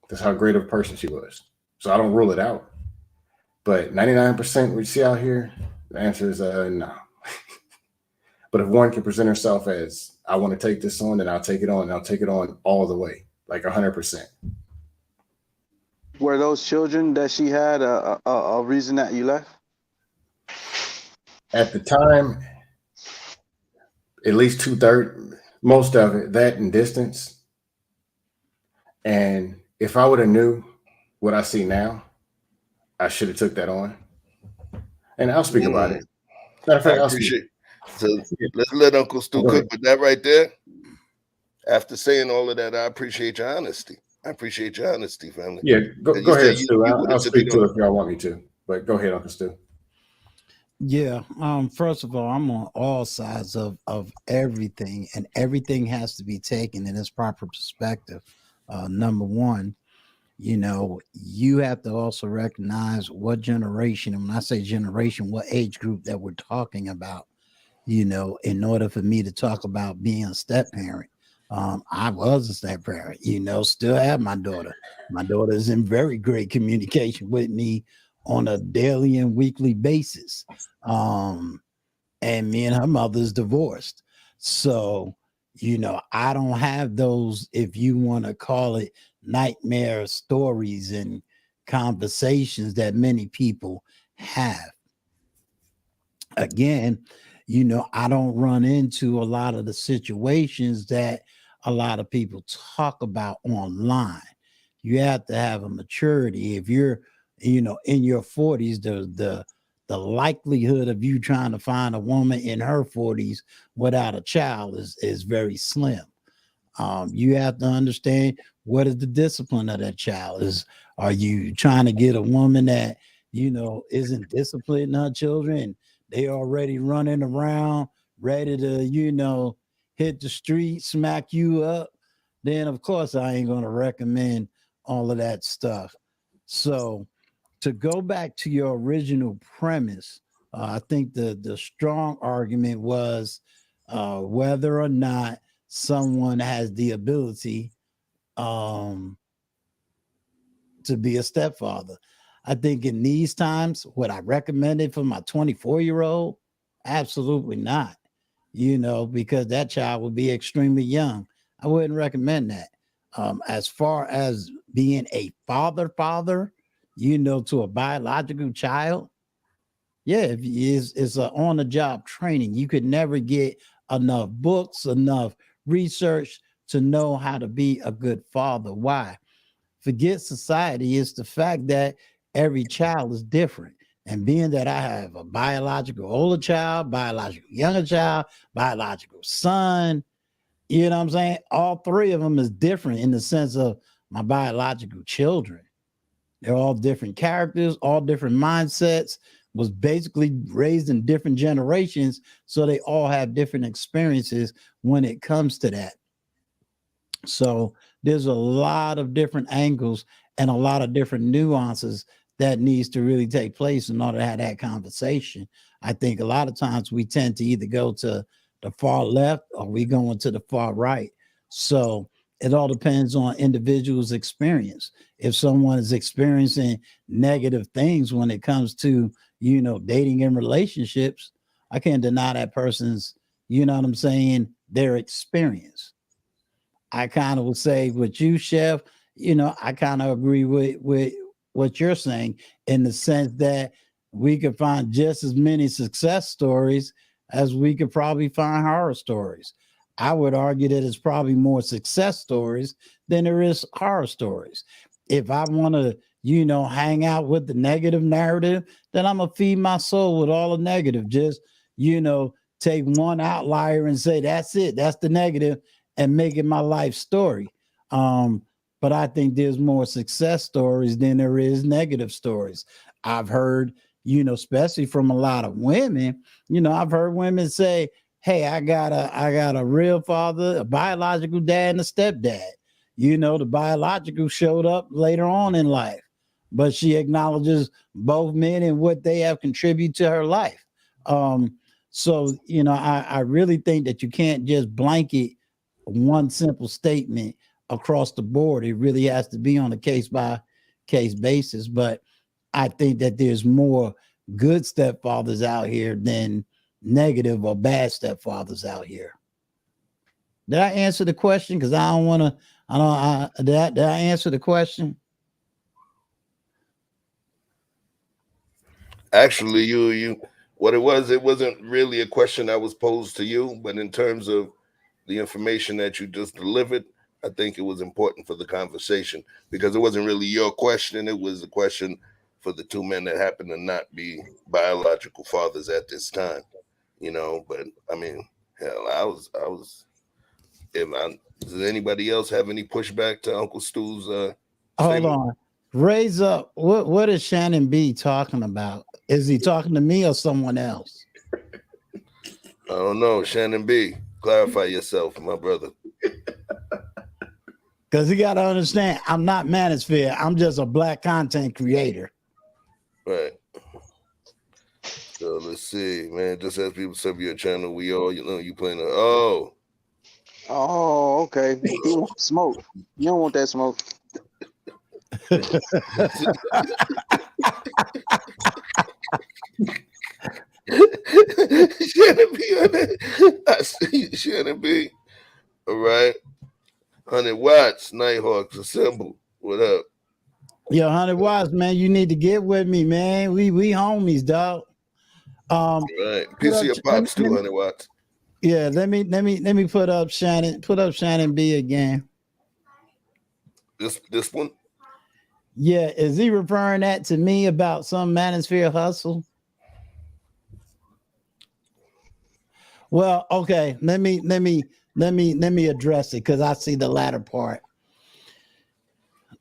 That's how great of a person she was. So I don't rule it out. But 99% we see out here, the answer is no. But if one can present herself as, I want to take this on, then I'll take it on, and I'll take it on all the way, like 100%. Were those children that she had a reason that you left? At the time, at least 2/3, most of it, that and distance. And if I would have knew what I see now, I should have took that on. And I'll speak about it. Matter of fact, I appreciate. So let's let Uncle Stu cook with that right there. After saying all of that, I appreciate your honesty. I appreciate your honesty, family. Yeah, go ahead, Stu. I'll speak to it if y'all want me to. But go ahead, Uncle Stu. Yeah. First of all, I'm on all sides of everything, and everything has to be taken in its proper perspective. Number one, you have to also recognize what generation, and when I say generation, what age group that we're talking about, in order for me to talk about being a step parent. I was a step parent, still have my daughter. My daughter is in very great communication with me on a daily and weekly basis. And me and her mother's divorced. So, I don't have those, if you want to call it, nightmare stories and conversations that many people have. Again, I don't run into a lot of the situations that a lot of people talk about online. You have to have a maturity. If you're, in your 40s, the likelihood of you trying to find a woman in her 40s without a child is very slim. You have to understand, what is the discipline of that child? Are you trying to get a woman that isn't disciplining her children? They already running around ready to, hit the street, smack you up, then of course I ain't gonna recommend all of that stuff. So to go back to your original premise, I think the strong argument was whether or not someone has the ability um, to be a stepfather. I think in these times, would I recommend it for my 24-year-old? Absolutely not. Because that child would be extremely young. I wouldn't recommend that. As far as being a father, to a biological child, yeah, it's a on the job training. You could never get enough books, enough research to know how to be a good father. Why? Forget society. It's the fact that every child is different. And being that I have a biological older child, biological younger child, biological son, you know what I'm saying? All three of them is different in the sense of my biological children. They're all different characters, all different mindsets, was basically raised in different generations. So they all have different experiences when it comes to that. So there's a lot of different angles and a lot of different nuances that needs to really take place in order to have that conversation. I think a lot of times we tend to either go to the far left or we going to the far right. So it all depends on individuals' experience. If someone is experiencing negative things when it comes to, dating and relationships, I can't deny that person's, their experience. I kind of would say with you, Chef, I kind of agree with what you're saying in the sense that we could find just as many success stories as we could probably find horror stories. I would argue that it's probably more success stories than there is horror stories. If I want to, hang out with the negative narrative, then I'm gonna feed my soul with all the negative. Just, take one outlier and say, that's it, that's the negative, and make it my life story. But I think there's more success stories than there is negative stories. I've heard, especially from a lot of women, I've heard women say, hey, I got a real father, a biological dad, and a stepdad. The biological showed up later on in life, but she acknowledges both men and what they have contributed to her life. So, I really think that you can't just blanket one simple statement across the board. It really has to be on a case by case basis. But I think that there's more good stepfathers out here than negative or bad stepfathers out here. Did I answer the question? Because I don't want to. Did I answer the question? Actually, you what it wasn't really a question that was posed to you, but in terms of the information that you just delivered, I think it was important for the conversation because it wasn't really your question. It was a question for the two men that happen to not be biological fathers at this time, but I mean, hell, I was, does anybody else have any pushback to Uncle Stu's Hold statement? on. Raise up. What is Shannon B talking about? Is he talking to me or someone else? I don't know. Shannon B, clarify yourself, my brother. Because you got to understand, I'm not Manosphere. I'm just a black content creator. Right. So let's see, man. Just as people sub your channel, we all, you playing Oh, okay. You want smoke. You don't want that smoke. Shannon B on that. I see Shannon B. All right. 100 watts, Nighthawks, assemble. What up? Yo, 100 watts, man. You need to get with me, man. We homies, dog. Right. PC of Pops, 200 watts. Yeah, let me put up Shannon B again. This one? Yeah, is he referring that to me about some Manosphere hustle? Well, okay, let me address it because I see the latter part.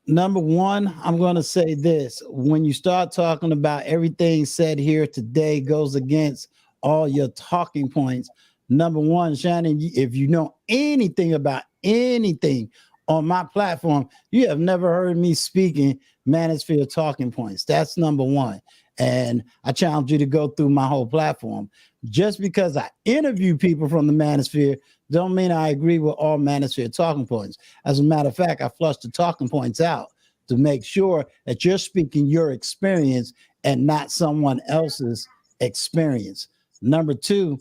Number one, I'm going to say this. When you start talking about everything said here today goes against all your talking points, Number one, Shannon, if you know anything about anything on my platform, you have never heard me speaking Manosphere talking points. That's number one. And I challenge you to go through my whole platform. Just because I interview people from the Manosphere don't mean I agree with all Manosphere talking points. As a matter of fact, I flush the talking points out to make sure that you're speaking your experience and not someone else's experience. Number two,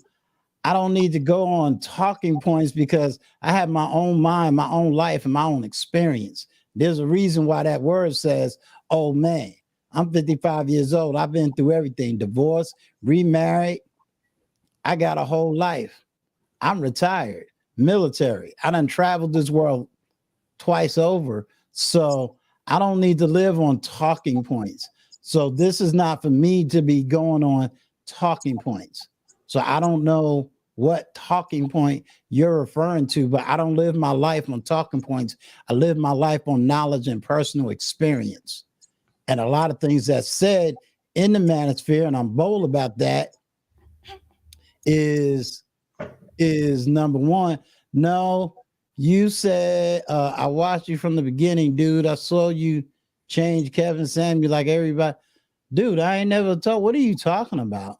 I don't need to go on talking points because I have my own mind, my own life, and my own experience. There's a reason why that word says, oh man, I'm 55 years old. I've been through everything, divorced, remarried. I got a whole life. I'm retired, military. I done traveled this world twice over. So I don't need to live on talking points. So this is not for me to be going on talking points. So I don't know what talking point you're referring to, but I don't live my life on talking points. I live my life on knowledge and personal experience. And a lot of things that's said in the manosphere, and I'm bold about that, is number one, no, you said, I watched you from the beginning, dude. I saw you change Kevin Samuel like everybody. Dude, I ain't never told. What are you talking about?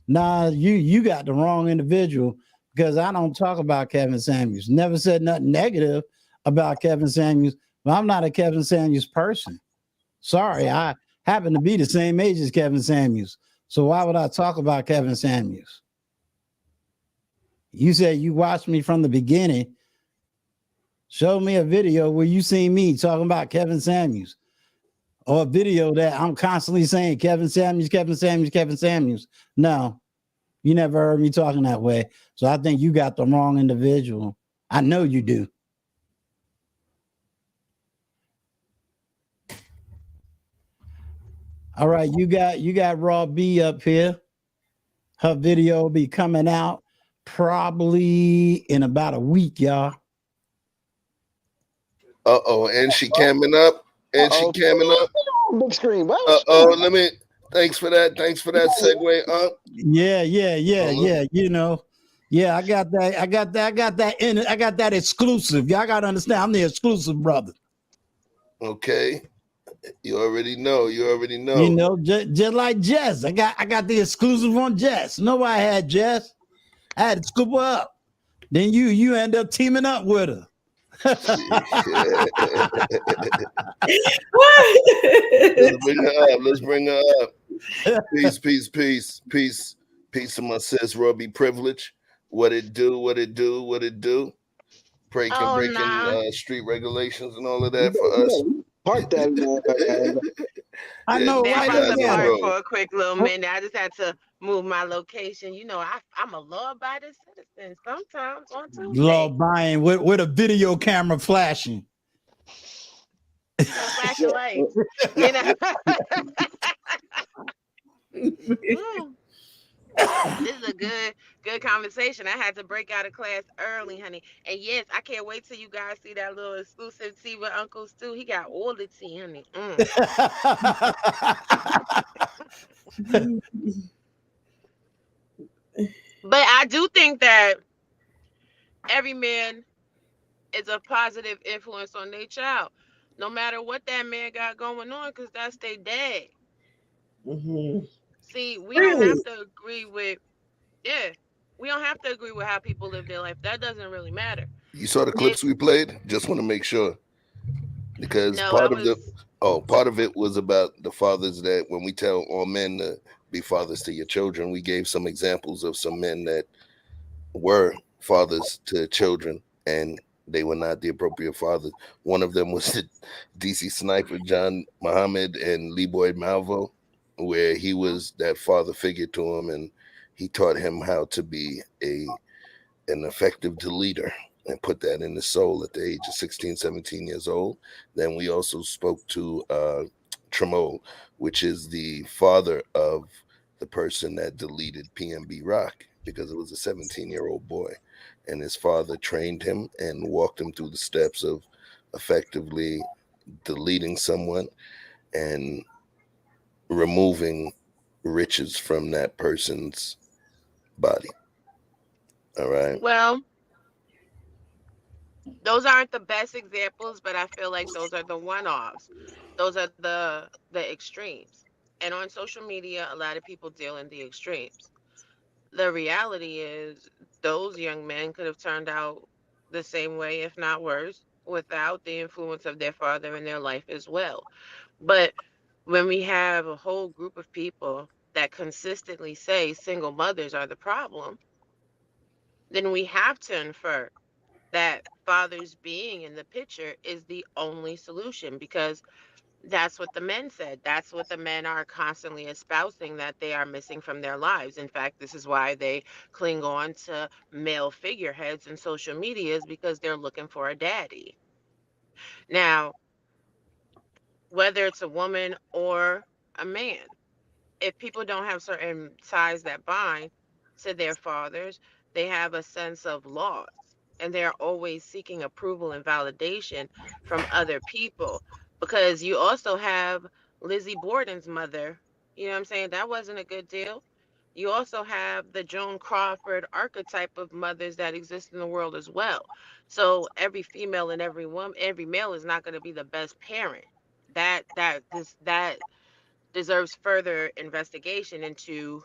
Nah, you got the wrong individual because I don't talk about Kevin Samuels. Never said nothing negative about Kevin Samuels, but I'm not a Kevin Samuels person. Sorry, I happen to be the same age as Kevin Samuels. So why would I talk about Kevin Samuels? You said you watched me from the beginning. Show me a video where you see me talking about Kevin Samuels, or a video that I'm constantly saying Kevin Samuels, Kevin Samuels, Kevin Samuels. No, you never heard me talking that way. So I think you got the wrong individual. I know you do. All right, you got Raw B up here. Her video will be coming out probably in about a week, y'all. And she camming up. And she camming up. Big screen. Let me. Thanks for that. Thanks for that segue. Yeah. You know, yeah, I got that exclusive. Y'all got to understand, I'm the exclusive brother. Okay. You already know. You know, just like Jess. I got the exclusive on Jess. Nobody had Jess. I had to scoop her up. Then you end up teaming up with her. Let's bring her up. Peace to my sis Robbie Privilege. What it do. Breaking street regulations and all of that for us. Park that. I know, right? right? Park for a quick little minute. I just had to move my location. You know, I'm a law-abiding citizen. Sometimes on Tuesday. Law-abiding with a video camera flashing. Flashing lights. You know. This is a good conversation. I had to break out of class early, honey. And yes, I can't wait till you guys see that little exclusive tea with Uncle Stu. He got all the tea, honey. But I do think that every man is a positive influence on their child, no matter what that man got going on, because that's their dad. See, we don't have to agree with, we don't have to agree with how people live their life. That doesn't really matter. You saw the clips we played? Just want to make sure. Because part of it was about the fathers that when we tell all men to be fathers to your children, we gave some examples of some men that were fathers to children and they were not the appropriate fathers. One of them was the DC sniper, John Muhammad and Lee Boyd Malvo, where he was that father figure to him and he taught him how to be an effective leader and put that in his soul at the age of 16, 17 years old. Then we also spoke to Tremol, which is the father of the person that deleted PNB Rock because it was a 17-year-old boy. And his father trained him and walked him through the steps of effectively deleting someone and removing riches from that person's body. All right. Well, those aren't the best examples, but I feel like those are the one-offs. Those are the extremes. And on social media, a lot of people deal in the extremes. The reality is those young men could have turned out the same way, if not worse, without the influence of their father in their life as well. But when we have a whole group of people that consistently say single mothers are the problem, then we have to infer that fathers being in the picture is the only solution, because that's what the men said. That's what the men are constantly espousing, that they are missing from their lives. In fact, this is why they cling on to male figureheads in social medias, because they're looking for a daddy. Now, whether it's a woman or a man, if people don't have certain ties that bind to their fathers, they have a sense of loss, and they're always seeking approval and validation from other people. Because you also have Lizzie Borden's mother, you know what I'm saying? That wasn't a good deal. You also have the Joan Crawford archetype of mothers that exist in the world as well. So every female and every woman, every male is not going to be the best parent. That deserves further investigation into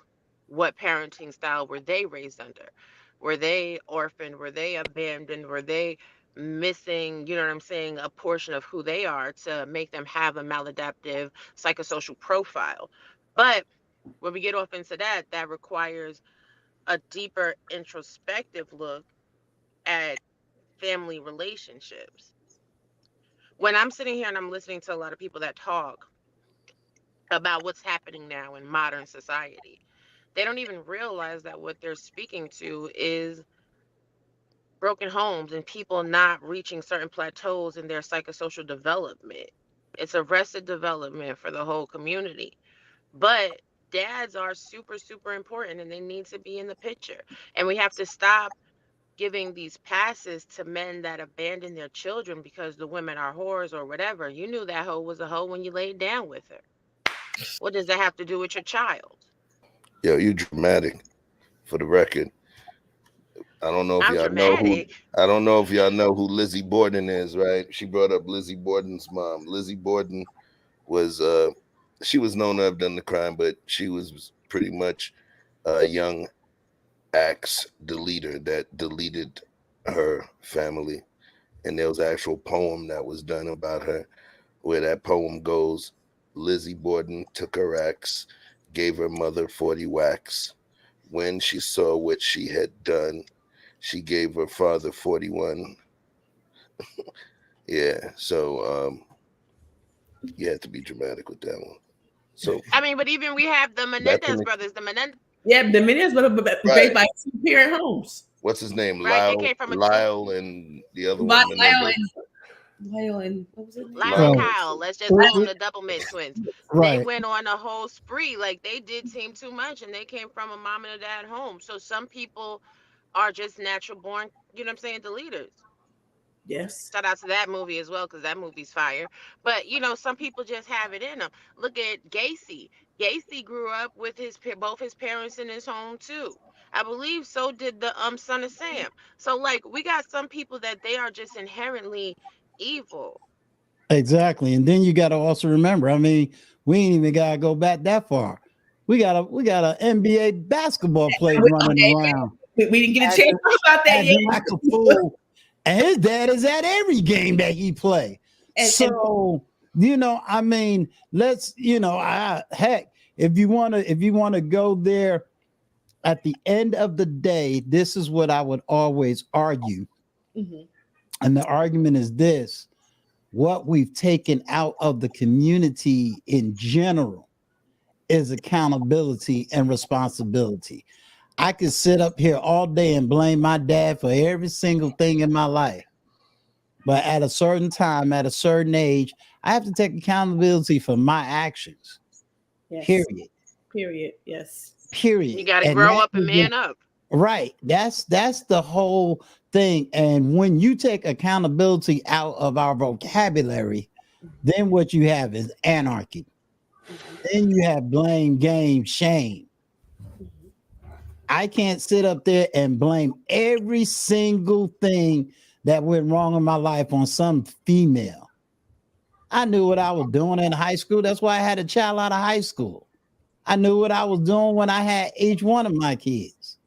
what parenting style were they raised under. Were they orphaned? Were they abandoned? Were they missing, you know what I'm saying, a portion of who they are to make them have a maladaptive psychosocial profile? But when we get off into that, that requires a deeper introspective look at family relationships. When I'm sitting here and I'm listening to a lot of people that talk about what's happening now in modern society, they don't even realize that what they're speaking to is broken homes and people not reaching certain plateaus in their psychosocial development. It's arrested development for the whole community. But dads are super, super important, and they need to be in the picture. And we have to stop giving these passes to men that abandon their children because the women are whores or whatever. You knew that hoe was a hoe when you laid down with her. What does that have to do with your child? Yo, you dramatic. For the record, I don't know if I'm y'all know who. dramatic. I don't know if y'all know who Lizzie Borden is, right? She brought up Lizzie Borden's mom. Lizzie Borden was she was known to have done the crime, but she was pretty much a young axe deleter that deleted her family. And there was an actual poem that was done about her, where that poem goes: Lizzie Borden took her axe, gave her mother 40 whacks. When she saw what she had done, she gave her father 41. Yeah, so you had to be dramatic with that one. So I mean, but even we have the that's Menendez an brothers, the Menendez, Yeah, the Minions were based right. by two parent homes. What's his name? right? They came from a two Lyle, and the other Lyle one, Menendez. and what was it? Lyle and Right. Kyle. Let's just call them the Doublemint twins. They Right. went on a whole spree. Like, they did seem too much, and they came from a mom and a dad home. So some people are just natural born, you know what I'm saying, deleters. Yes. Shout out to that movie as well, because that movie's fire. But some people just have it in them. Look at Gacy. Gacy grew up with both his parents in his home too. I believe so did the son of Sam. So, like, we got some people that they are just inherently evil. Exactly. And then you got to also remember, I mean, we ain't even got to go back that far. We got an NBA basketball player running around We didn't get a chance to acting, talk about that yet. acting like a fool. And his dad is at every game that he play. And So, I mean, let's, heck, if you want to go there, at the end of the day, this is what I would always argue. Mhm. And the argument is this: what we've taken out of the community in general is accountability and responsibility. I could sit up here all day and blame my dad for every single thing in my life. But at a certain time, at a certain age, I have to take accountability for my actions. Yes. Period. Period. Yes. Period. You got to And grow that up and is man up. right. That's the whole thing. And when you take accountability out of our vocabulary, then what you have is anarchy. Then you have blame, game, shame. I can't sit up there and blame every single thing that went wrong in my life on some female. I knew what I was doing in high school. That's why I had a child out of high school. I knew what I was doing when I had each one of my kids.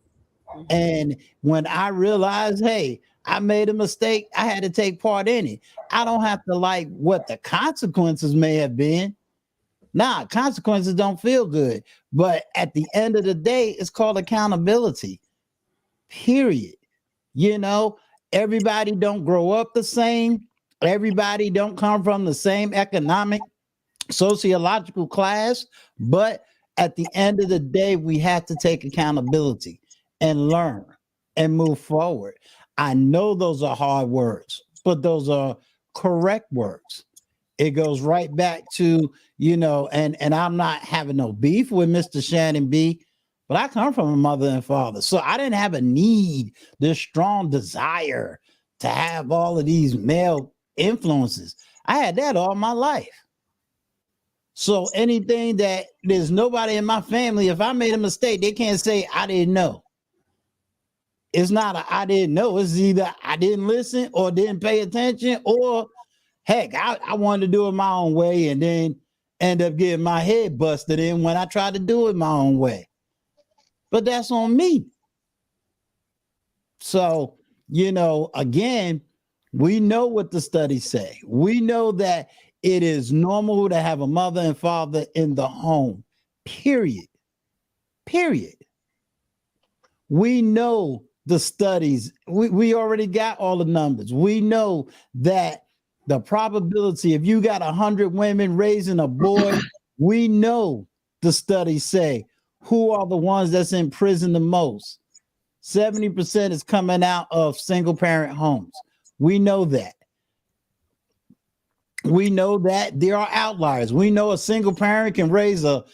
And when I realized, hey, I made a mistake, I had to take part in it. I don't have to like what the consequences may have been. Nah, consequences don't feel good. But at the end of the day, it's called accountability. Period. You know, everybody don't grow up the same. Everybody don't come from the same economic, sociological class. But at the end of the day, we have to take accountability and learn and move forward. I know those are hard words, but those are correct words. It goes right back to, you know, and I'm not having no beef with Mr. Shannon B, but I come from a mother and father. So I didn't have a need, this strong desire to have all of these male influences. I had that all my life. So anything that there's nobody in my family, if I made a mistake, they can't say I didn't know. It's not I didn't know. It's either I didn't listen or didn't pay attention, or heck, I wanted to do it my own way and then end up getting my head busted in when I tried to do it my own way. But that's on me. So, you know, again, we know what the studies say. We know that it is normal to have a mother and father in the home, period. Period. We know the studies. We already got all the numbers. We know that the probability, if you got 100 women raising a boy, we know the studies say who are the ones that's in prison the most. 70% is coming out of single parent homes. We know that. We know that there are outliers. We know a single parent can raise a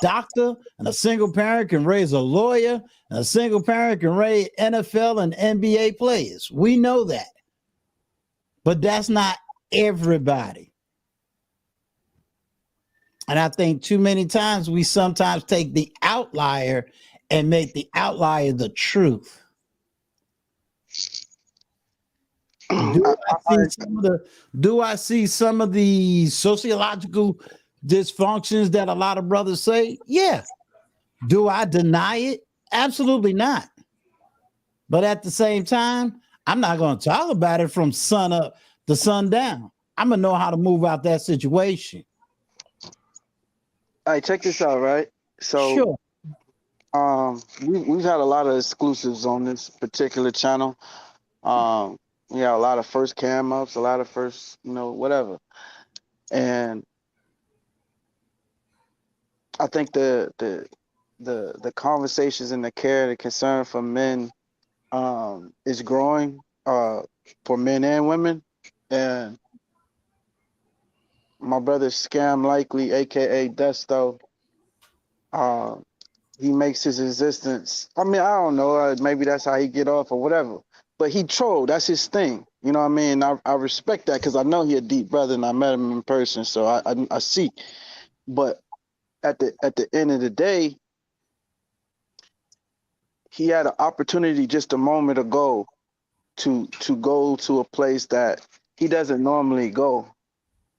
doctor, and a single parent can raise a lawyer, and a single parent can raise NFL and NBA players. We know that. But that's not everybody. And I think too many times we sometimes take the outlier and make the outlier the truth. Do I see some of the sociological dysfunctions that a lot of brothers say? Yeah. Do I deny it? Absolutely not. But at the same time, I'm not going to talk about it from sun up to sundown. I'm going to know how to move out that situation. All right, check this out, right? So, sure. We've had a lot of exclusives on this particular channel. We have a lot of first cam ups, a lot of first, you know, whatever. And I think the conversations and the care, the concern for men is growing for men and women. And my brother Scam Likely, aka Desto, he makes his existence. I mean, I don't know, maybe that's how he get off or whatever. But he trolled. That's his thing. You know what I mean? I respect that because I know he a deep brother and I met him in person, so I see. But at the end of the day, he had an opportunity just a moment ago to go to a place that he doesn't normally go.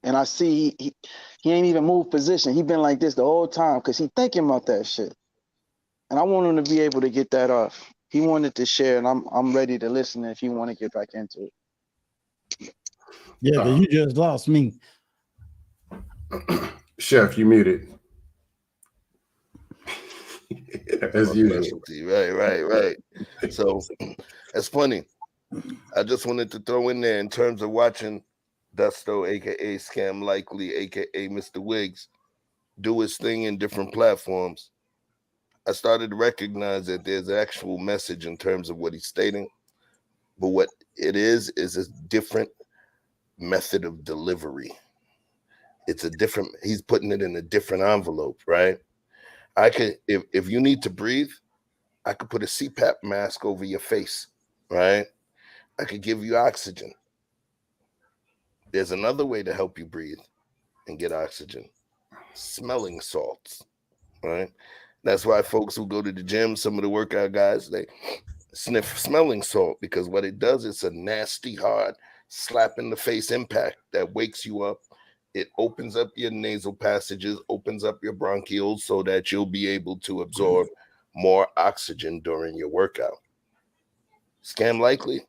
And I see he ain't even moved position. He been like this the whole time because he thinking about that shit. And I want him to be able to get that off. He wanted to share, and I'm ready to listen if you want to get back into it. Yeah, but you just lost me. Chef, you muted. As usual. Right. So it's funny. I just wanted to throw in there in terms of watching Dusto, aka Scam Likely, aka Mr. Wiggs, do his thing in different platforms. I started to recognize that there's an actual message in terms of what he's stating, but what it is a different method of delivery. It's a different, he's putting it in a different envelope, right? I could, if you need to breathe, I could put a CPAP mask over your face, right? I could give you oxygen. There's another way to help you breathe and get oxygen. Smelling salts, right? That's why folks who go to the gym, some of the workout guys, they sniff smelling salt, because what it does, it's a nasty, hard slap in the face impact that wakes you up. It opens up your nasal passages, opens up your bronchioles so that you'll be able to absorb more oxygen during your workout. Scam Likely,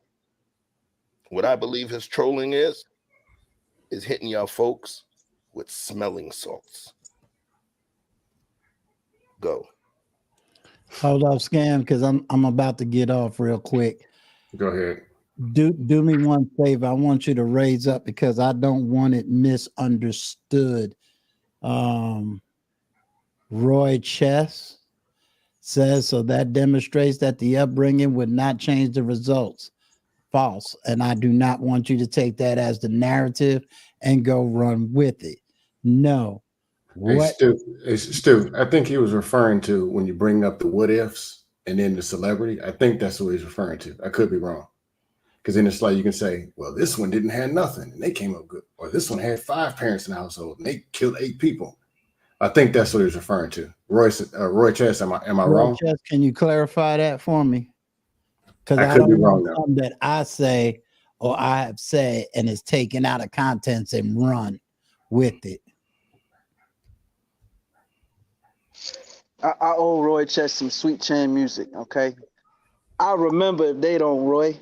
what I believe his trolling is hitting y'all folks with smelling salts. Go. Hold off, Scam, because I'm about to get off real quick. Go ahead. Do me one favor. I want you to raise up because I don't want it misunderstood. Roy Chess says, so that demonstrates that the upbringing would not change the results. False. And I do not want you to take that as the narrative and go run with it. No. What? Hey, Stu, I think he was referring to when you bring up the what ifs and then the celebrity. I think that's what he's referring to. I could be wrong. Because then it's like you can say, well, this one didn't have nothing and they came up good. Or this one had 5 parents in the household and they killed 8 people. I think that's what he was referring to. Roy Chess, am I wrong? Chess, can you clarify that for me? Because I could be don't wrong want something that I say or I have said and is taken out of context and run with it. I owe Roy Chess some Sweet Chan music, okay? I remember if they don't, Roy.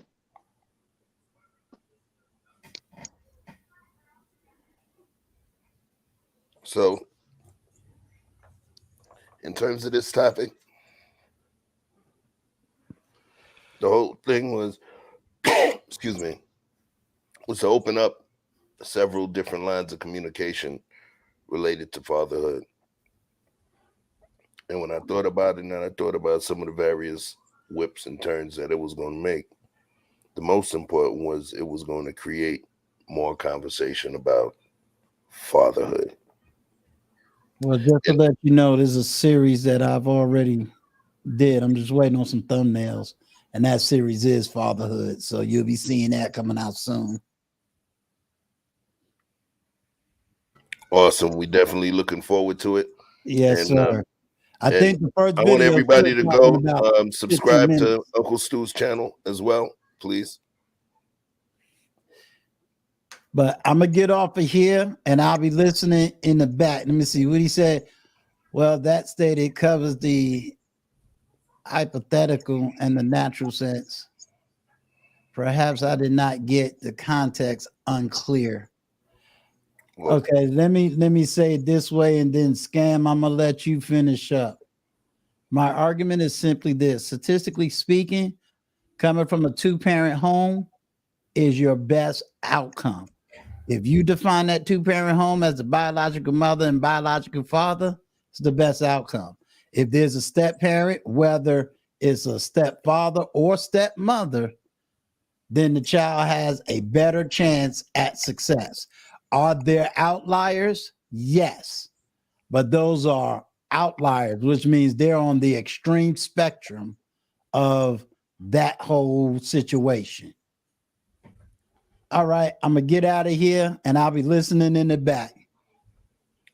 So, in terms of this topic, the whole thing was, excuse me, was to open up several different lines of communication related to fatherhood. And when I thought about it, and I thought about some of the various whips and turns that it was going to make, the most important was it was going to create more conversation about fatherhood. Well, just to let you know, there's a series that I've already did. I'm just waiting on some thumbnails. And that series is Fatherhood. So you'll be seeing that coming out soon. Awesome. We definitely looking forward to it. Yes, sir. I think the first I video want everybody to go subscribe to minutes. Uncle Stu's channel as well, please. But I'm going to get off of here and I'll be listening in the back. Let me see what he said. Well, that stated covers the hypothetical and the natural sense. Perhaps I did not get the context unclear. Well, okay, let me say it this way and then Scam, I'm gonna let you finish up. My argument is simply this: statistically speaking, coming from a 2-parent home is your best outcome. If you define that 2-parent home as a biological mother and biological father, it's the best outcome. If there's a step parent, whether it's a stepfather or stepmother, then the child has a better chance at success. Are there outliers? Yes, but those are outliers, which means they're on the extreme spectrum of that whole situation. All right, I'm gonna get out of here and I'll be listening in the back.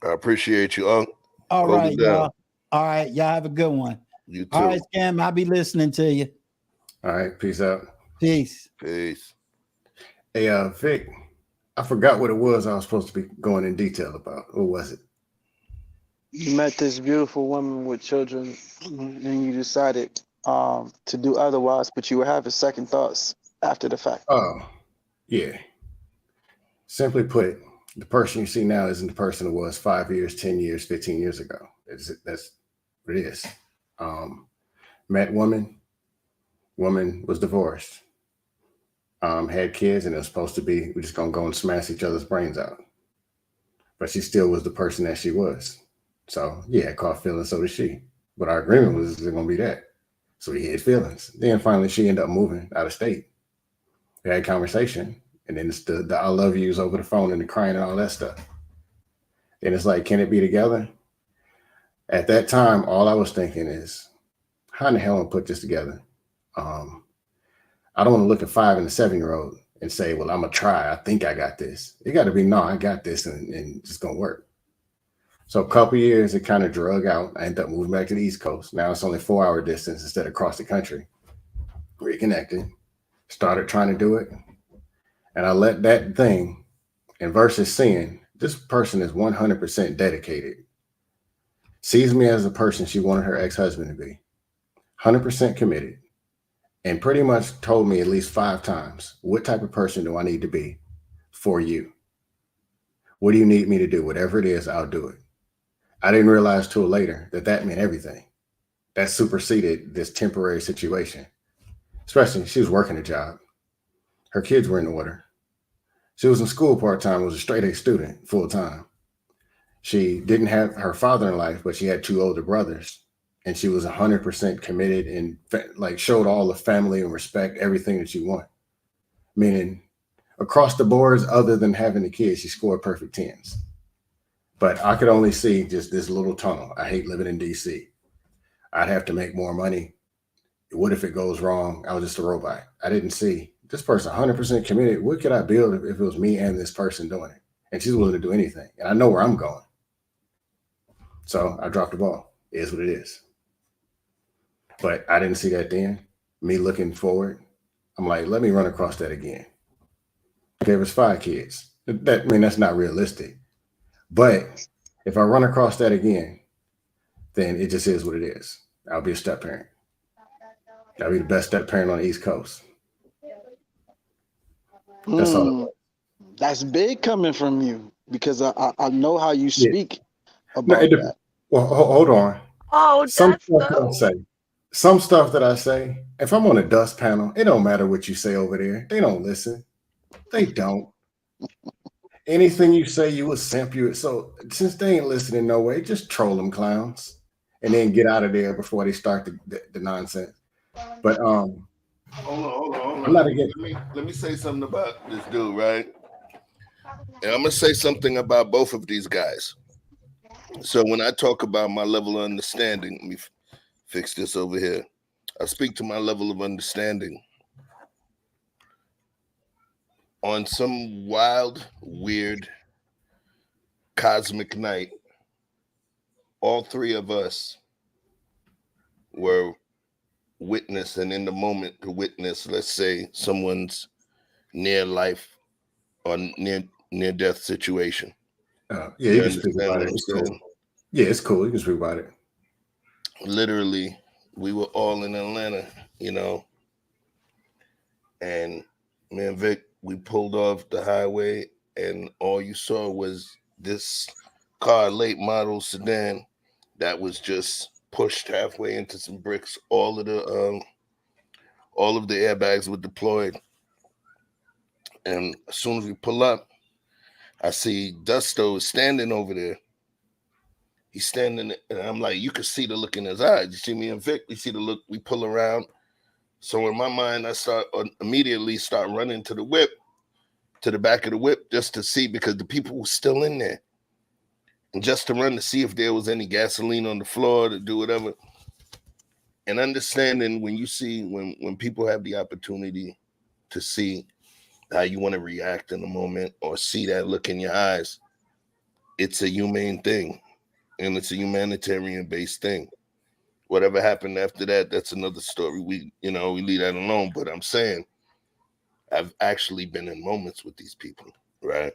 I appreciate you, Unc. All right, y'all. All right, y'all have a good one. You too. All right, Scam, I'll be listening to you. All right, peace out. Peace. Peace. Hey, Vic, I forgot what it was I was supposed to be going in detail about. What was it? You met this beautiful woman with children and you decided to do otherwise, but you were having second thoughts after the fact. Oh, yeah. Simply put, the person you see now isn't the person it was 5 years, 10 years, 15 years ago. That's what it is. Met woman was divorced. Had kids, and it was supposed to be, we're just going to go and smash each other's brains out. But she still was the person that she was. So, yeah, caught feelings, so did she. But our agreement was going to be that. So we had feelings. Then finally, she ended up moving out of state. We had a conversation, and then it's the I love yous over the phone and the crying and all that stuff. And it's like, can it be together? At that time, all I was thinking is, how in the hell am I put this together? I don't want to look at 5 and a 7-year-old and say, well, I'm going to try. I think I got this. It got to be, no, I got this and it's going to work. So a couple years, it kind of drug out. I ended up moving back to the East Coast. Now it's only 4 hour distance instead of across the country. Reconnected, started trying to do it. And I let that thing, and versus seeing this person is 100% dedicated, sees me as the person she wanted her ex-husband to be, 100% committed, and pretty much told me at least 5 times, what type of person do I need to be for you? What do you need me to do? Whatever it is, I'll do it. I didn't realize till later that that meant everything. That superseded this temporary situation. Especially, she was working a job. Her kids were in order. She was in school part-time, was a straight-A student full-time. She didn't have her father in life, but she had 2 older brothers. And she was 100% committed and like showed all the family and respect, everything that you want. Meaning, across the boards, other than having the kids, she scored perfect 10s. But I could only see just this little tunnel. I hate living in DC. I'd have to make more money. What if it goes wrong? I was just a robot. I didn't see this person 100% committed. What could I build if it was me and this person doing it? And she's willing to do anything. And I know where I'm going. So I dropped the ball. It is what it is. But I didn't see that then. Me looking forward, I'm like, let me run across that again. Gave us 5 kids. That's not realistic. But if I run across that again, then it just is what it is. I'll be a step parent. I'll be the best step parent on the East Coast. That's all. That's big coming from you, because I know how you speak No, about that. well, hold on. Oh, Some that's stuff that I say, if I'm on a dust panel, it don't matter what you say over there. They don't listen. They don't. Anything you say, you will simp you. So since they ain't listening no way, just troll them clowns and then get out of there before they start the nonsense. But Hold on. I'm not against. Let me say something about this dude, right? And I'm gonna say something about both of these guys. So when I talk about my level of understanding, let me fix this over here. I speak to my level of understanding. On some wild, weird, cosmic night, all 3 of us were witness and in the moment to witness, let's say, someone's near life or near death situation. Yeah, You you can speak understand about what it. I'm It's saying? cool. Yeah, it's cool. You can speak about it. Literally, we were all in Atlanta, and me and Vic, we pulled off the highway, and all you saw was this car, late model sedan, that was just pushed halfway into some bricks. All of the airbags were deployed, and as soon as we pull up, I see Dusto is standing over there. He's standing, and I'm like, you could see the look in his eyes. You see me and Vic, we see the look. We pull around. So in my mind, I immediately start running to the whip, to the back of the whip, just to see, because the people were still in there, and just to run to see if there was any gasoline on the floor, to do whatever. And understanding when you see, when people have the opportunity to see how you want to react in the moment, or see that look in your eyes, it's a humane thing, and it's a humanitarian based thing. Whatever happened after that, that's another story. We leave that alone. But I'm saying, I've actually been in moments with these people, right?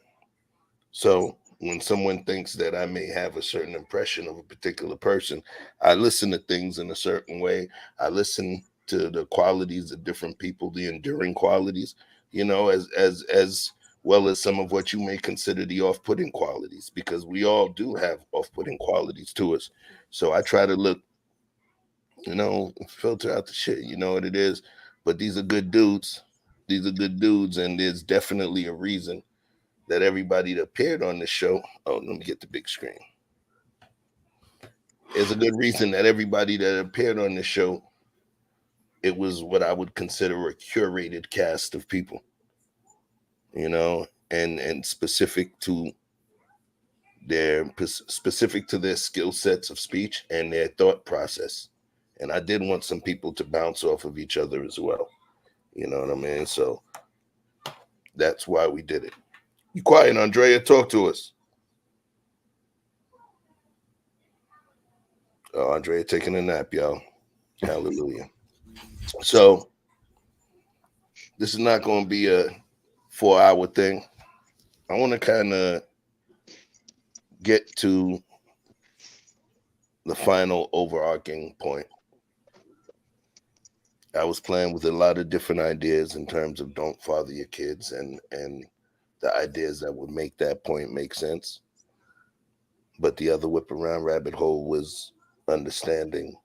So when someone thinks that I may have a certain impression of a particular person, I listen to things in a certain way. I listen to the qualities of different people, the enduring qualities, as well as some of what you may consider the off-putting qualities, because we all do have off-putting qualities to us. So I try to look, filter out the shit. You know what it is. But these are good dudes. These are good dudes, and there's definitely a reason that everybody that appeared on the show. Oh, let me get the big screen. There's a good reason that everybody that appeared on the show, it was what I would consider a curated cast of people, and specific to their skill sets of speech and their thought process. And I did want some people to bounce off of each other as well. You know what I mean? So that's why we did it. You quiet, Andrea. Talk to us. Andrea taking a nap, y'all. Hallelujah. So this is not going to be a 4-hour thing. I want to kind of get to the final overarching point. I was playing with a lot of different ideas in terms of don't father your kids and the ideas that would make that point make sense. But the other whip around rabbit hole was understanding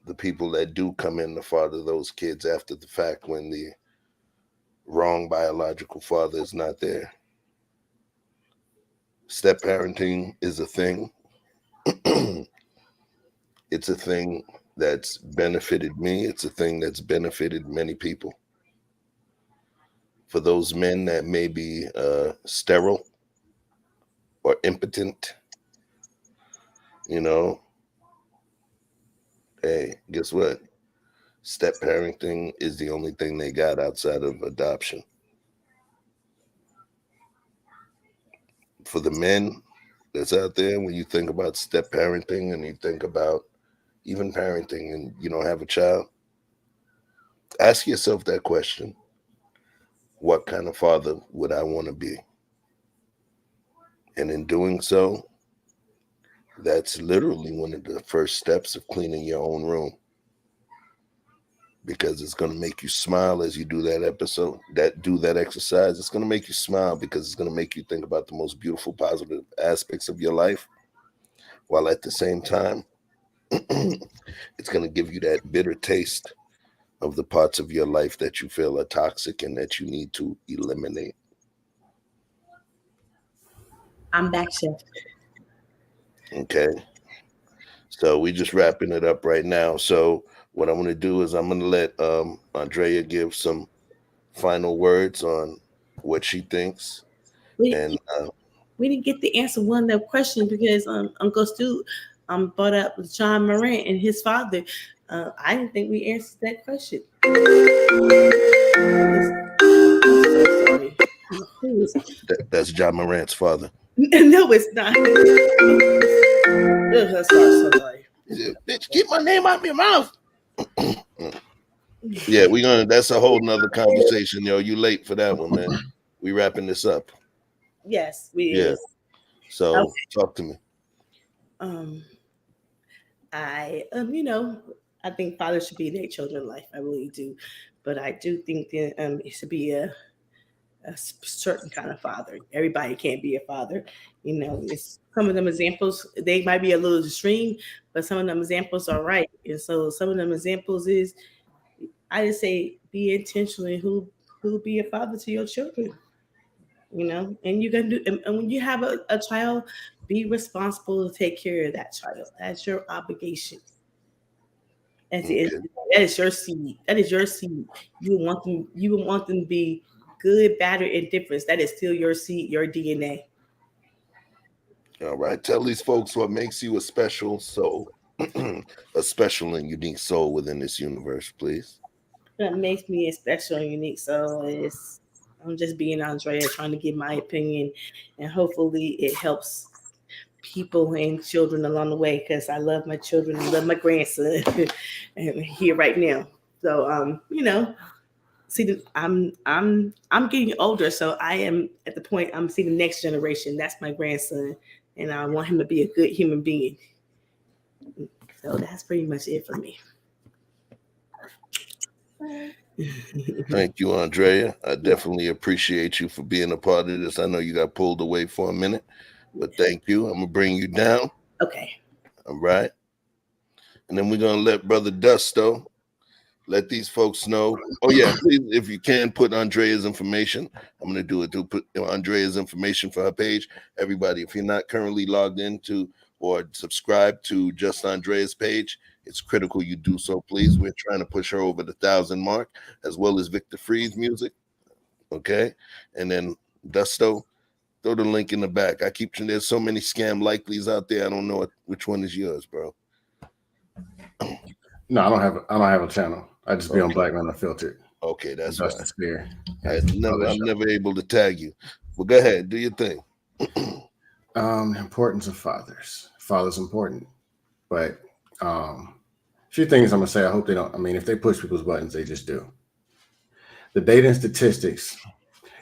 the people that do come in to father those kids after the fact when the wrong biological father is not there. Step parenting is a thing. It's a thing that's benefited me. It's a thing that's benefited many people. For those men that may be sterile or impotent, hey, guess what? Step parenting is the only thing they got outside of adoption. For the men that's out there, when you think about step parenting and you think about even parenting and you don't have a child, ask yourself that question. What kind of father would I want to be? And in doing so, that's literally one of the first steps of cleaning your own room, because it's going to make you smile as you do that exercise. It's going to make you smile because it's going to make you think about the most beautiful, positive aspects of your life, while at the same time, it's going to give you that bitter taste of the parts of your life that you feel are toxic and that you need to eliminate. I'm back, Chef. Okay. So we just wrapping it up right now. So what I'm going to do is I'm going to let Andrea give some final words on what she thinks. We didn't get to answer one of the questions because Uncle Stu brought up John Morant and his father. I didn't think we answered that question. I'm so sorry. Who is That's John Morant's father. No, it's not. Sorry. Bitch, keep my name out of your mouth. Yeah, that's a whole nother conversation, yo. You late for that one, man. We wrapping this up. Yes, we is. So okay. Talk to me. I I think fathers should be in their children's life. I really do, but I do think that it should be a certain kind of father. Everybody can't be a father. It's some of them examples, they might be a little extreme, but some of them examples are right. And so some of them examples is, I just say, be intentional in who be a father to your children. And you can do, and when you have a child, be responsible to take care of that child. That's your obligation. That is your seed. That is your seed. You want them to be good, bad, or indifference. That is still your seed, your DNA. All right. Tell these folks what makes you a special soul, a special and unique soul within this universe, please. What makes me a special and unique soul is I'm just being Andrea, trying to give my opinion, and hopefully it helps people and children along the way, because I love my children. I love my grandson and here right now. So I'm getting older, so I am at the point I'm seeing the next generation. That's my grandson, and I want him to be a good human being. So that's pretty much it for me. Thank you, Andrea. I definitely appreciate you for being a part of this. I know you got pulled away for a minute, but thank you. I'm gonna bring you down. Okay. All right. And then we're gonna let Brother Dusto let these folks know. Oh yeah, please, if you can put Andrea's information. I'm gonna do it to put Andrea's information for her page. Everybody, if you're not currently logged into or subscribed to Just Andrea's page, it's critical you do so, please. We're trying to push her over the 1,000 mark, as well as Victor Free's music. Okay, and then Dusto, throw the link in the back. There's so many scam likelies out there. I don't know which one is yours, bro. No, I don't have a channel. I just be on Black Men Unfiltered. Okay, that's fine. I'm never able to tag you. Well, go ahead, do your thing. Importance of fathers. Father's important. But a few things I'm gonna say. I hope they don't. I mean, if they push people's buttons, they just do. The data and statistics.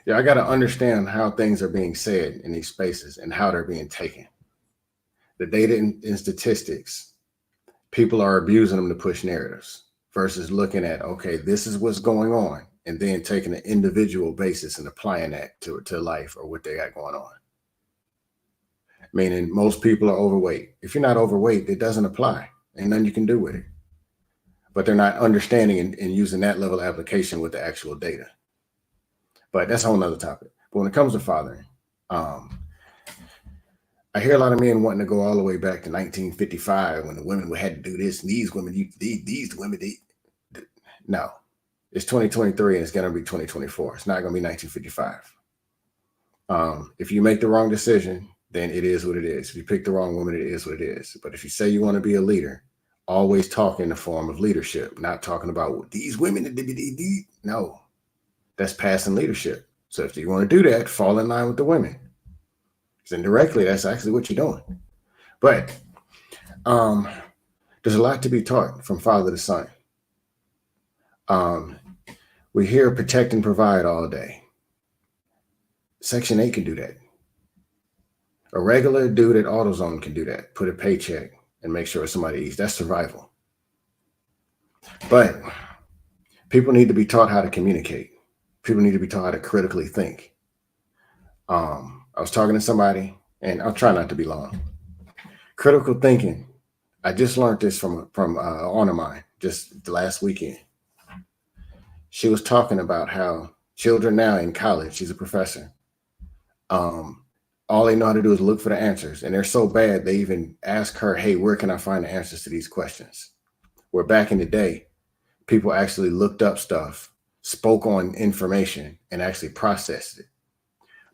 Yeah, I got to understand how things are being said in these spaces and how they're being taken. The data and statistics, people are abusing them to push narratives versus looking at, okay, this is what's going on, and then taking an individual basis and applying that to life or what they got going on. Meaning most people are overweight. If you're not overweight, it doesn't apply. Ain't nothing you can do with it. But they're not understanding and using that level of application with the actual data. But that's a whole nother topic. But when it comes to fathering, I hear a lot of men wanting to go all the way back to 1955 when the women had to do this, and these women, no. It's 2023 and it's going to be 2024. It's not going to be 1955. If you make the wrong decision, then it is what it is. If you pick the wrong woman, it is what it is. But if you say you want to be a leader, always talk in the form of leadership, not talking about these women. No, that's passing leadership. So if you want to do that, fall in line with the women. Because indirectly, that's actually what you're doing. But there's a lot to be taught from father to son. We hear protect and provide all day. Section 8 can do that. A regular dude at AutoZone can do that. Put a paycheck and make sure somebody eats. That's survival. But people need to be taught how to communicate. People need to be taught how to critically think. I was talking to somebody, and I'll try not to be long. Critical thinking. I just learned this from an aunt of mine just the last weekend. She was talking about how children now in college, she's a professor, all they know how to do is look for the answers. And they're so bad, they even ask her, hey, where can I find the answers to these questions? Where back in the day, people actually looked up stuff, spoke on information, and actually processed it.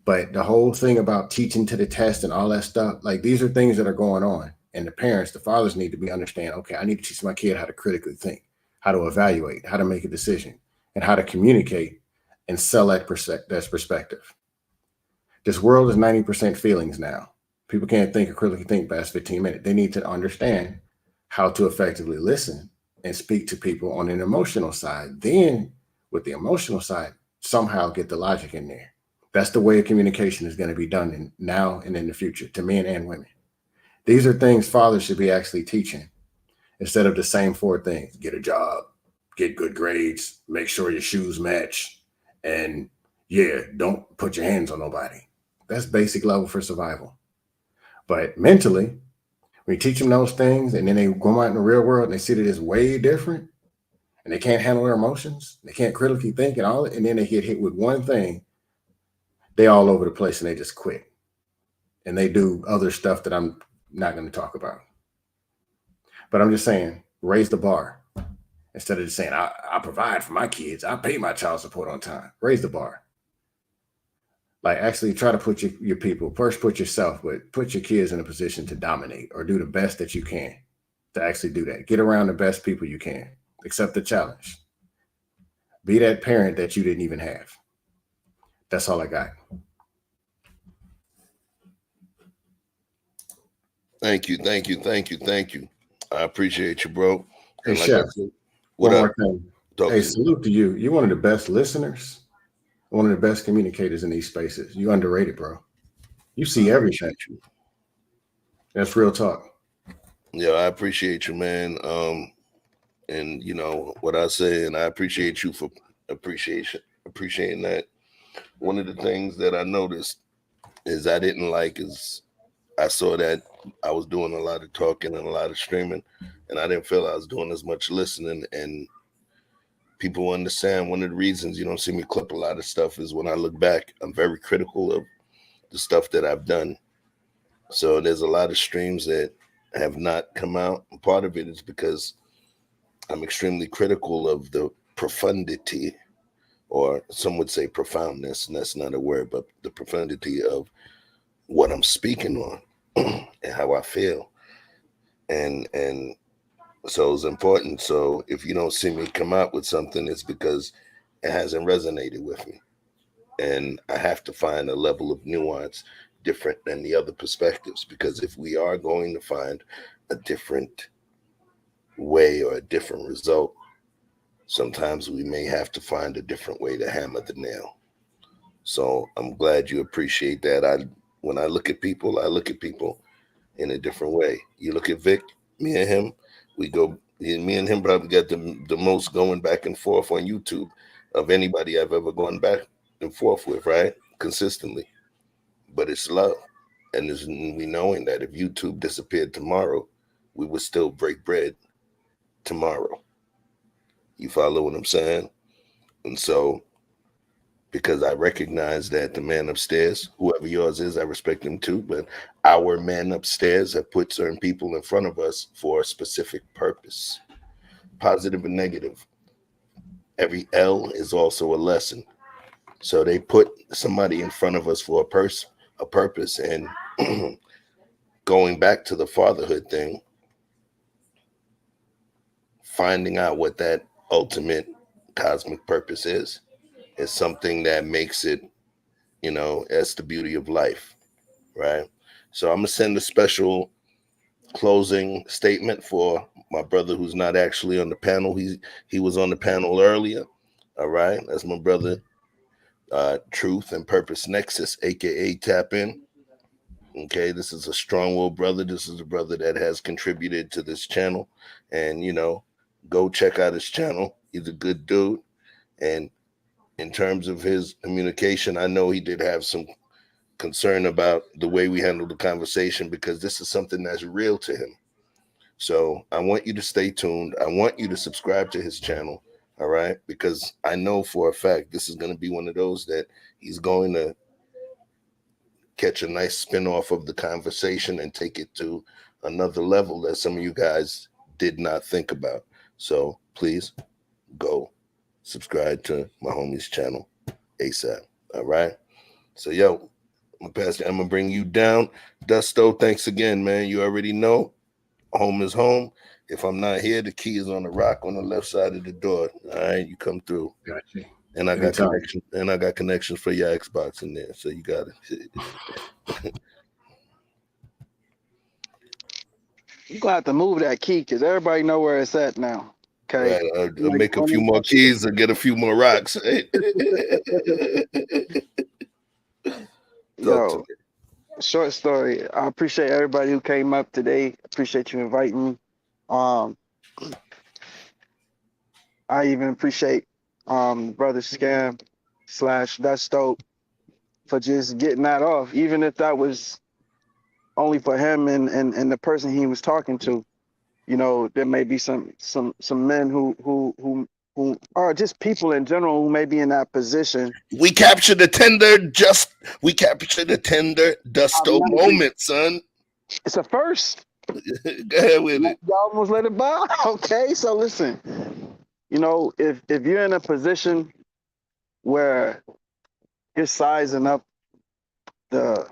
But the whole thing about teaching to the test and all that stuff, like these are things that are going on. And the parents, the fathers need to be understand, okay, I need to teach my kid how to critically think, how to evaluate, how to make a decision, and how to communicate and sell that perspective. This world is 90% feelings now. People can't think or critically think past 15 minutes. They need to understand how to effectively listen and speak to people on an emotional side. Then with the emotional side, somehow get the logic in there. That's the way of communication is going to be done now and in the future to men and women. These are things fathers should be actually teaching instead of the same 4 things. Get a job, get good grades, make sure your shoes match, and yeah, don't put your hands on nobody. That's basic level for survival. But mentally, when you teach them those things and then they go out in the real world and they see that it's way different and they can't handle their emotions, they can't critically think and all, and then they get hit with one thing, they all over the place and they just quit. And they do other stuff that I'm not going to talk about. But I'm just saying, raise the bar. Instead of just saying, I provide for my kids, I pay my child support on time. Raise the bar. Like actually try to put your people, first put yourself, but put your kids in a position to dominate or do the best that you can to actually do that. Get around the best people you can. Accept the challenge. Be that parent that you didn't even have. That's all I got. Thank you. I appreciate you, bro. Hey, And like Chef, I said, one what more up? thing. Talk Hey, to me. salute to you. You're one of the best listeners, one of the best communicators in these spaces. You underrated, bro. You see everything. That's real talk. Yeah, I appreciate you, man. And you know what I say, and I appreciate you for appreciating that. One of the things that I noticed is I didn't like is I saw that I was doing a lot of talking and a lot of streaming, and I didn't feel I was doing as much listening. And people understand one of the reasons you don't see me clip a lot of stuff is when I look back, I'm very critical of the stuff that I've done. So there's a lot of streams that have not come out. And part of it is because I'm extremely critical of the profundity, or some would say profoundness, and that's not a word, but the profundity of what I'm speaking on and how I feel. And so it's important. So if you don't see me come out with something, it's because it hasn't resonated with me. And I have to find a level of nuance different than the other perspectives, because if we are going to find a different way or a different result, sometimes we may have to find a different way to hammer the nail. So I'm glad you appreciate that. When I look at people, I look at people in a different way. You look at Vic, me and him, me and him probably got the most going back and forth on YouTube of anybody I've ever gone back and forth with, right? Consistently. But it's love. And we knowing that if YouTube disappeared tomorrow, we would still break bread tomorrow. You follow what I'm saying? And so, because I recognize that the man upstairs, whoever yours is, I respect him too, but our men upstairs have put certain people in front of us for a specific purpose, positive and negative. Every L is also a lesson. So they put somebody in front of us for a purpose. And going back to the fatherhood thing, finding out what that ultimate cosmic purpose is something that makes it, that's the beauty of life, right? So I'm gonna send a special closing statement for my brother who's not actually on the panel. He was on the panel earlier. All right, that's my brother, Truth and Purpose Nexus, aka Tap In. Okay, this is a strong-willed brother. This is a brother that has contributed to this channel, and go check out his channel. He's a good dude, and in terms of his communication, I know he did have some concern about the way we handled the conversation because this is something that's real to him. So I want you to stay tuned. I want you to subscribe to his channel. All right. Because I know for a fact this is going to be one of those that he's going to catch a nice spin off of the conversation and take it to another level that some of you guys did not think about. So please go subscribe to my homie's channel ASAP. All right. So, yo, I'm going to bring you down. Dusto, thanks again, man. You already know home is home. If I'm not here, the key is on the rock on the left side of the door. All right, you come through. Got you. And I got Anytime. connection. And I got connections for your Xbox in there, so you got it. You're gonna have to move that key because everybody know where it's at now. Okay. Right, I'll make a few more keys and get a few more rocks. Yo, short story. I appreciate everybody who came up today. Appreciate you inviting me. I even appreciate brother Scam / That's Dope for just getting that off, even if that was only for him and the person he was talking to. There may be some men who are just people in general who may be in that position. We captured the tender Dusto moment, son. It's a first. Go ahead with it. Y'all almost let it by. Okay, so listen. If you're in a position where you're sizing up a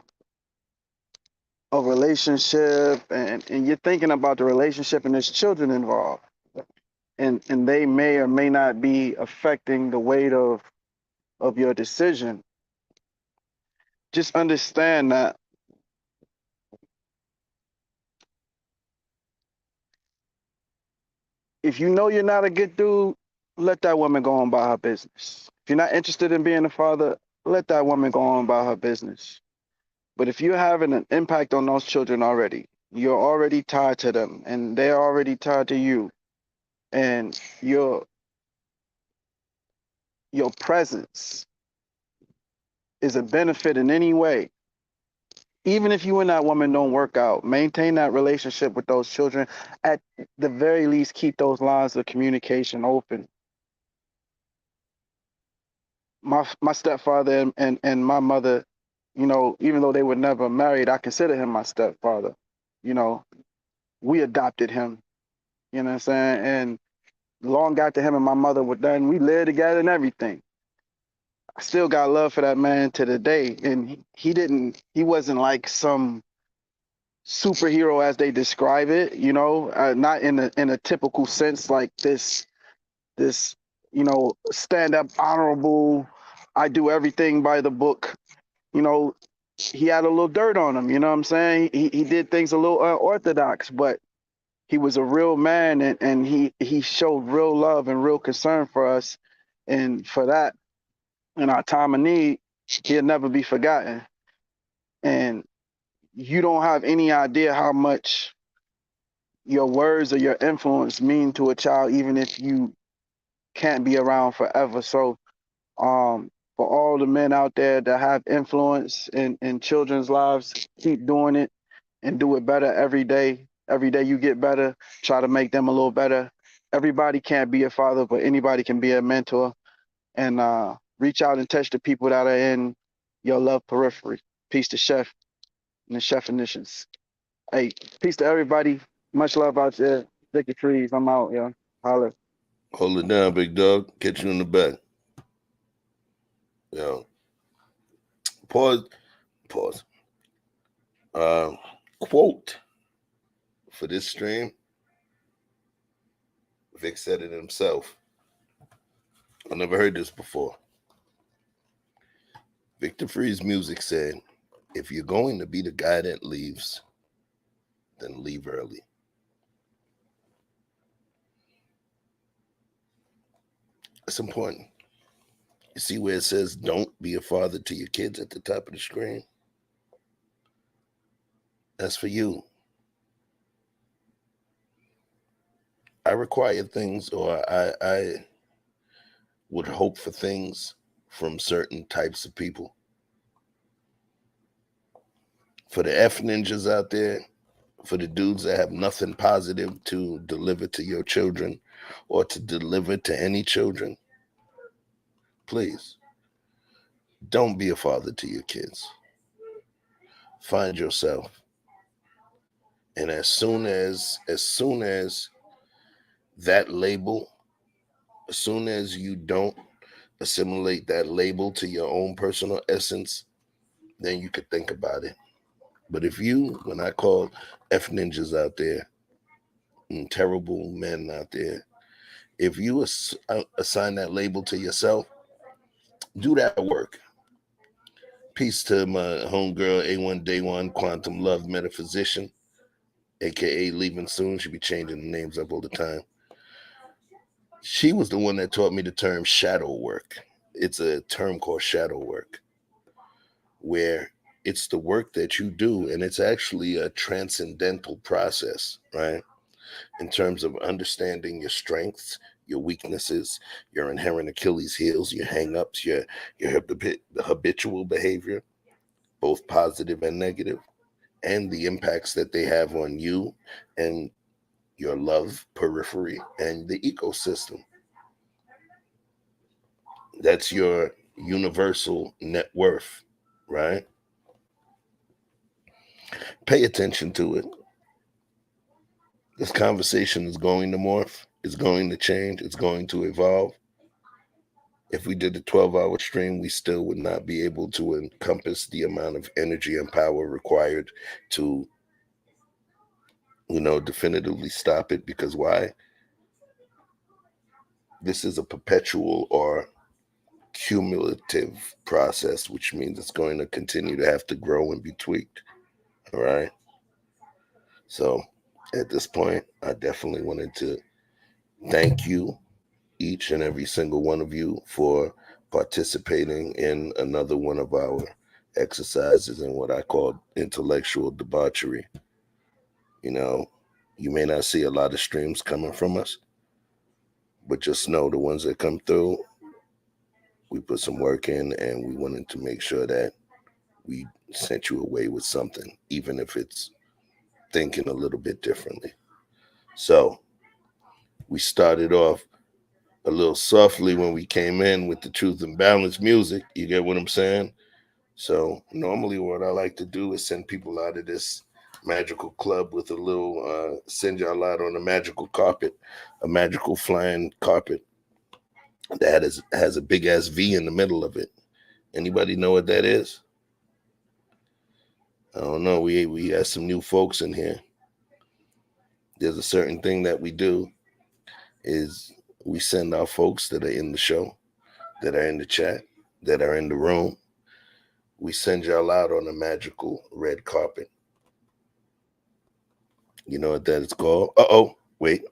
relationship and you're thinking about the relationship and there's children involved, and they may or may not be affecting the weight of your decision, just understand that if you know you're not a good dude, let that woman go on about her business. If you're not interested in being a father, let that woman go on about her business. But if you're having an impact on those children already, you're already tied to them and they're already tied to you, and your presence is a benefit in any way, even if you and that woman don't work out, maintain that relationship with those children. At the very least, keep those lines of communication open. My stepfather and my mother, even though they were never married, I consider him my stepfather. We adopted him, you know what I'm saying? And long after him and my mother were done, we lived together and everything. I still got love for that man to the day. And he wasn't like some superhero as they describe it, not in a typical sense like this stand up honorable, I do everything by the book. He had a little dirt on him, you know what I'm saying? He did things a little unorthodox, but he was a real man, and he showed real love and real concern for us. And for that, in our time of need, he'll never be forgotten. And you don't have any idea how much your words or your influence mean to a child, even if you can't be around forever. So for all the men out there that have influence in children's lives, keep doing it and do it better every day. Every day you get better, try to make them a little better. Everybody can't be a father, but anybody can be a mentor. And reach out and touch the people that are in your love periphery. Peace to Chef and the Chef Initials. Hey, peace to everybody. Much love out there. Stick the trees. I'm out, yo. Holler. Hold it down, big dog. Catch you in the back. Yo. Pause. Quote for this stream. Vic said it himself. I never heard this before. Victor Free's music said, if you're going to be the guy that leaves, then leave early. It's important. You see where it says, don't be a father to your kids at the top of the screen? That's for you. I require things, or I would hope for things from certain types of people. For the F ninjas out there, for the dudes that have nothing positive to deliver to your children or to deliver to any children, please don't be a father to your kids. Find yourself. And as soon as that label, as soon as you don't assimilate that label to your own personal essence, then you could think about it. But if you, when I call F ninjas out there and terrible men out there, if you assign that label to yourself, do that work. Peace to my homegirl, A1 Day One, Quantum Love Metaphysician, aka Leaving Soon. She be changing the names up all the time. She was the one that taught me the term shadow work. It's a term called shadow work, where it's the work that you do, and it's actually a transcendental process, right? In terms of understanding your strengths, your weaknesses, your inherent Achilles heels, your hang-ups, your habitual behavior, both positive and negative, and the impacts that they have on you and your love periphery and the ecosystem. That's your universal net worth, right? Pay attention to it. This conversation is going to morph, it's going to change, it's going to evolve. If we did a 12-hour stream, we still would not be able to encompass the amount of energy and power required to, definitively stop it. Because why? This is a perpetual or cumulative process, which means it's going to continue to have to grow and be tweaked. All right. So at this point, I definitely wanted to thank you, each and every single one of you, for participating in another one of our exercises in what I call intellectual debauchery. You may not see a lot of streams coming from us, but just know the ones that come through, we put some work in, and we wanted to make sure that we sent you away with something, even if it's thinking a little bit differently. So we started off a little softly when we came in with the Truth and Balance music. You get what I'm saying? So normally what I like to do is send people out of this magical club with a little, send y'all out on a magical carpet, a magical flying carpet that has a big ass V in the middle of it. Anybody know what that is? I don't know. We got some new folks in here. There's a certain thing that we do is we send our folks that are in the show, that are in the chat, that are in the room. We send y'all out on a magical red carpet. You know what that is called? Wait.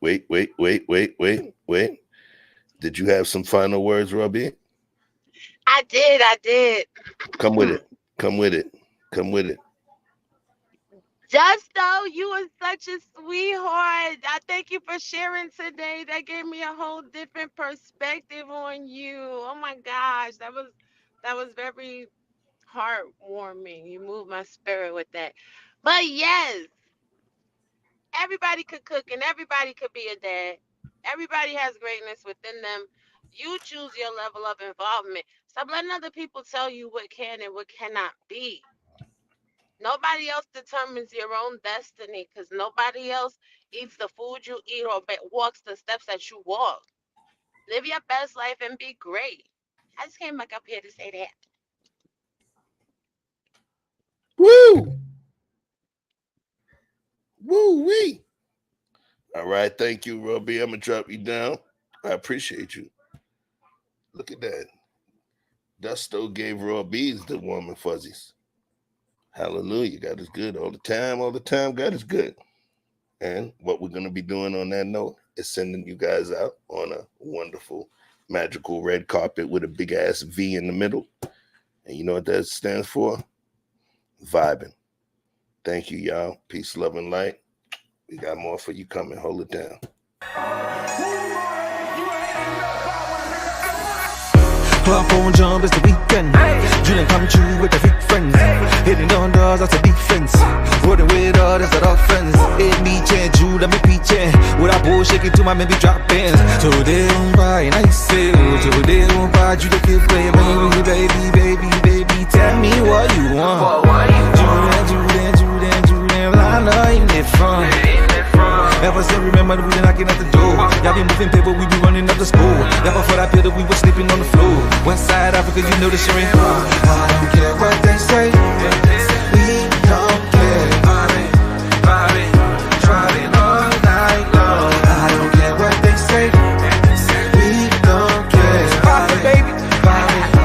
Did you have some final words, Robbie? I did. Come with it. Come with it. Come with it. Justo, you are such a sweetheart. I thank you for sharing today. That gave me a whole different perspective on you. Oh my gosh, that was very heartwarming. You moved my spirit with that. But yes, everybody could cook and everybody could be a dad. Everybody has greatness within them. You choose your level of involvement. Stop letting other people tell you what can and what cannot be. Nobody else determines your own destiny because nobody else eats the food you eat or walks the steps that you walk. Live your best life and be great. I just came back up here to say that. Woo! Woo-wee. All right, thank you, Robbie. I'm going to drop you down. I appreciate you. Look at that. Dusto gave Robbie's the warm and fuzzies. Hallelujah. God is good all the time. All the time, God is good. And what we're going to be doing on that note is sending you guys out on a wonderful, magical red carpet with a big-ass V in the middle. And you know what that stands for? Vibing. Thank you, y'all. Peace, love, and light. We got more for you coming. Hold it down. Club phone jump, it's the weekend. Julian coming through with the big friends. Hitting on doors, that's a defense. Rolling with others, that offense. It me change, you let me peach. With a bull shaking to my maybe drop pins. Today on buy and I say, today on buy you the kid play. Baby, tell me what you want. Julian, I know you need fun. Ever since remember that we been knocking at the door. Y'all be moving paper, we be running up the school. Y'all before that pill that we was sleeping on the floor. West side Africa, you know the shit ain't far. I don't care what they say. We don't care. Driving all night long. I don't care what they say. We don't care. Pop it, baby.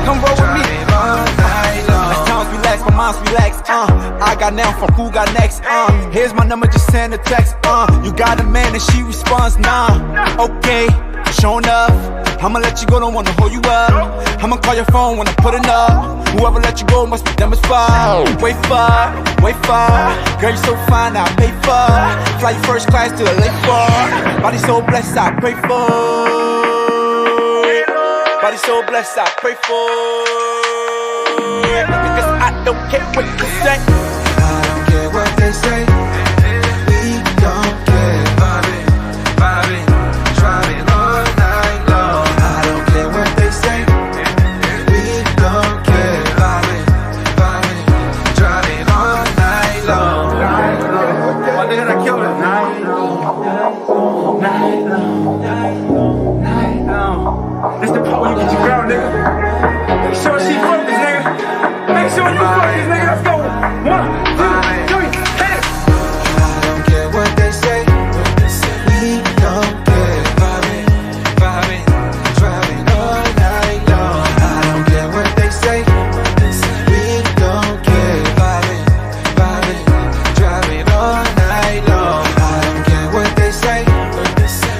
Come roll with me. All night long. As times relax, my mind's relaxed. I got now from who got next. Here's my number, just send a text. You got a man and she responds, nah. Okay, showing up. I'ma let you go, don't wanna hold you up. I'ma call your phone when I'm putting up. Whoever let you go must be them as far. Wait far. Girl, you so fine, I pay for. Fly you first class to LA for. Body so blessed, I pray for. Body so blessed, I pray for. Because I don't care what you say. I don't care what they say. We don't care. Vibing, driving all night long. I don't care what they say. We don't care. Vibing, driving all night long. My nigga, I killed it. Night long. That's the part where you get your girl, nigga. Make sure she focused, nigga. Make sure you focus, nigga. Let's go. 1, 2, 3, hit it. I don't care what they say. We don't care. Vibing, driving all night long. I don't care what they say. We don't care. Vibing, driving all night long. I don't care what they say.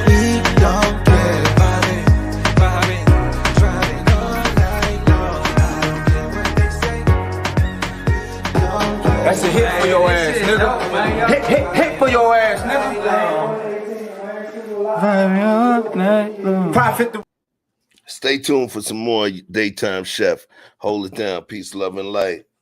We don't care. Vibing, driving all night long. I don't care what they say. That's a hit for your ass, nigga. Hit for your ass, nigga. Profit the. Stay tuned for some more Daytime Chef. Hold it down. Peace, love, and light.